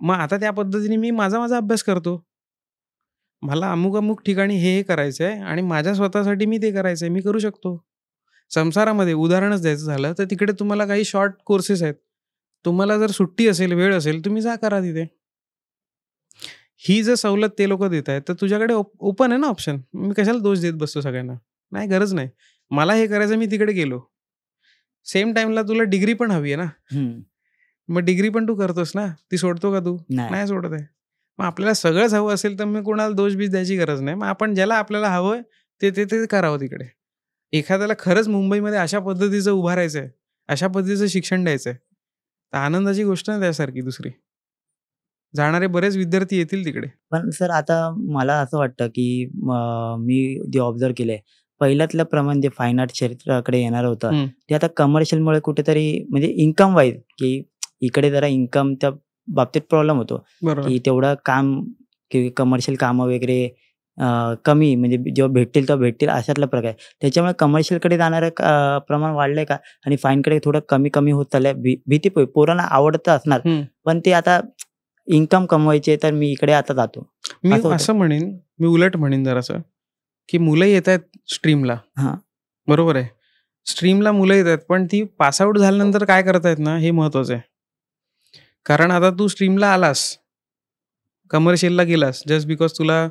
मग आता त्या पद्धतीने मी माझा अभ्यास करतो. मला अमुक ठिकाणी हे करायचंय आणि माझ्या स्वतःसाठी मी ते करायचंय, मी करू शकतो. संसारामध्ये उदाहरणच द्यायचं झालं तर तिकडे तुम्हाला काही शॉर्ट कोर्सेस आहेत. तुम्हाला जर सुट्टी असेल, वेळ असेल, तुम्ही जा करा तिथे. ही जर सवलत ते लोक देत आहेत तर तुझ्याकडे ओपन आहे ना ऑप्शन. मी कशाला दोष देत बसतो सगळ्यांना? नाही, गरज नाही. मला हे करायचं, मी तिकडे गेलो. सेम टाइमला तुला डिग्री पण हवी आहे ना. मग डिग्री पण तू करतोस ना, ती सोडतो का तू? नाही सोडत आहे. मग आपल्याला सगळंच हवं असेल तर मग कोणाला दोष बीज द्यायची गरज नाही. मग आपण ज्याला आपल्याला हवं ते करावं तिकडे. एखाद्याला खरंच मुंबईमध्ये अशा पद्धतीचं उभारायचंय, अशा पद्धतीचं शिक्षण द्यायचंय, तर आनंदाची गोष्ट नाही त्यासारखी दुसरी. जाणारे बरेच विद्यार्थी येतील तिकडे. पण सर आता मला असं वाटतं की मी जे ऑब्झर्व केलंय, पहिल्यातल्या प्रमाणे जे फाईन आर्ट क्षेत्राकडे येणार होतं ते आता कमर्शियलमुळे कुठेतरी, म्हणजे इन्कम वाईज, की इकडे जरा इन्कमच्या बाबतीत प्रॉब्लेम होतो की तेवढं काम, की कमर्शियल कामं वगैरे कमी, म्हणजे जेव्हा भेटतील तेव्हा भेटतील अशातला प्रकार. त्याच्यामुळे कमर्शियलकडे जाणारं प्रमाण वाढलंय का, आणि फाईनकडे थोडं कमी होत चाललंय. भीती पोरांना आवडतं असणार, पण ते आता इन्कम कमवायचे तर मी इकडे आता जातो. मी असं म्हणेन, मी उलट म्हणेन जरासं, की मुलं येत आहेत स्ट्रीमला. बरोबर आहे, स्ट्रीमला मुलं येत आहेत, पण ती पासआउट झाल्यानंतर काय करतायत ना, हे महत्वाचं आहे. कारण आता तू स्ट्रीमला आलास, कमर्शियलला गेलास, जस्ट बिकॉज तुला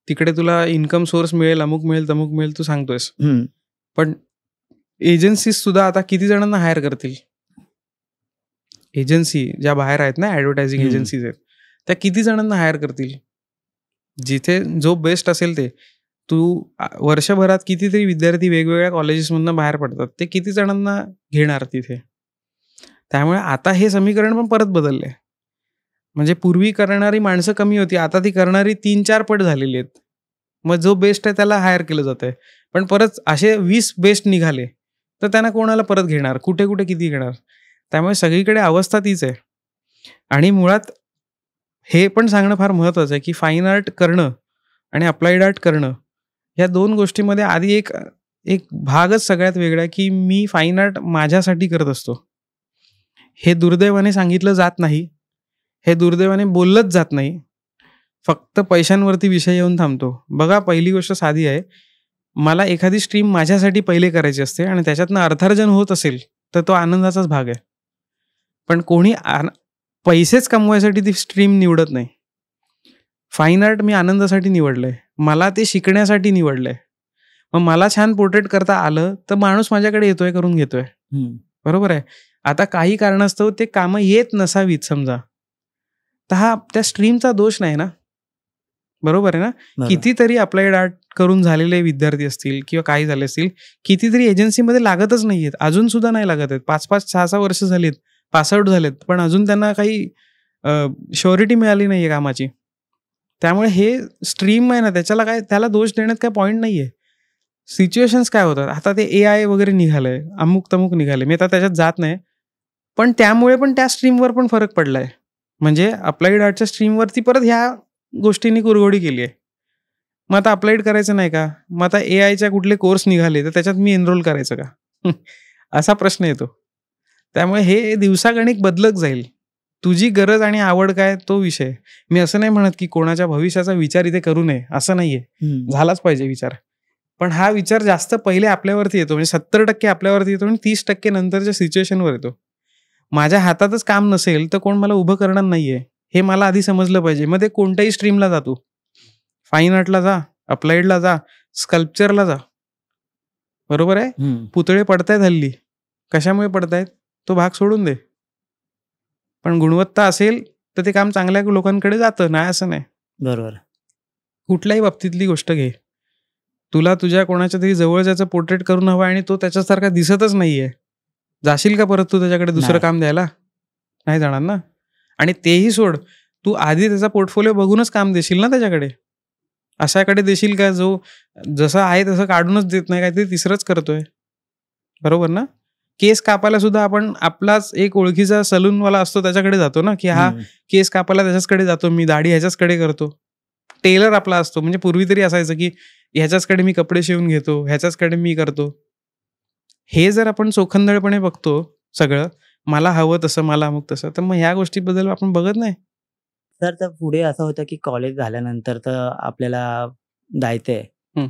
तिकडे इन्कम सोर्स मिळेल, अमुक मिळेल, तमुक मिळेल, तू सांगतोयस. पण एजन्सीज सुद्धा आता किती जणांना हायर करतील? एजन्सी ज्या बाहेर आहेत ना, ऍडव्हर्टायझिंग एजन्सीज आहेत, त्या किती जणांना हायर करतील? जिथे जो बेस्ट असेल ते. तू वर्षभरात कितीतरी विद्यार्थी वेगवेगळ्या कॉलेजेसमधून बाहेर पडतात, ते किती जणांना घेणार तिथे? त्यामुळे आता हे समीकरण पण परत बदललंय. म्हणजे पूर्वी करणारी माणसं कमी होती, आता ती करणारी 3-4 पट झालेली आहेत. मग जो बेस्ट आहे त्याला हायर केलं जात आहे. पण परत असे 20 बेस्ट निघाले तर त्यांना कोणाला परत घेणार? कुठे किती घेणार? त्यामुळे सगळीकडे अवस्था तीच आहे. आणि मुळात हे पण सांगणं फार महत्वाचं आहे की फाईन आर्ट करणं आणि अप्लाइड आर्ट करणं या दोन गोष्टीमध्ये आधी एक एक भागच सगळ्यात वेगळा आहे की मी फाईन आर्ट माझ्यासाठी करत असतो. हे दुर्दैवाने सांगितलं जात नाही, हे दुर्दैवाने बोललंच जात नाही, फक्त पैशांवरती विषय येऊन थांबतो. बघा, पहिली गोष्ट साधी आहे, मला एखादी स्ट्रीम माझ्यासाठी पहिले करायची असते आणि त्याच्यातनं अर्थार्जन होत असेल तर तो आनंदाचाच भाग आहे. पण कोणी पैसेच कमवायसाठी ती स्ट्रीम निवडत नाही. फाईन आर्ट मी आनंदासाठी निवडलंय, मला ते शिकण्यासाठी निवडलंय. मग मला छान पोर्ट्रेट करता आलं तर माणूस माझ्याकडे येतोय, करून घेतोय. बरोबर आहे. आता काही कारणास्तव ते कामं येत नसावीत समजा, तर हा त्या स्ट्रीमचा दोष नाही ना. बरोबर आहे ना. कितीतरी अप्लाइड आर्ट करून झालेले विद्यार्थी असतील किंवा काही झाले असतील, कितीतरी एजन्सीमध्ये लागतच नाहीयेत, अजून सुद्धा नाही लागत आहेत. 5-5, 6-6 वर्ष झालीत, पासआउट झालेत, पण अजून त्यांना काही श्युरिटी मिळाली नाहीये कामाची. त्यामुळे हे स्ट्रीम आहे ना, त्याच्याला काय, त्याला दोष देण्यात काय पॉईंट नाहीये. सिच्युएशन्स काय होतात, आता ते AI वगैरे निघालंय, अमुक तमुक निघाले, मी आता त्याच्यात जात नाही, पण त्यामुळे पण त्या स्ट्रीमवर पण फरक पडलाय. म्हणजे अप्लाइड आर्टच्या स्ट्रीमवरती परत ह्या गोष्टींनी कुरघोडी केली आहे. मग आता अप्लाइड करायचं नाही का, मग आता AIच्या कुठले कोर्स निघाले तर त्याच्यात मी एनरोल करायचं का, असा प्रश्न येतो. त्यामुळे हे दिवसागणिक बदलत जाईल. तुझी गरज आणि आवड काय तो विषय. मी असं नाही म्हणत की कोणाच्या भविष्याचा विचार इथे करू नये, असं नाहीये, झालाच पाहिजे विचार. पण हा विचार जास्त पहिले आपल्यावरती येतो, म्हणजे 70% आपल्यावरती येतो आणि 30% नंतरच्या सिच्युएशनवर येतो. माझ्या हातातच काम नसेल तर कोण मला उभं करणार नाहीये, हे मला आधी समजलं पाहिजे. मग ते कोणत्याही स्ट्रीमला जा, तू फाईन आर्टला जा, अप्लाइडला जा, स्कल्पचरला जा. बरोबर आहे. पुतळे पडतायत हल्ली, कशामुळे पडतायत तो भाग सोडून दे, पण गुणवत्ता असेल तर ते काम चांगल्या लोकांकडे जातं, नाही असं नाही. बरोबर. कुठल्याही बाबतीतली गोष्ट घे, तुला तुझ्या कोणाच्या तरी जवळच्याचं पोर्ट्रेट करून हवा आणि तो त्याच्यासारखा दिसतच नाहीये, जाशील का परत तू त्याच्याकडे दुसरं काम द्यायला? नाही जाणार ना. आणि तेही सोड, तू आधी त्याचा पोर्टफोलिओ बघूनच काम देशील ना त्याच्याकडे. अशाकडे देशील का जो जसं आहे तसं काढूनच देत नाही, काहीतरी तिसरंच करतोय. बरोबर ना. केस कापायला सुद्धा आपण आपलाच एक ओळखीचा सलूनवाला असतो त्याच्याकडे जातो ना, की हा केस कापायला त्याच्याचकडे जातो मी, दाढी ह्याच्याचकडे करतो. टेलर आपला असतो, म्हणजे पूर्वी तरी असायचं की ह्याच्याचकडे मी कपडे शिवून घेतो, ह्याच्याचकडे मी करतो. हे जर आपण चोखंदळपणे बघतो सगळं, मला हवं तसं, मला अमुक तसं, तर मग ह्या गोष्टीबद्दल आपण बघत नाही. तर पुढे असं होतं की कॉलेज झाल्यानंतर तर आपल्याला जायचंय,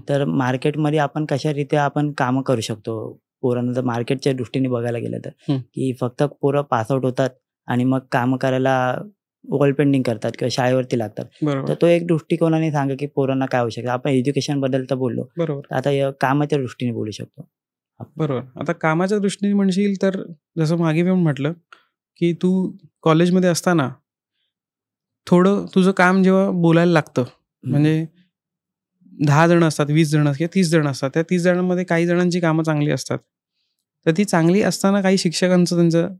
तर मार्केटमध्ये आपण कशारीत्या आपण कामं करू शकतो. पोरांना जर मार्केटच्या दृष्टीने बघायला गेलं तर की फक्त पोरं पासआउट होतात आणि मग कामं करायला वॉल पेंटिंग करतात किंवा शाळेवरती लागतात. तर तो एक दृष्टिकोनाने सांगा की पोरांना काय होऊ शकतं. आपण एज्युकेशन बद्दल तर बोललो, बरोबर. आता कामाच्या दृष्टीने बोलू शकतो. बरोबर. आता कामाच्या दृष्टीने म्हणशील तर जसं मागे मी म्हटलं की तू कॉलेजमध्ये असताना थोडं तुझं काम जेव्हा बोलायला लागतं, म्हणजे 10 जण असतात, 20 जण किंवा 30 जण असतात, त्या 30 जणांमध्ये काही जणांची कामं चांगली असतात, तर ती चांगली असताना काही शिक्षकांचं त्यांचं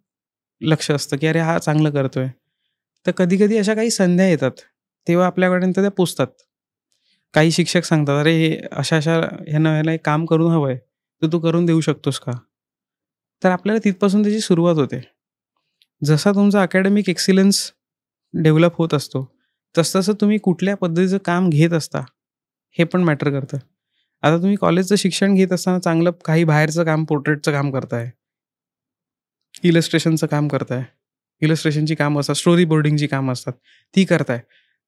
लक्ष असतं की अरे हा चांगलं करतोय. तर कधी कधी अशा काही संध्या येतात, तेव्हा आपल्यापर्यंत त्या पोचतात. काही शिक्षक सांगतात अरे हे अशा ह्याला एक काम करून हवंय, तर तू करून देऊ शकतोस का. तर आपल्याला तिथपासून त्याची सुरुवात होते. जसा तुमचा अकॅडमिक एक्सिलन्स डेव्हलप होत असतो तसतसं तुम्ही कुठल्या पद्धतीचं काम घेत असता हे पण मॅटर करतं. आता तुम्ही कॉलेजचं शिक्षण घेत असताना चांगलं काही बाहेरचं काम, पोर्ट्रेटचं काम करताय, इलस्ट्रेशनचं काम करताय, इलस्ट्रेशनची कामं असतात, स्टोरी बोर्डिंगची कामं असतात, ती करताय,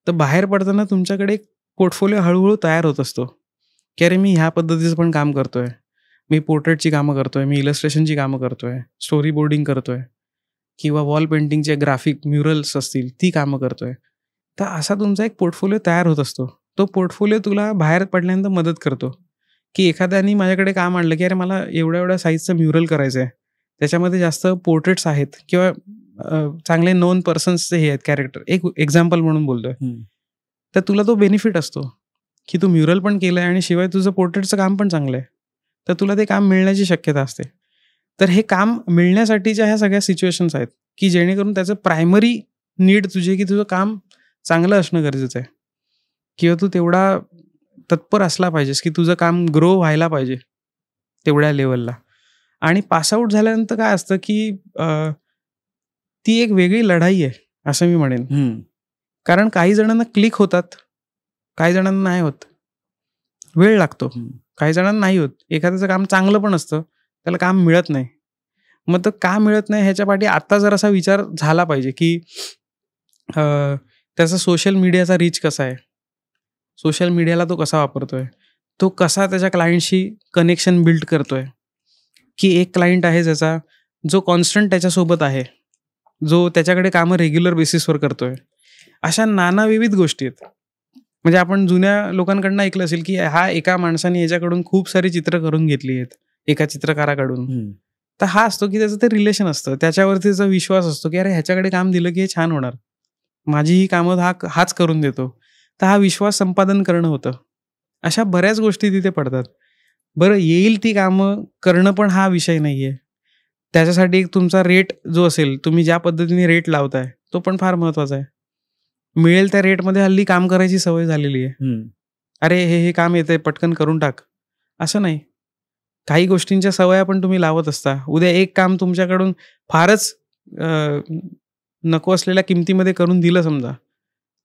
तर बाहेर पडताना तुमच्याकडे एक पोर्टफोलिओ हळूहळू तयार होत असतो की अरे मी ह्या पद्धतीचं पण काम करतोय, मी पोर्ट्रेटची कामं करतोय, मी इलस्ट्रेशनची कामं करतोय, स्टोरी बोर्डिंग करतोय, किंवा वॉल पेंटिंगचे ग्राफिक म्युरल्स असतील ती कामं करतोय. तर असा तुमचा एक पोर्टफोलिओ तयार होत असतो. तो पोर्टफोलिओ तुला बाहेर पडल्यानंतर मदत करतो की एखाद्याने माझ्याकडे काम आणलं की अरे मला एवढ्या एवढ्या साईजचं म्युरल करायचं आहे, त्याच्यामध्ये जास्त पोर्ट्रेट्स आहेत किंवा चांगले नोन पर्सन्सचे हे आहेत कॅरेक्टर, एक एक्झाम्पल म्हणून बोलतोय, तर तुला तो बेनिफिट असतो की तू म्युरल पण केलंय आणि शिवाय तुझं पोर्ट्रेटचं काम पण चांगलं आहे, तर तुला ते काम मिळण्याची शक्यता असते. तर हे काम मिळण्यासाठीच्या ह्या सगळ्या सिच्युएशन्स आहेत की जेणेकरून त्याचं प्रायमरी नीड तुझे की तुझं काम चांगलं असणं गरजेचं आहे किंवा तू तेवढा तत्पर असला पाहिजेस की तुझं काम ग्रो व्हायला पाहिजे तेवढ्या लेवलला. आणि पासआउट झाल्यानंतर काय असतं की ती एक वेगळी लढाई आहे असं मी म्हणेन. कारण काही जणांना क्लिक होतात, काही जणांना नाही होत, वेळ लागतो. काही जणांना नाही होत. एखाद्याचं काम चांगलं पण असतं, त्याला काम मिळत नाही. मग तर का मिळत नाही ह्याच्या पाठी आता जरासा विचार झाला पाहिजे, की त्याचा सोशल मीडियाचा रीच कसा आहे, सोशल मीडियाला तो कसा वापरतोय, तो कसा त्याच्या क्लायंटशी कनेक्शन बिल्ड करतोय. की एक क्लायंट आहे ज्याचा, जो कॉन्स्टंट त्याच्यासोबत आहे, जो त्याच्याकडे कामं रेग्युलर बेसिसवर करतोय. अशा नानाविविध गोष्टी आहेत. म्हणजे आपण जुन्या लोकांकडनं ऐकलं असेल, की हा एका माणसाने याच्याकडून खूप सारी चित्र करून घेतली आहेत, एका चित्रकाराकडून. तर हा असतो की त्याचं ते रिलेशन असतं, त्याच्यावरती त्याचा विश्वास असतो, की अरे ह्याच्याकडे काम दिलं की हे छान होणार, माझी ही कामं हाच करून देतो. तर हा विश्वास संपादन करणं होतं. अशा बऱ्याच गोष्टी तिथे पडतात. बरं, येईल ती कामं करणं पण हा विषय नाही आहे. त्याच्यासाठी एक तुमचा रेट जो असेल, तुम्ही ज्या पद्धतीने रेट लावताय, तो पण फार महत्त्वाचा आहे. मिळेल त्या रेटमध्ये हल्ली काम करायची सवय झालेली आहे. अरे हे काम येतंय, पटकन करून टाक, असं नाही. काही गोष्टींच्या सवया पण तुम्ही लावत असता. उद्या एक काम तुमच्याकडून फारच नको असलेल्या किमतीमध्ये करून दिलं समजा,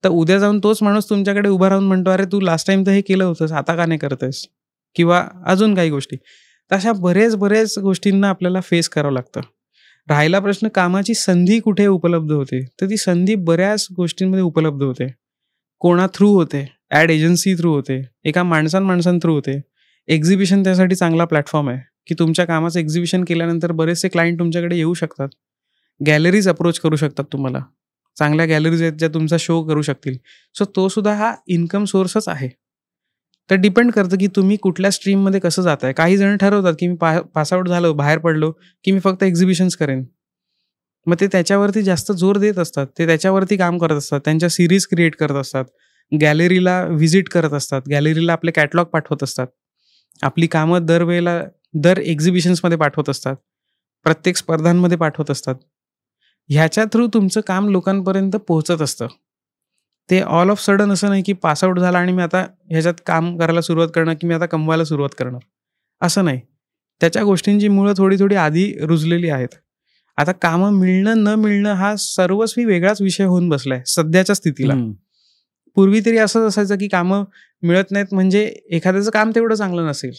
तर उद्या जाऊन तोच माणूस तुमच्याकडे उभा राहून म्हणतो, अरे तू लास्ट टाइम तर हे केलं होतंस, आता का नाही करतोयस? किंवा अजून काही गोष्टी. तर अशा बरेच गोष्टींना आपल्याला फेस करावं लागतं. राहिला प्रश्न कामाची संधी कुठे उपलब्ध होते, तर ती संधी बऱ्याच गोष्टींमध्ये उपलब्ध होते. कोणा थ्रू होते, ॲड एजन्सी थ्रू होते, एका माणसां थ्रू होते. एक्झिबिशन त्यासाठी चांगला प्लॅटफॉर्म आहे, की तुमच्या कामाचं एक्झिबिशन केल्यानंतर बरेचसे क्लायंट तुमच्याकडे येऊ शकतात. गॅलरीज अप्रोच करू शकतात तुम्हाला. चांगल्या गॅलरीज आहेत ज्या तुमचा शो करू शकतील. सो तो सुद्धा हा इन्कम सोर्सच आहे. तर डिपेंड करतं की तुम्ही कुठल्या स्ट्रीममध्ये कसं जाताय. काही जण ठरवतात की मी पासआउट झालो, बाहेर पडलो की मी फक्त एक्झिबिशन्स करेन. मग ते त्याच्यावरती जास्त जोर देत असतात, ते त्याच्यावरती काम करत असतात, त्यांच्या सिरीज क्रिएट करत असतात, गॅलरीला व्हिजिट करत असतात, गॅलरीला आपले कॅटलॉग पाठवत असतात, आपली कामं दर एक्झिबिशन्समध्ये पाठवत असतात, प्रत्येक स्पर्धांमध्ये पाठवत असतात. ह्याच्या थ्रू तुमचं काम लोकांपर्यंत पोहोचत असतं. ते ऑल ऑफ सडन असं नाही की पासआउट झाला आणि मी आता ह्याच्यात काम करायला सुरुवात करणार, की मी आता कमवायला सुरुवात करणार, असं नाही. त्याच्या गोष्टींची मुळं थोडी आधी रुजलेली आहेत. आता कामं मिळणं न मिळणं हा सर्वस्वी वेगळाच विषय होऊन बसलाय सध्याच्या स्थितीला. पूर्वी तरी असंच असायचं की कामं मिळत नाहीत म्हणजे एखाद्याचं काम तेवढं चांगलं नसेल.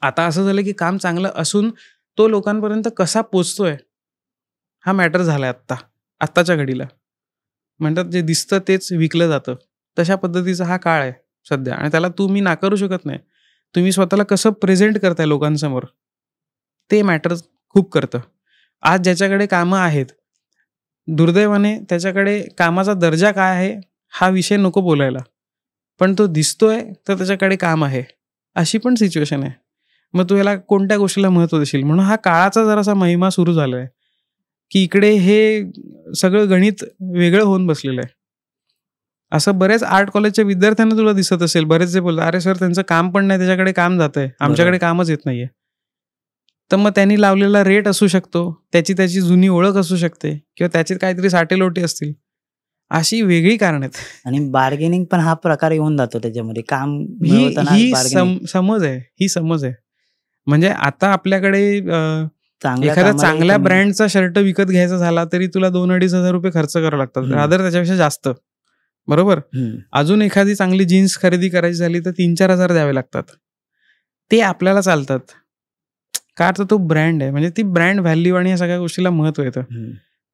आता असं झालं की काम चांगलं असून तो लोकांपर्यंत कसा पोचतोय हा मॅटर झालाय आत्ताच्या घडीला. म्हणतात जे दिसतं तेच विकलं जातं, तशा पद्धतीचा हा काळ आहे सध्या. आणि त्याला तुम्ही नाकारू शकत नाही. तुम्ही स्वतःला कसं प्रेझेंट करताय लोकांसमोर, ते मॅटर खूप करतं. आज ज्याच्याकडे कामं आहेत, दुर्दैवाने त्याच्याकडे कामाचा दर्जा काय आहे हा विषय नको बोलायला, पण तो दिसतोय तर त्याच्याकडे काम आहे, अशी पण सिच्युएशन आहे. मग तू याला कोणत्या गोष्टीला महत्त्व देशील? म्हणून हा काळाचा जरासा महिमा सुरू झाला आहे, की इकडे हे सगळं गणित वेगळं होऊन बसलेलं आहे. असं बऱ्याच आर्ट कॉलेजच्या विद्यार्थ्यांना तुला दिसत असेल, बरेच जे बोलतात, अरे सर त्यांचं काम पण नाही, त्याच्याकडे काम जातंय, आमच्याकडे कामच येत नाहीये. तर मग त्यांनी लावलेला रेट असू शकतो, त्याची जुनी ओळख असू शकते, किंवा त्याची काहीतरी साटेलोटी असतील, अशी वेगळी कारण आहेत. आणि बार्गेनिंग पण हा प्रकार येऊन जातो त्याच्यामध्ये. काम ही समज आहे. म्हणजे आता आपल्याकडे एखाद्या चांगल्या ब्रँडचा शर्ट विकत घ्यायचा झाला तरी तुला 2,000-2,500 रुपये खर्च करावे लागतात, रादर त्याच्यापेक्षा जास्त, बरोबर. अजून एखादी चांगली जीन्स खरेदी करायची झाली तर 3-4 हजार द्यावे लागतात. ते आपल्याला चालतात, का तर तो ब्रँड आहे, म्हणजे ती ब्रँड व्हॅल्यू आणि या सगळ्या गोष्टीला महत्व येतं.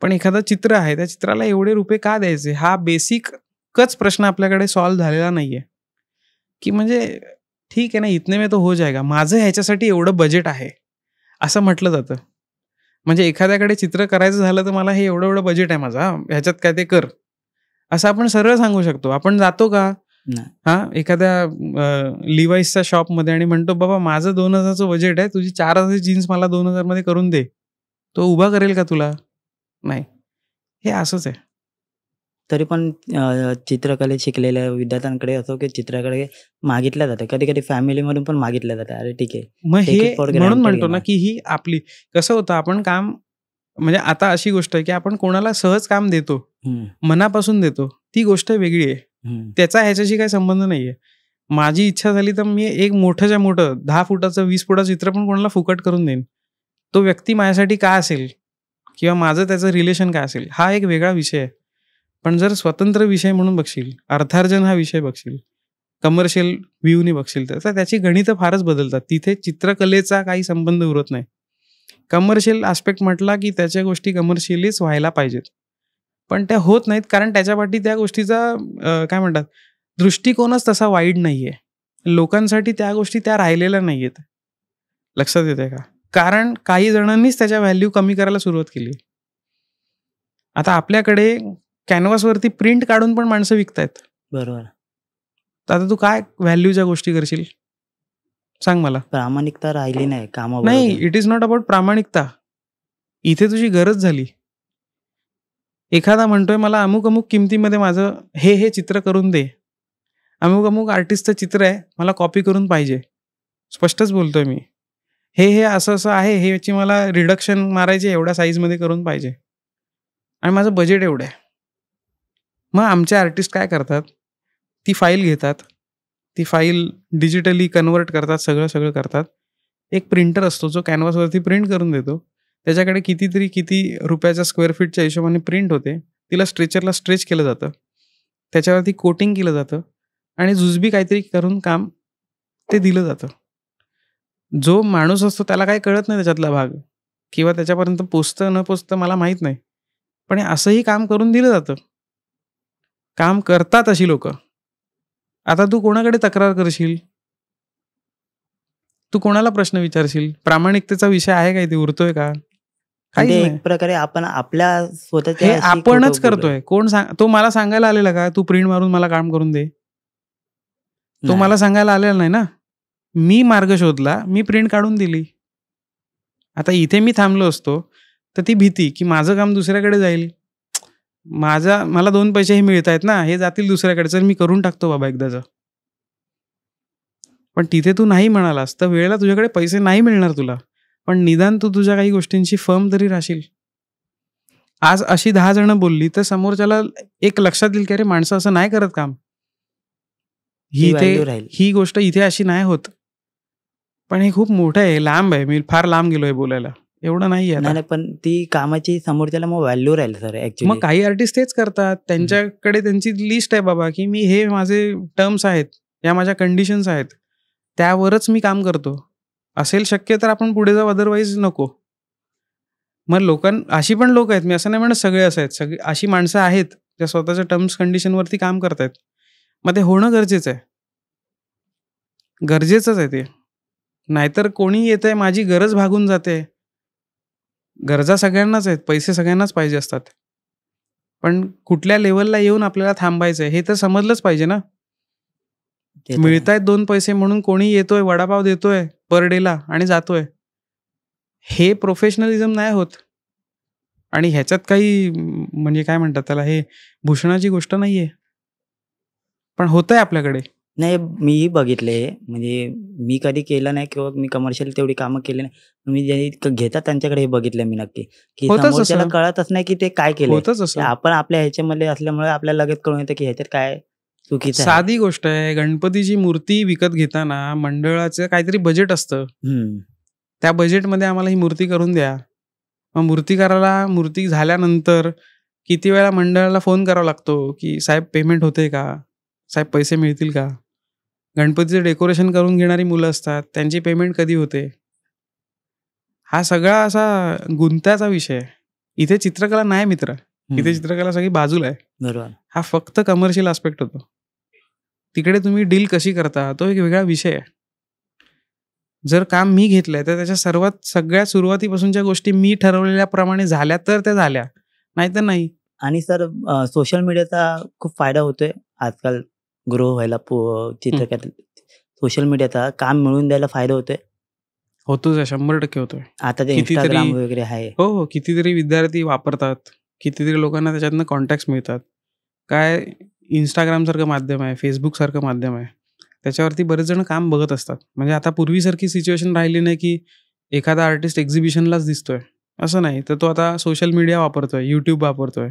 पण एखादं चित्र आहे, त्या चित्राला एवढे रुपये का द्यायचे, हा बेसिकच प्रश्न आपल्याकडे सॉल्व्ह झालेला नाहीये. की म्हणजे ठीक आहे ना, इतने में तो हो जाएगा, माझं ह्याच्यासाठी एवढं बजेट आहे असं म्हटलं जातं. म्हणजे एखाद्याकडे चित्र करायचं झालं तर मला हे एवढं बजेट आहे माझा, ह्याच्यात काय ते कर, असं आपण सरळ सांगू शकतो. आपण जातो का एखाद्या लिवाईसच्या शॉपमध्ये आणि म्हणतो, बाबा माझं 2,000चं बजेट आहे, तुझी 4,000ची जीन्स मला 2,000 मध्ये करून दे, तो उभा करेल का तुला? नाही. हे असंच आहे. तरी पण चित्रकलेत शिकलेल्या विद्यार्थ्यांकडे असो की चित्राकडे मागितल्या जाते, कधी कधी फॅमिलीमधून पण मागितल्या जाते, अरे ठीक आहे. मग हे म्हणून म्हणतो ना की ही आपली कसं होतं, आपण काम म्हणजे आता अशी गोष्ट आहे की आपण कोणाला सहज काम देतो, मनापासून देतो, ती गोष्ट वेगळी आहे. त्याचा ह्याच्याशी काही संबंध नाहीये. माझी इच्छा झाली तर मी एक मोठंच्या मोठं 10 फुटाचं 20 फुटाचं चित्र पण कोणाला फुकट करून देईन. तो व्यक्ती माझ्यासाठी काय असेल किंवा माझं त्याचं रिलेशन काय असेल हा एक वेगळा विषय आहे. पण जर स्वतंत्र विषय म्हणून बघशील, अर्थार्जन हा विषय बघशील, कमर्शियल व्ह्यूनी बघशील तर त्याची गणितं फारच बदलतात. तिथे चित्रकलेचा काही संबंध उरत नाही. कमर्शियल आस्पेक्ट म्हटला की त्याच्या गोष्टी कमर्शियलीच व्हायला पाहिजेत, पण त्या होत नाहीत कारण त्याच्यापाठी त्या गोष्टीचा काय म्हणतात दृष्टिकोनच तसा वाईड नाहीये. लोकांसाठी त्या गोष्टी त्या राहिलेल्या नाहीयेत. लक्षात येते का? कारण काही जणांनीच त्याच्या व्हॅल्यू कमी करायला सुरुवात केली. आता आपल्याकडे कॅनव्हासवरती प्रिंट काढून पण माणसं विकतायत. बरोबर. तर आता तू काय व्हॅल्यूच्या गोष्टी करशील सांग मला. प्रामाणिकता राहिली नाही कामाबरोबर. नाही, इट इज नॉट अबाउट प्रामाणिकता. इथे तुझी गरज झाली. एखादा म्हणतोय मला अमुक अमुक किमतीमध्ये माझं हे चित्र करून दे, अमुक अमुक आर्टिस्टचं चित्र आहे, मला कॉपी करून पाहिजे. स्पष्टच बोलतोय मी. हे असं असं आहे, ह्याची मला रिडक्शन मारायची, एवढ्या साईजमध्ये करून पाहिजे आणि माझं बजेट एवढं आहे. मग आमचे आर्टिस्ट काय करतात, ती फाईल घेतात, ती फाईल डिजिटली कन्वर्ट करतात, सगळं करतात. एक प्रिंटर असतो जो कॅनव्हासवरती प्रिंट करून देतो. त्याच्याकडे किती रुपयाच्या स्क्वेअर फीटच्या हिशोबाने प्रिंट होते. तिला स्ट्रेचरला स्ट्रेच केलं जातं, त्याच्यावरती कोटिंग केलं जातं आणि जुजबी काहीतरी करून काम ते दिलं जातं. जो माणूस असतो त्याला काही कळत नाही त्याच्यातला भाग, किंवा त्याच्यापर्यंत पोचतं न पोचतं मला माहीत नाही, पण असंही काम करून दिलं जातं. काम करतात अशी लोक. आता तू कोणाकडे तक्रार करशील, तू कोणाला प्रश्न विचारशील? प्रामाणिकतेचा विषय आहे काय, ते उरतोय का? काहीच नाही. एक प्रकारे आपण आपल्या स्वतःच्या हे आपणच करतोय. कोण तो मला सांगायला आलेला का तू प्रिंट मारून मला काम करून दे? तो मला सांगायला आलेला नाही ना. मी मार्ग शोधला, मी प्रिंट काढून दिली. आता इथे मी थांबलो असतो तर ती भीती की माझं काम दुसऱ्याकडे जाईल, मला 2 पैसे हे मिळत आहेत ना, हे जातील दुसऱ्याकडे, तर मी करून टाकतो बाबा एकदाचं. पण तिथे तू नाही म्हणालास तर वेळेला तुझ्याकडे पैसे नाही मिळणार तुला, पण निदान तू तुझ्या काही गोष्टींची फर्म तरी राहशील. आज अशी 10 जण बोलली तर समोरच्याला एक लक्षात येईल की अरे माणसं असं नाही करत काम, ही गोष्ट इथे अशी नाही होत. पण हे खूप मोठं आहे, लांब आहे, मी फार लांब गेलोय बोलायला, एवढं नाही आहे. पण ती कामाची समोरच्याला मग व्हॅल्यू राहील सर ऍक्च्युली. मग काही आर्टिस्ट तेच करतात, त्यांच्याकडे त्यांची लिस्ट आहे बाबा की मी हे माझे टर्म्स आहेत, या माझ्या कंडिशन्स आहेत, त्यावरच मी काम करतो. असेल शक्य तर आपण पुढे जाऊ, अदरवाईज नको. मग अशी पण लोक आहेत, मी असं नाही म्हणत सगळे असं आहेत, सगळी अशी माणसं आहेत त्या स्वतःच्या टर्म्स कंडिशनवरती काम करतायत. मग ते होणं गरजेचं आहे, गरजेचंच आहे ते. नाहीतर कोणी येतंय, माझी गरज भागून जाते. गरजा सगळ्यांनाच आहेत, पैसे सगळ्यांनाच पाहिजे असतात, पण कुठल्या लेवलला येऊन आपल्याला थांबायचंय हे तर समजलंच पाहिजे ना. मिळतायत 2 पैसे म्हणून कोणी येतोय, वडापाव देतोय पर डेला आणि जातोय, हे प्रोफेशनलिझम नाही होत. आणि ह्याच्यात काही म्हणजे काय म्हणतात त्याला, हे भूषणाची गोष्ट नाहीये, पण होतंय आपल्याकडे. नाही, मीही बघितले, म्हणजे मी कधी केलं नाही किंवा मी कमर्शियल तेवढी कामं केली नाही. मी जे घेतात त्यांच्याकडे हे बघितलं मी नक्की, की समोरच्याला कळतच नाही की ते काय केलं. आपण आपल्या ह्याच्यामध्ये असल्यामुळे आपल्याला लगेच कळून येतं की ह्याच्यात काय चुकीचं. साधी गोष्ट आहे, गणपतीची मूर्ती विकत घेताना मंडळाचं काहीतरी बजेट असतं. त्या बजेटमध्ये आम्हाला ही मूर्ती करून द्या. मग मूर्तिकाराला मूर्ती झाल्यानंतर किती वेळा मंडळाला फोन करावा लागतो की साहेब पेमेंट होते का, साहेब पैसे मिळतील का. गणपतीचं डेकोरेशन करून घेणारी मुलं असतात, त्यांची पेमेंट कधी होते. हा सगळा असा गुंत्याचा विषय आहे. इथे चित्रकला नाही मित्र, इथे चित्रकला सगळी बाजूला आहे. बरोबर. हा फक्त कमर्शियल आस्पेक्ट होतो. तिकडे तुम्ही डील कशी करता तो एक वेगळा विषय आहे. जर काम मी घेतलंय तर त्याच्या सगळ्यात सुरुवातीपासूनच्या गोष्टी मी ठरवलेल्याप्रमाणे झाल्या तर त्या झाल्या, नाही तर नाही. आणि सर सोशल मीडियाचा खूप फायदा होतोय आजकाल ग्रो व्हायला. चित्रकला सोशल मीडियाचा काम मिळवून द्यायला फायदा होतोय. होतोच, 100% होतोय. आता ते इंस्टाग्राम वगैरे आहे. हो, कितीतरी विद्यार्थी वापरतात, कितीतरी लोकांना त्याच्यातनं कॉन्टॅक्ट्स मिळतात. काय इंस्टाग्राम सारखं माध्यम आहे, फेसबुक सारखं माध्यम आहे, त्याच्यावरती बरेच जण काम बघत असतात. म्हणजे आता पूर्वीसारखी सिच्युएशन राहिली नाही की एखादा आर्टिस्ट एक्झिबिशनलाच दिसतोय, असं नाही. तर तो आता सोशल मीडिया वापरतोय, यूट्यूब वापरतोय,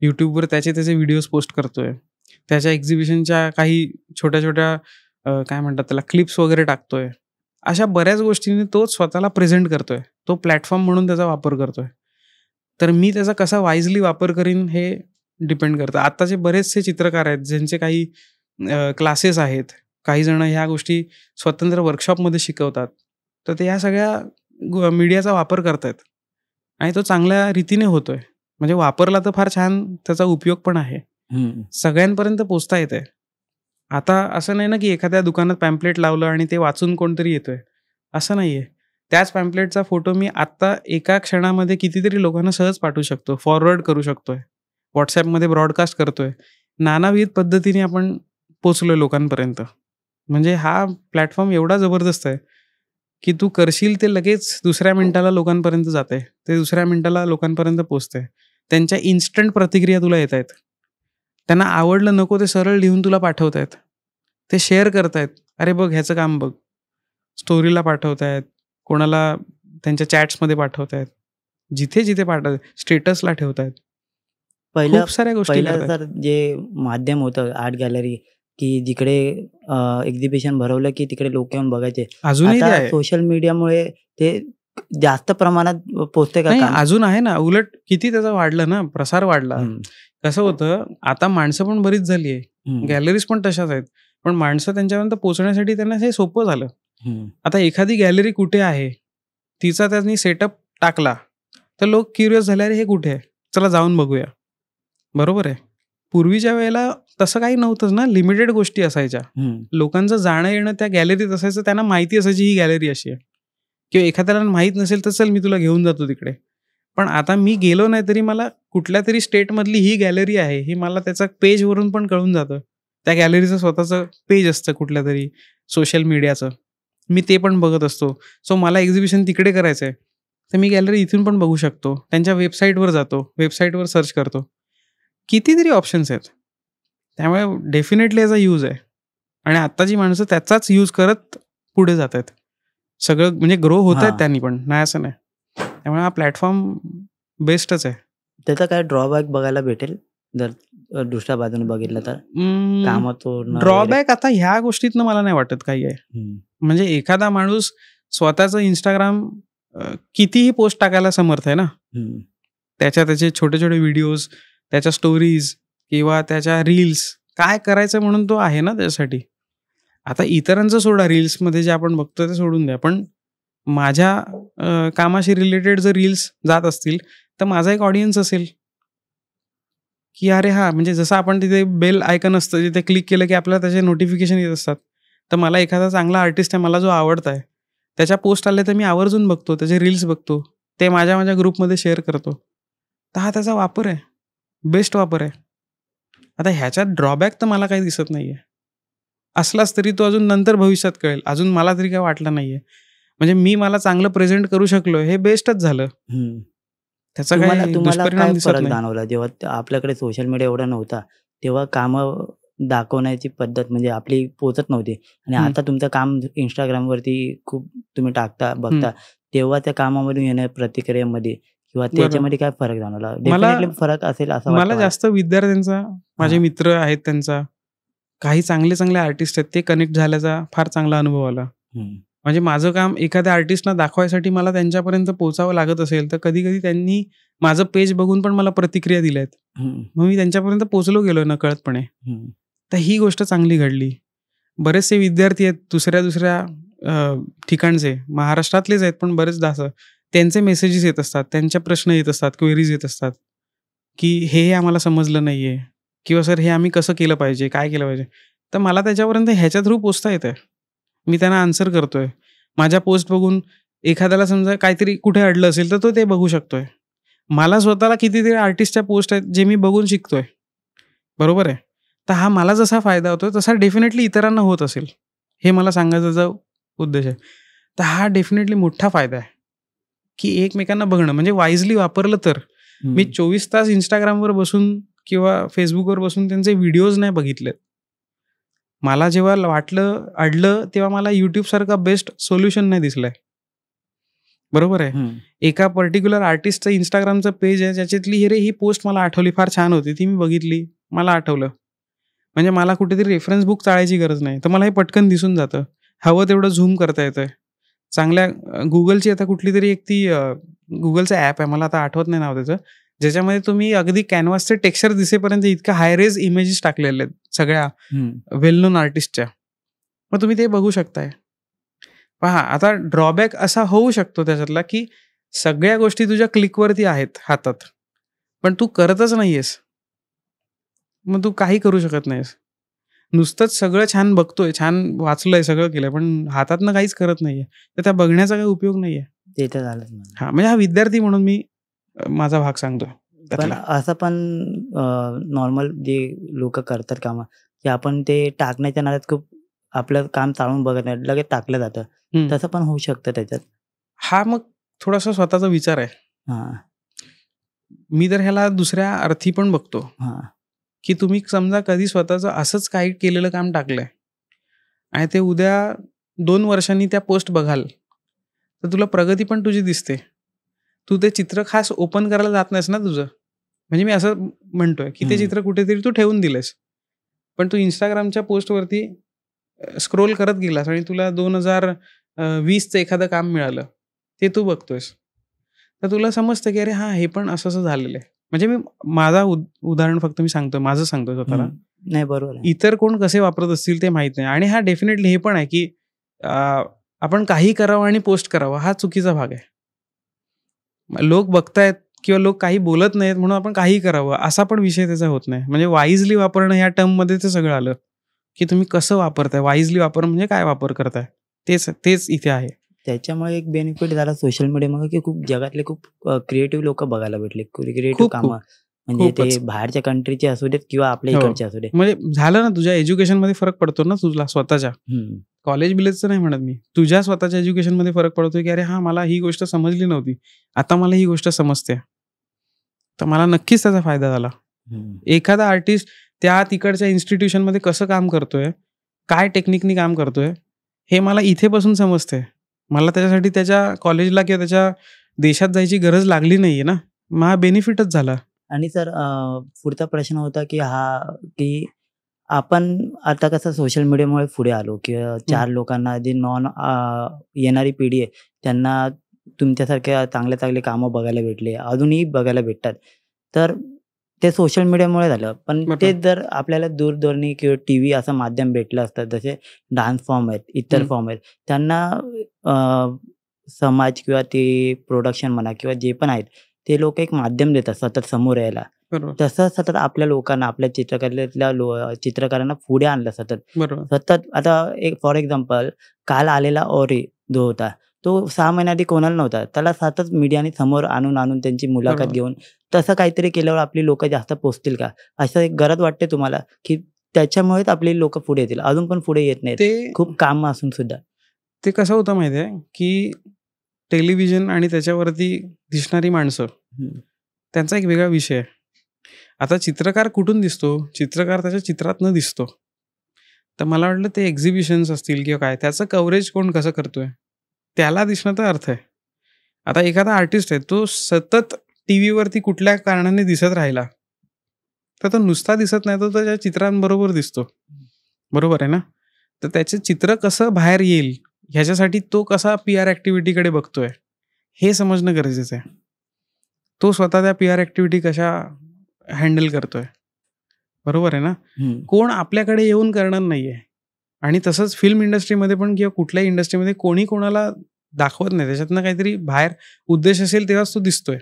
यूट्यूबवर त्याचे व्हिडिओज पोस्ट करतोय, त्याच्या एक्झिबिशनच्या काही छोट्या काय म्हणतात त्याला क्लिप्स वगैरे टाकतोय. अशा बऱ्याच गोष्टींनी तो स्वतःला प्रेझेंट करतोय, तो प्लॅटफॉर्म म्हणून त्याचा वापर करतोय. तर मी त्याचा कसा वाईजली वापर करीन हे डिपेंड करतं. आत्ताचे बरेचसे चित्रकार आहेत ज्यांचे काही क्लासेस आहेत, काही जण ह्या गोष्टी स्वतंत्र वर्कशॉपमध्ये शिकवतात. तर ते ह्या सगळ्या मीडियाचा वापर करतायत आणि तो चांगल्या रीतीने होतोय. म्हणजे वापरला तर फार छान त्याचा उपयोग पण आहे. सगळ्यांपर्यंत पोचता येतंय. आता असं नाही ना की एखाद्या दुकानात पॅम्पलेट लावलं आणि ते वाचून कोणतरी येतोय, असं नाहीये. त्याच पॅम्पलेटचा फोटो मी आत्ता एका क्षणामध्ये कितीतरी लोकांना सहज पाठवू शकतो, फॉरवर्ड करू शकतोय, व्हॉट्सॲपमध्ये ब्रॉडकास्ट करतोय. नानाविध पद्धतीने आपण पोचलोय लोकांपर्यंत. म्हणजे हा प्लॅटफॉर्म एवढा जबरदस्त आहे की तू करशील ते लगेच दुसऱ्या मिनिटाला लोकांपर्यंत जाते, ते दुसऱ्या मिनिटाला लोकांपर्यंत पोचते. त्यांच्या इन्स्टंट प्रतिक्रिया तुला येत आहेत. त्यांना आवडलं नको ते सरळ लिहून तुला पाठवतायत, ते शेअर करतायत. अरे बघ ह्याचं काम बघ, स्टोरीला पाठवतायत, कोणाला त्यांच्या चॅट्समध्ये पाठवतायत, जिथे जिथे पाठवतात, स्टेटसला ठेवतायत. खूप साऱ्या गोष्टी करतात. तर जे माध्यम होतं आर्ट गॅलरी की जिकडे एक्झिबिशन भरवलं की तिकडे लोक येऊन बघायचे, अजूनही सोशल मीडियामुळे ते जास्त प्रमाणात पोहोचते का? अजून आहे ना, उलट किती त्याचा वाढलं ना, प्रसार वाढला. कसं होतं, आता माणसं पण बरीच झाली आहे, गॅलरीज पण तशाच आहेत, पण माणसं त्यांच्यापर्यंत पोहोचण्यासाठी त्यांना हे सोपं झालं. आता एखादी गॅलरी कुठे आहे तिचा त्यांनी सेटअप टाकला तर लोक क्युरियस झाले, अरे हे कुठे आहे, चला जाऊन बघूया. बरोबर आहे. पूर्वीच्या वेळेला तसं काही नव्हतंच ना, लिमिटेड गोष्टी असायच्या. लोकांचं जाणं येणं त्या गॅलरीत असायचं, त्यांना माहिती असायची ही गॅलरी अशी आहे, किंवा एखाद्याला माहीत नसेल तर चल मी तुला घेऊन जातो तिकडे. पण आता मी गेलो नाही तरी मला कुठल्या तरी स्टेटमधली ही गॅलरी आहे ही मला त्याचा पेजवरून पण कळून जातं. त्या गॅलरीचं स्वतःचं पेज असतं कुठल्या तरी सोशल मीडियाचं, मी ते पण बघत असतो. सो मला एक्झिबिशन तिकडे करायचं आहे तर मी गॅलरी इथून पण बघू शकतो. त्यांच्या वेबसाईटवर जातो, वेबसाईटवर सर्च करतो, कितीतरी ऑप्शन्स आहेत. त्यामुळे डेफिनेटली याचा यूज आहे आणि आत्ताची माणसं त्याचाच यूज करत पुढे जात आहेत. सगळं म्हणजे ग्रो होत आहेत त्यांनी पण, नाही असं नाही. त्यामुळे हा प्लॅटफॉर्म बेस्टच आहे. त्याचा काय ड्रॉबॅक बघायला भेटेल जर दुसऱ्या बाजूने बघितलं तर? ड्रॉबॅक आता ह्या गोष्टीतनं मला नाही वाटत काही आहे. म्हणजे एखादा माणूस स्वतःचं इंस्टाग्राम कितीही पोस्ट टाकायला समर्थ आहे ना. त्याचे छोटे छोटे व्हिडिओज, त्याच्या स्टोरीज किंवा त्याच्या रील्स, काय करायचं म्हणून तो आहे ना त्याच्यासाठी. आता इतरांचं सोडा, रील्समध्ये जे आपण बघतो ते सोडून द्या, पण माझ्या कामाशी रिलेटेड जर रील्स जात असतील तर माझा एक ऑडियन्स असेल की अरे म्हणजे जसं आपण तिथे बेल आयकन असतं, जिथे क्लिक केलं की आपल्याला त्याचे नोटिफिकेशन येत असतात. तर मला एखादा चांगला आर्टिस्ट आहे, मला जो आवडता आहे, त्याच्या पोस्ट आले तर मी आवर्जून बघतो, त्याचे रील्स बघतो, ते माझ्या ग्रुपमध्ये शेअर करतो. तर हा त्याचा वापर आहे, बेस्ट वापर आहे. आता ह्याच्यात ड्रॉबॅक तर मला काही दिसत नाही आहे. असलाच तरी तो अजून नंतर भविष्यात कळेल, अजून मला तरी काय वाटलं नाही आहे. म्हणजे मी मला चांगलं प्रेझेंट करू शकलो हे बेस्टच झालं. त्याचा काही दुष्परिणाम दिसत नाही. जाणवला जेव्हा आपल्याकडे सोशल मीडिया एवढा नव्हता तेव्हा कामं दाखवण्याची पद्धत म्हणजे आपली पोचत नव्हती, आणि आता तुमचं काम इंस्टाग्रामवरती खूप तुम्ही टाकता बघता, तेव्हा त्या कामामधून येण्या प्रतिक्रियेमध्ये किंवा त्याच्यामध्ये काय फरक जाणवला? डेफिनेटली फरक असेल असं मला. जास्त विद्यार्थ्यांचा, माझे मित्र आहेत त्यांचा, काही चांगले चांगले आर्टिस्ट आहेत, ते कनेक्ट झाल्याचा फार चांगला अनुभव आला. म्हणजे माझं काम एखाद्या आर्टिस्टना दाखवायसाठी मला त्यांच्यापर्यंत पोहोचावं लागत असेल तर कधी कधी त्यांनी माझं पेज बघून पण मला प्रतिक्रिया दिल्या आहेत, मग मी त्यांच्यापर्यंत पोहोचलो गेलो नकळतपणे. तर ही गोष्ट चांगली घडली. बरेचसे विद्यार्थी आहेत दुसऱ्या ठिकाणचे, महाराष्ट्रातलेच आहेत पण बरेचदा असं त्यांचे मेसेजेस येत असतात, त्यांचे प्रश्न येत असतात, क्वेरीज येत असतात की हे आम्हाला समजलं नाहीये, किंवा सर हे आम्ही कसं केलं पाहिजे, काय केलं पाहिजे. तर मला त्याच्यापर्यंत ह्याच्या थ्रू पोचता येतंय, मी त्यांना आन्सर करतोय. माझ्या पोस्ट बघून एखाद्याला समजा काहीतरी कुठे अडलं असेल तर तो ते बघू शकतोय. मला स्वतःला कितीतरी आर्टिस्टच्या पोस्ट आहेत जे मी बघून शिकतोय. बरोबर आहे. तर हा मला जसा फायदा होतोय तसा डेफिनेटली इतरांना होत असेल, हे मला सांगायचा उद्देश आहे. तर हा डेफिनेटली मोठा फायदा आहे की एकमेकांना बघणं. म्हणजे वाईजली वापरलं तर मी 24 तास इंस्टाग्रामवर बसून किंवा फेसबुकवर बसून त्यांचे व्हिडिओज नाही बघितलेत. मला जेव्हा वाटलं अडलं तेव्हा मला यूट्यूब सारखा बेस्ट सोल्युशन नाही दिसलंय. बरोबर आहे. एका पर्टिक्युलर आर्टिस्टचं इंस्टाग्रामचं पेज आहे ज्याच्यातली ही पोस्ट मला आठवली, फार छान होती, ती मी बघितली, मला आठवलं. म्हणजे मला कुठेतरी रेफरन्स बुक चाळायची गरज नाही, तर मला हे पटकन दिसून जातं. हवं तेवढं झूम करता येतंय. चांगल्या गुगलची आता कुठली तरी एक ती गुगलचं ॲप आहे, मला आता आठवत नाही नाव त्याचं, ज्याच्यामध्ये तुम्ही अगदी कॅनव्हासचे टेक्स्चर दिसेपर्यंत इतक्या हाय रेज इमेजेस टाकलेले आहेत सगळ्या वेल नोन आर्टिस्टच्या. मग तुम्ही ते बघू शकताय. पहा, आता ड्रॉबॅक असा होऊ शकतो त्याच्यातला की सगळ्या गोष्टी तुझ्या क्लिकवरती आहेत हातात, पण तू करतच नाहीयेस. मग तू काही करू शकत नाहीस. नुसतंच सगळं छान बघतोय, छान वाचलंय, सगळं केलंय, पण हातातनं काहीच करत नाहीये, तर त्या बघण्याचा काही उपयोग नाहीये. ते तर झालंच. हा, म्हणजे हा विद्यार्थी म्हणून मी माझा भाग सांगतो. पण असं पण नॉर्मल जे लोक करतात कामं, की आपण ते टाकण्याच्या नादात खूप आपलं काम चालून बघत नाही, लगेच टाकलं जातं. तसं पण होऊ शकतं त्याच्यात. हा मग थोडासा स्वतःचा विचार आहे. हां. मी तर ह्याला दुसऱ्या अर्थी पण बघतो. हां. की तुम्ही समजा कधी स्वतःचं असंच काही केलेलं काम टाकलंय आणि ते उद्या 2 वर्षांनी त्या पोस्ट बघाल, तर तुला प्रगती पण तुझी दिसते. तू ते चित्र खास ओपन करायला जात नाहीस ना तुझं. म्हणजे मी असं म्हणतोय की ते चित्र कुठेतरी तू ठेवून दिलेस, पण तू इंस्टाग्रामच्या पोस्टवरती स्क्रोल करत गेलास आणि तुला 2020चं एखादं काम मिळालं, ते तू बघतोयस, तर तुला समजतं की अरे हां, हे पण असं असं झालेलं आहे. म्हणजे मी माझा उदाहरण फक्त मी सांगतोय, माझं सांगतोय स्वतःला. नाही, बरोबर आहे. इतर कोण कसे वापरत असतील ते माहित नाही. आणि हा डेफिनेटली हे पण आहे की आपण काही करावं आणि पोस्ट करावं, हा चुकीचा भाग आहे. लोक बघतायत किंवा लोक काही बोलत नाहीत म्हणून आपण काही करावं असा पण विषय त्याचा होत नाही. म्हणजे वाईजली वापरणं ह्या टर्ममध्ये ते सगळं आलं की तुम्ही कसं वापरताय. वाईजली वापरणं म्हणजे काय वापर करताय, तेच इथे आहे. त्याच्यामुळे एक बेनिफिट झाला सोशल मीडियामुळे की खूप जगातले खूप क्रिएटिव्ह लोक बघायला भेटले, क्रिएटिव्ह कामं. म्हणजे ते बाहेरच्या कंट्रीचे असू देत किंवा आपल्या इकडचे असू देत. म्हणजे झालं ना, तुझ्या एज्युकेशनमध्ये फरक पडतो ना तुला स्वतःच्या. कॉलेज बिलेजचं नाही म्हणत मी, तुझ्या स्वतःच्या एज्युकेशनमध्ये फरक पडतोय की अरे हा, मला ही गोष्ट समजली नव्हती, आता मला ही गोष्ट समजते, तर मला नक्कीच त्याचा फायदा झाला. एखादा आर्टिस्ट त्या तिकडच्या इन्स्टिट्यूशनमध्ये कसं काम करतोय, काय टेक्निकनी काम करतोय, हे मला इथे बसून समजते. मला त्याच्यासाठी त्याच्या कॉलेजला किंवा त्याच्या देशात जायची गरज लागली नाहीये ना, मग हा बेनिफिटच झाला. आणि सर, पुढचा प्रश्न होता की आपण आता कसं सोशल मीडियामुळे पुढे आलो किंवा 4 लोकांना जे येणारी पिढी आहे त्यांना तुमच्यासारख्या चांगले चांगले कामं बघायला भेटले, अजूनही बघायला भेटतात. तर ते सोशल मीडियामुळे झालं. पण ते जर आपल्याला दूरध्वनी किंवा टीव्ही असं माध्यम भेटलं असतं, जसे डान्स फॉर्म आहेत, इतर फॉर्म आहेत, त्यांना समाज किंवा ते प्रोडक्शन म्हणा किंवा जे पण आहेत ते लोक एक माध्यम देतात सतत समोर यायला. तसं सतत आपल्या लोकांना, आपल्या चित्रकलेतल्या चित्रकारांना पुढे आणलं सतत. आता एक फॉर एक्झाम्पल, काल आलेला ओरी जो होता, तो 6 महिन्याआधी कोणाला नव्हता. त्याला सतत मीडियाने समोर आणून त्यांची मुलाखत घेऊन तसं काहीतरी केल्यावर आपली लोक जास्त पोचतील का, असं एक गरज वाटते तुम्हाला की त्याच्यामुळेच आपली लोक पुढे येतील? अजून पण पुढे येत नाहीत, ते खूप काम असून सुद्धा. ते कसं होतं माहिती आहे की टेलिव्हिजन आणि त्याच्यावरती दिसणारी माणसं, त्यांचा एक वेगळा विषय आहे. आता चित्रकार कुठून दिसतो? चित्रकार त्याच्या चित्रातनं दिसतो. तर मला वाटलं ते एक्झिबिशन्स असतील किंवा काय, त्याचं कव्हरेज कोण कसं करतोय त्याला दिसण्याचा अर्थ आहे. आता एखादा आर्टिस्ट आहे, तो सतत टीव्हीवरती कुठल्या कारणाने दिसत राहिला तर तो नुसता दिसत नाही, तो त्याच्या चित्रांबरोबर दिसतो. बरोबर आहे ना? तर त्याचे चित्र कसं बाहेर येईल ह्याच्यासाठी तो कसा PR ॲक्टिव्हिटीकडे बघतोय हे समजणं गरजेचं आहे. तो स्वतः त्या PR ॲक्टिव्हिटी कशा हँडल करतोय. बरोबर आहे ना? कोण आपल्याकडे येऊन करणार नाहीये. आणि तसंच फिल्म इंडस्ट्रीमध्ये पण किंवा कुठल्याही इंडस्ट्रीमध्ये कोणी कोणाला दाखवत नाही. त्याच्यातनं काहीतरी बाहेर उद्देश असेल तेव्हाच तो दिसतोय.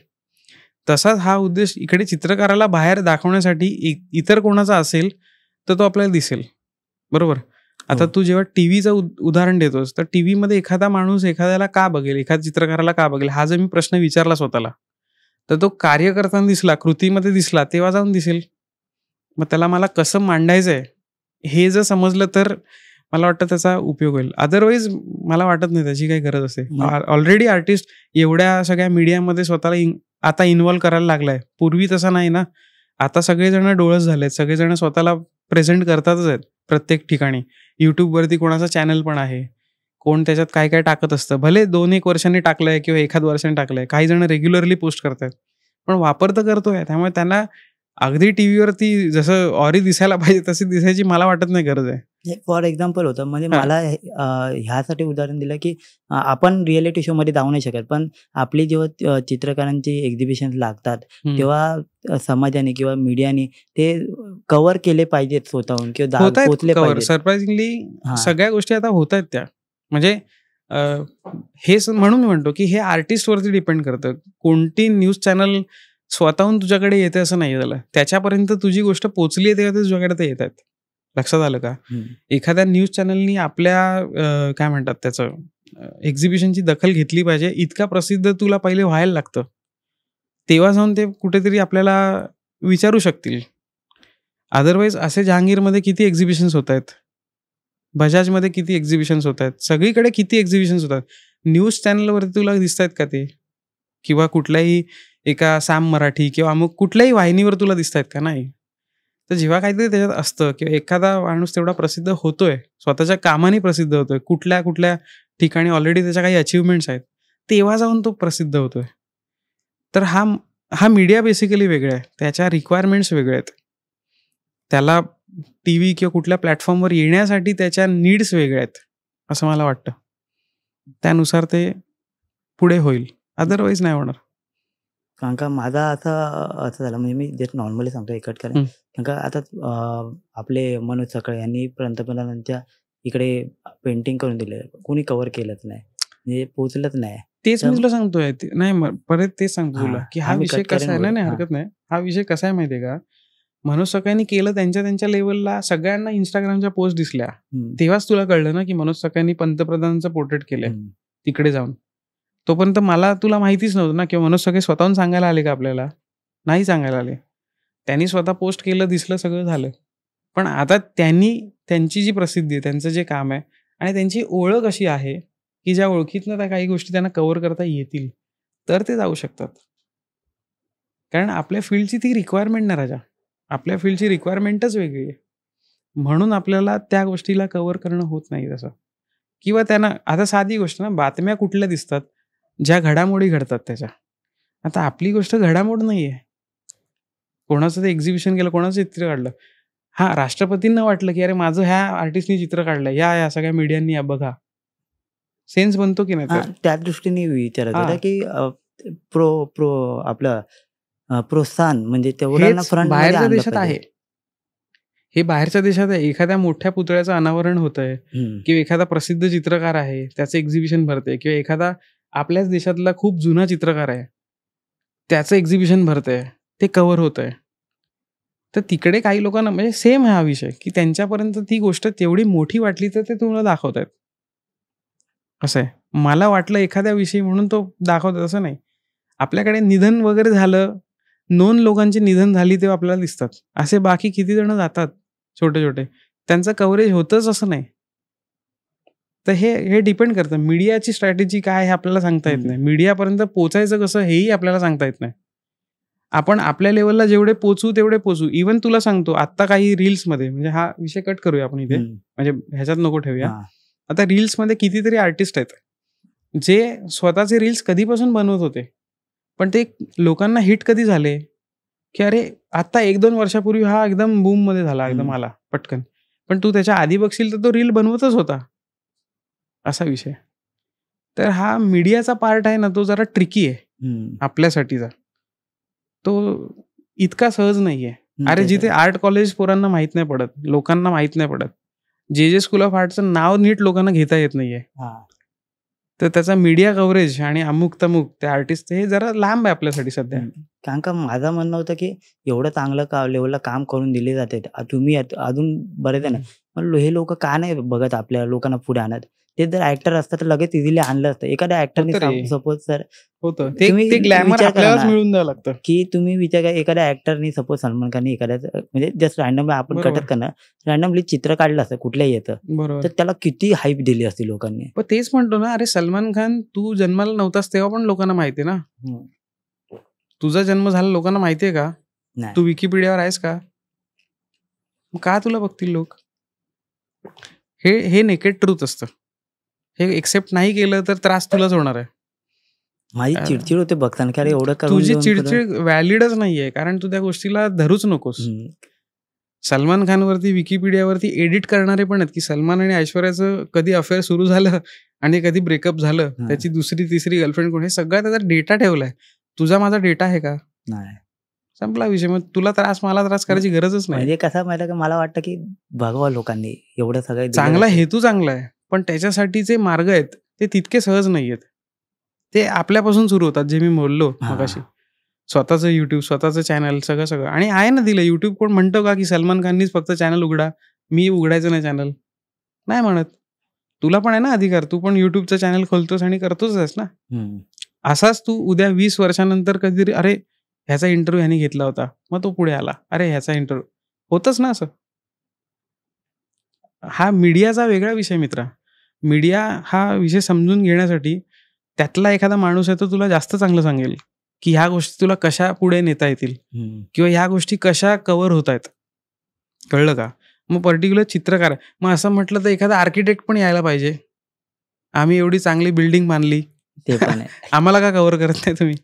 तसाच हा उद्देश इकडे चित्रकाराला बाहेर दाखवण्यासाठी इतर कोणाचा असेल तर तो आपल्याला दिसेल. बरोबर? आता तू जेव्हा टीव्हीचं उदाहरण देतोस, तर टीव्हीमध्ये एखादा माणूस एखाद्याला का बघेल, एखाद्या चित्रकाराला का बघेल, हा जर मी प्रश्न विचारला स्वतःला, तर तो कार्य करताना दिसला, कृतीमध्ये दिसला, तेव्हा जाऊन दिसेल. मग त्याला मला कसं मांडायचंय हे जर समजलं तर मला वाटतं त्याचा उपयोग होईल. अदरवाईज मला वाटत नाही त्याची काही गरज असते. ऑलरेडी आर्टिस्ट एवढ्या सगळ्या मीडियामध्ये स्वतःला आता इन्व्हॉल्व्ह करायला लागलाय. पूर्वी तसं नाही ना. आता सगळेजण डोळस झालेत, सगळेजण स्वतःला प्रेझेंट करतातच आहेत प्रत्येक ठिकाणी. युट्यूबवरती कोणाचा चॅनल पण आहे, कोण त्याच्यात काय काय टाकत असतं. भले 2-1 वर्षांनी टाकलंय किंवा 1 वर्षांनी टाकलंय, काही जण रेग्युलरली पोस्ट करतायत, पण वापर तर करतोय. त्यामुळे त्यांना अगदी टीव्हीवरती जसं ऑरी दिसायला पाहिजे तशी दिसायची मला वाटत नाही गरज आहे. फॉर एक्झाम्पल होतं म्हणजे मला ह्यासाठी उदाहरण दिलं की आपण रियालिटी शो मध्ये जाऊ नाही शकत, पण आपली जेव्हा चित्रकारांची एक्झिबिशन लागतात तेव्हा समाजाने किंवा मीडियाने ते कव्हर केले पाहिजेत स्वतःहून किंवा पोहोचले पाहिजेत. सरप्राइझिंगली सगळ्या गोष्टी आता होत आहेत त्या. म्हणजे हे म्हणून मी म्हणतो की हे आर्टिस्टवरती डिपेंड करतं. कोणती न्यूज चॅनल स्वतःहून तुझ्याकडे येते असं नाही झालं, त्याच्यापर्यंत तुझी गोष्ट पोचली आहे तेव्हा ते तुझ्याकडे ते येत आहेत. लक्षात आलं का? एखाद्या न्यूज चॅनलनी आपल्या काय म्हणतात त्याचं एक्झिबिशनची दखल घेतली पाहिजे. इतका प्रसिद्ध तुला पहिले व्हायला लागतं, तेव्हा जाऊन ते कुठेतरी आपल्याला विचारू शकतील. अदरवाईज असे जहांगीरमध्ये किती एक्झिबिशन्स होत आहेत, बजाजमध्ये किती एक्झिबिशन्स होत आहेत, सगळीकडे किती एक्झिबिशन्स होतात. न्यूज चॅनलवरती तुला दिसत आहेत का ते? किंवा कुठल्याही एका सॅम मराठी किंवा अमुक कुठल्याही वाहिनीवर तुला दिसत आहेत का? नाही. तर जेव्हा काहीतरी त्याच्यात असतं किंवा एखादा माणूस तेवढा प्रसिद्ध होतोय, स्वतःच्या कामाने प्रसिद्ध होतोय, कुठल्या कुठल्या ठिकाणी ऑलरेडी त्याच्या काही अचिव्हमेंट्स आहेत, तेव्हा जाऊन तो प्रसिद्ध होतोय. तर हा मीडिया बेसिकली वेगळा आहे, त्याच्या रिक्वायरमेंट्स वेगळ्या आहेत. त्याला टीव्ही किंवा कुठल्या प्लॅटफॉर्मवर येण्यासाठी त्याच्या नीड्स वेगळ्या आहेत असं मला वाटतं. त्यानुसार ते पुढे होईल, अदरवाईज नाही होणार. कारण का माझा असं झालं, म्हणजे मी जस्ट नॉर्मली सांगतो एकट कारण का आता आपले मनोज सकाळे यांनी पंतप्रधानांच्या इकडे पेंटिंग करून दिले, कोणी कव्हर केलंच नाही, म्हणजे पोहोचलंच नाही. तेच मी तुला सांगतोय. नाही परत तेच सांगतो तुला की हा विषय कसा आहे. नाही हरकत नाही. हा विषय कसा आहे माहितीये का? मनोज सकाळ्यांनी केलं त्यांच्या लेवलला, सगळ्यांना इंस्टाग्रामच्या पोस्ट दिसल्या, तेव्हाच तुला कळलं ना की मनोज सकाळ्यांनी पंतप्रधानांचं पोर्ट्रेट केलंय तिकडे जाऊन. तोपर्यंत तुला माहितीच नव्हतं ना किंवा मनोज सकाळे स्वतःहून सांगायला आले का आपल्याला? नाही सांगायला आले. त्यांनी स्वतः पोस्ट केलं, दिसलं, सगळं झालं. पण आता त्यांची जी प्रसिद्धी आहे, त्यांचं जे काम आहे आणि त्यांची ओळख अशी आहे की ज्या ओळखीतनं त्या काही गोष्टी त्यांना कव्हर करता येतील तर ते जाऊ शकतात. कारण आपल्या फील्डची ती रिक्वायरमेंट नाही राजा, आपल्या फील्डची रिक्वायरमेंटच वेगळी आहे. म्हणून आपल्याला त्या गोष्टीला कव्हर करणं होत नाही तसं. किंवा त्यांना आता साधी गोष्ट ना, बातम्या कुठल्या दिसतात? ज्या घडामोडी घडतात त्याच्या. आता आपली गोष्ट घडामोड नाही आहे. कोणाचं ते एक्झिबिशन केलं, कोणाचं चित्र काढलं, राष्ट्रपतींना वाटलं की अरे माझं ह्या आर्टिस्टनी चित्र काढलंय, या सगळ्या मीडियांनी बघा, सेन्स बनतो की नाही? त्या दृष्टीने विचारत होता की आपलं प्रोत्साहन म्हणजे तेवढं बाहेरच्या देशात आहे. हे बाहेरच्या देशात आहे. एखाद्या मोठ्या पुतळ्याचं अनावरण होतंय किंवा एखादा प्रसिद्ध चित्रकार आहे त्याचं एक्झिबिशन भरते, किंवा एखादा आपल्याच देशातला खूप जुना चित्रकार आहे त्याचं एक्झिबिशन भरतंय, ते कव्हर होतंय. तर तिकडे काही लोकांना म्हणजे सेम हा विषय की त्यांच्यापर्यंत ती गोष्ट तेवढी मोठी वाटली तर ते तुम्हाला दाखवतायत. असं आहे. मला वाटलं एखाद्या विषयी म्हणून तो दाखवतात असं नाही. आपल्याकडे निधन वगैरे झालं, नोन लोकांची निधन झाली तेव्हा आपल्याला दिसतात. असे बाकी किती जण जातात छोटे छोटे, त्यांचं कव्हरेज होतच असं नाही. तर हे डिपेंड करतं. मीडियाची स्ट्रॅटेजी काय हे आपल्याला सांगता येत नाही. मीडियापर्यंत पोचायचं कसं हेही आपल्याला सांगता येत नाही. आपण आपल्या लेवलला जेवढे पोचू तेवढे पोचू. इव्हन तुला सांगतो आता काही रील्समध्ये, म्हणजे हा विषय कट करूया आपण इथे, म्हणजे ह्याच्यात नको ठेवूया. आता रील्समध्ये कितीतरी आर्टिस्ट आहेत जे स्वतःचे रील्स कधीपासून बनवत होते, पण ते लोकांना हिट कधी झाले की अरे आता 1-2 वर्षापूर्वी हा एकदम बूम मध्ये झाला, एकदम आला पटकन. पण तू त्याच्या आधी बघशील तर तो रील बनवतच होता, असा विषय. तर हा मीडियाचा पार्ट आहे ना, तो जरा ट्रिकी आहे आपल्यासाठीचा. तो इतका सहज नाहीये. अरे जिथे आर्ट कॉलेज पोरांना माहित नाही पडत, लोकांना माहित नाही पडत, जे स्कूल ऑफ आर्टचं नाव नीट लोकांना घेता येत नाहीये, तर त्याचा मीडिया कव्हरेज आणि अमुक तमुक ते आर्टिस्ट हे जरा लांब आहे आपल्यासाठी सध्या. कारण का माझं म्हणणं होतं की एवढं चांगलं लेवलला काम करून दिले जाते, तुम्ही अजून बरेच आहे ना, हे लोक का नाही बघत आपल्या लोकांना पुढे आणत? ते जर ऍक्टर असतात तर लगेच इझिली आणलं असतं. एखाद्या ऍक्टरने सपोज सर होतं ते ग्लॅमर आपल्यालाच मिळून द्यावं लागतं की तुम्ही विचार करा, एखाद्या ऍक्टरनी सपोज सलमान खानने एखाद्या म्हणजे जस्ट रॅन्डमली आपण कटत करणं रॅन्डमली चित्र काढलं असतं कुठल्याही येतं, तर त्याला किती हाईप दिली असती लोकांनी. पण तेच म्हणतो ना, अरे सलमान खान तू जन्माला नव्हतास तेव्हा पण लोकांना माहितीये ना. तुझा जन्म झाला लोकांना माहितीये का? तू विकिपीडियावर आहेस का? का तुला बघतील लोक? हे नेकेड ट्रूथ असतं. हे एक्सेप्ट नाही केलं तर त्रास तुलाच होणार आहे. माझी चिडचिड होते बघताना की अरे एवढं तुझी चिडचिड व्हॅलिडच नाहीये, कारण तू त्या गोष्टीला धरूच नकोस. सलमान खानवरती विकिपीडियावरती एडिट करणारे पण आहेत की सलमान आणि ऐश्वर्याचं कधी अफेअर सुरू झालं आणि कधी ब्रेकअप झालं, त्याची दुसरी तिसरी गर्लफ्रेंड कोण, हे सगळा त्याचा डेटा ठेवलाय. तुझा माझा डेटा आहे का? नाही. संपला विषय. मग तुला त्रास मला त्रास करायची गरजच नाही. म्हणजे कसं माहिती का, मला वाटतं की बघावं लोकांनी एवढं सगळं. चांगला हेतू चांगला आहे, पण त्याच्यासाठीचे मार्ग आहेत ते तितके सहज नाहीयेत. ते आपल्यापासून सुरू होतात, जे मी बोललो मगाशी. स्वतःचं युट्यूब, स्वतःचं चॅनल, सगळं आणि आहे ना दिलं. युट्यूब कोण म्हणतो का की सलमान खाननीच फक्त चॅनल उघडा, मी उघडायचं नाही चॅनल? नाही म्हणत. तुला पण आहे ना अधिकार, तू पण युट्यूबचं चॅनल खोलतोस आणि करतोच आहेस ना. असाच तू उद्या 20 वर्षानंतर कधीतरी अरे ह्याचा इंटरव्ह्यू ह्याने घेतला होता, मग तो पुढे आला, अरे ह्याचा इंटरव्ह्यू होतच ना असं. हा मीडियाचा वेगळा विषय मित्रा. मीडिया हा विषय समजून घेण्यासाठी त्यातला एखादा माणूस आहे तो तुला जास्त चांगलं सांगेल की ह्या गोष्टी तुला कशा पुढे नेता येतील किंवा ह्या गोष्टी कशा कव्हर होत आहेत. कळलं का? मग पर्टिक्युलर चित्रकार, मग असं म्हटलं तर एखादा आर्किटेक्ट पण यायला पाहिजे. आम्ही एवढी चांगली बिल्डिंग बांधली, ते पण आहे. आम्हाला का कव्हर करत नाही तुम्ही?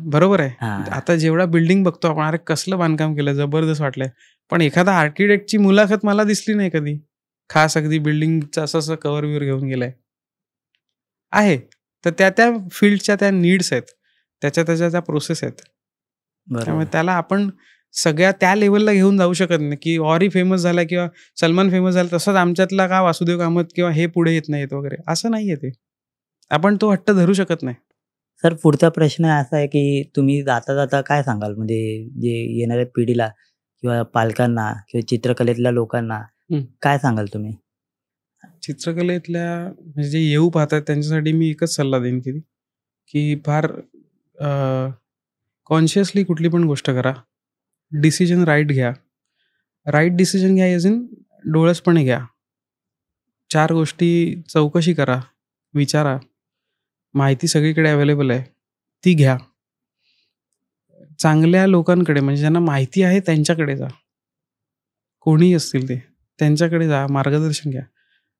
बरोबर आहे. आता जेवढा बिल्डिंग बघतो आपण, अरे कसलं बांधकाम केलं, जबरदस्त वाटलंय, पण एखादा आर्किटेक्टची मुलाखत मला दिसली नाही कधी. खास अगदी बिल्डिंगचं असं कव्हर बिवर घेऊन गेलाय आहे. तर त्या फील्डच्या त्या नीड्स आहेत, त्याच्या त्या प्रोसेस आहेत. त्यामुळे त्याला आपण सगळ्या त्या लेवलला घेऊन जाऊ शकत नाही की ऑरी फेमस झाला किंवा सलमान फेमस झाला तसंच आमच्यातला का वासुदेव कामत किंवा हे पुढे येत नाहीत वगैरे, असं नाहीये. ते आपण तो हट्ट धरू शकत नाही. सर, पुढचा प्रश्न असा आहे की तुम्ही जाता जाता काय सांगाल, म्हणजे जे येणाऱ्या पिढीला किंवा पालकांना किंवा चित्रकलेतल्या लोकांना काय सांगाल तुम्ही? चित्रकलेतल्या म्हणजे जे येऊ पाहतात त्यांच्यासाठी मी एकच सल्ला देईन की फार कॉन्शियसली कुठली पण गोष्ट करा. डिसिजन राईट घ्या. राईट डिसिजन घ्या एज इन डोळसपणे घ्या. 4 गोष्टी चौकशी करा, विचारा. माहिती सगळीकडे अवेलेबल आहे, ती घ्या. चांगल्या लोकांकडे म्हणजे ज्यांना माहिती आहे त्यांच्याकडे जा. कोणीही असतील ते, त्यांच्याकडे जा, मार्गदर्शन घ्या.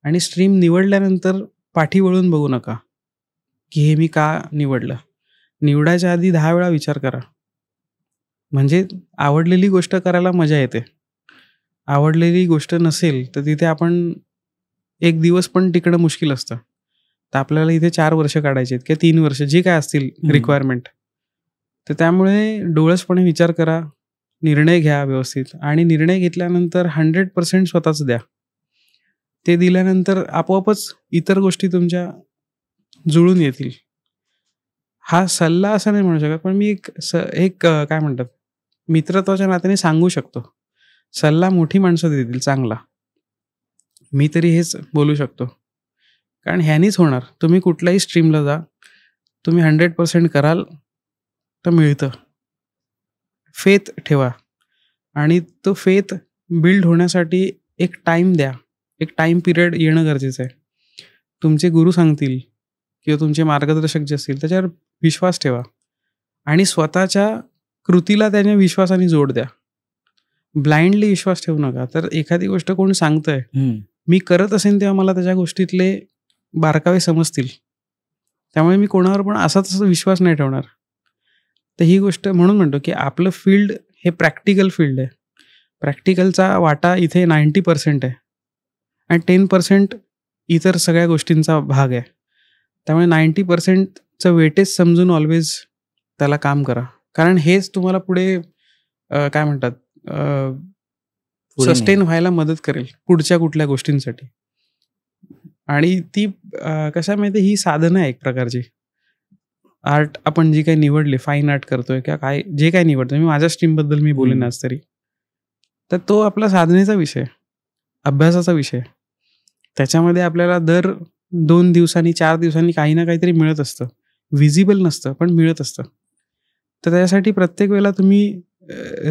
आणि स्ट्रीम निवडल्यानंतर पाठी वळून बघू नका की हे मी का निवडलं. निवडायच्या आधी 10 वेळा विचार करा. म्हणजे आवडलेली गोष्ट करायला मजा येते. आवडलेली गोष्ट नसेल तर तिथे आपण एक दिवस पण टिकणं मुश्किल असतं. तर आपल्याला इथे 4 वर्ष काढायचे आहेत किंवा 3 वर्ष, जे काय असतील रिक्वायरमेंट. तर त्यामुळे डोळसपणे विचार करा, निर्णय घ्या व्यवस्थित. आणि निर्णय घेतल्यानंतर 100% स्वतःच द्या. ते दिल्यानंतर आपोआपच इतर गोष्टी तुमच्या जुळून येतील. हा सल्ला असा नाही म्हणू शकत, पण मी एक काय म्हणतात मित्रत्वाच्या नात्याने सांगू शकतो. सल्ला मोठी माणसं देतील चांगला. मी तरी हेच बोलू शकतो, कारण ह्यानीच होणार. तुम्ही कुठल्याही स्ट्रीमला जा, तुम्ही 100% कराल तर मिळतं. फेथ ठेवा आणि तो फेथ बिल्ड होण्यासाठी एक टाईम द्या. एक टाईम पिरियड येणं गरजेचं आहे. तुमचे गुरु सांगतील किंवा तुमचे मार्गदर्शक जे असतील त्याच्यावर विश्वास ठेवा आणि स्वतःच्या कृतीला त्याच्या विश्वासाने जोड द्या. ब्लाइंडली विश्वास ठेवू नका. तर एखादी गोष्ट कोण सांगतंय, मी करत असेन तेव्हा मला त्याच्या गोष्टीतले बारकावे समजतील. त्यामुळे मी कोणावर पण असाच विश्वास नाही ठेवणार. तर ही गोष्ट म्हणून म्हणतो की आपलं फील्ड हे प्रॅक्टिकल फील्ड आहे. प्रॅक्टिकलचा वाटा इथे 90% आहे आणि 10% इतर सगळ्या गोष्टींचा भाग आहे. त्यामुळे 90%चं वेटेज समजून ऑलवेज त्याला काम करा. कारण हेच तुम्हाला पुढे काय म्हणतात सस्टेन व्हायला मदत करेल पुढच्या कुठल्या गोष्टींसाठी. आणि ती कशा माहिती, ही साधनं आहे एक प्रकारची. आर्ट आपण जी काही निवडली, फाईन आर्ट करतोय किंवा काय जे काही निवडतोय, मी माझ्या स्ट्रीमबद्दल मी बोलेन आज तरी, तर तो आपला साधनेचा विषय, अभ्यासाचा विषय. त्याच्यामध्ये आपल्याला दर 2 दिवसांनी 4 दिवसांनी काही ना काहीतरी मिळत असतं. व्हिजिबल नसतं पण मिळत असतं. तर त्यासाठी प्रत्येक वेळेला तुम्ही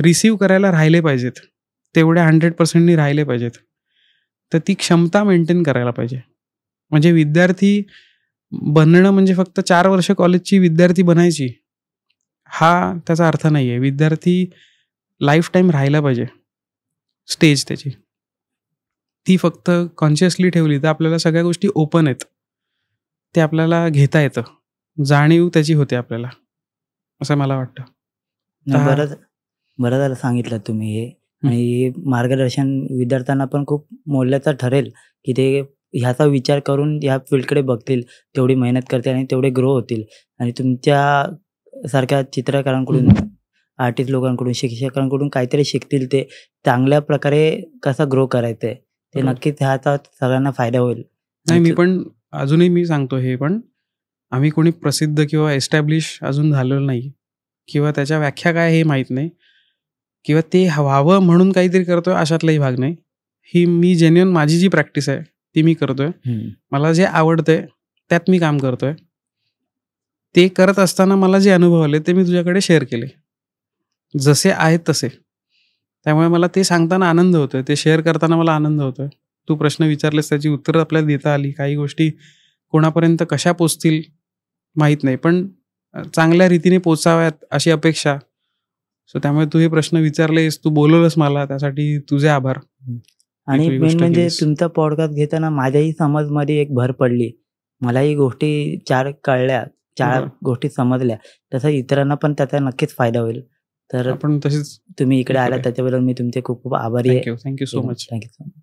रिसीव्ह करायला राहिले पाहिजेत, तेवढ्या 100%नी राहिले पाहिजेत. तर ती क्षमता मेंटेन करायला पाहिजे. म्हणजे विद्यार्थी बनणं म्हणजे फक्त 4 वर्ष कॉलेजची विद्यार्थी बनायची हा त्याचा अर्थ नाही आहे. विद्यार्थी लाईफ टाईम राहायला पाहिजे. स्टेज त्याची ती फक्त कॉन्शियसली ठेवली तर आपल्याला सगळ्या गोष्टी ओपन आहेत, ते आपल्याला घेता येतं. जाणीव त्याची होते आपल्याला, असं मला वाटतं. बरं झालं सांगितलं तुम्ही हे. आणि हे मार्गदर्शन विद्यार्थ्यांना पण खूप मोलाचं ठरेल, की ते ह्याचा विचार करून या फील्डकडे बघतील, तेवढी मेहनत करतील आणि तेवढे ग्रो होतील. आणि तुमच्या सारख्या चित्रकारांकडून, आर्टिस्ट लोकांकडून, शिक्षकांकडून काहीतरी शिकतील. ते चांगल्या प्रकारे कसा ग्रो करायचं आहे ते बरोबर. नक्कीच ह्याचा सगळ्यांना फायदा होईल. नाही, मी पण अजूनही मी सांगतो हे पण, आम्ही कोणी प्रसिद्ध किंवा एस्टॅब्लिश अजून झालेलो नाही, किंवा त्याच्या व्याख्या काय हे माहीत नाही, किंवा ते व्हावं म्हणून काहीतरी करतोय अशातलाही भाग नाही. ही मी जेन्युइन माझी जी प्रॅक्टिस आहे ती मी करतोय. मला जे आवडतंय त्यात मी काम करतोय. ते करत असताना मला जे अनुभव आले ते मी तुझ्याकडे शेअर केले, जसे आहेत तसे. त्यामुळे मला ते सांगताना आनंद होतोय, ते शेअर करताना मला आनंद होतोय. तू प्रश्न विचारलेस, त्याची उत्तरं आपल्याला देता आली. काही गोष्टी कोणापर्यंत कशा पोचतील माहीत नाही, पण चांगल्या रीतीने पोचाव्यात अशी अपेक्षा. सो त्यामुळे तू हे प्रश्न विचारलेस, तू बोलवलंस मला, त्यासाठी तुझे आभार. आणि ही मेन गोष्ट म्हणजे केलीस. तुमचा पॉडकास्ट घेताना माझ्याही समजमध्ये एक भर पडली. मलाही गोष्टी 4 कळल्या, 4 बरं. गोष्टी समजल्या. तसं इतरांना पण त्याचा नक्कीच फायदा होईल. तर आपण तसेच तुम्ही इकडे हे आलात करूया. त्याच्याबद्दल मी तुमचे खूप खूप आभारी आहे. Thank you so much. Thank you so much.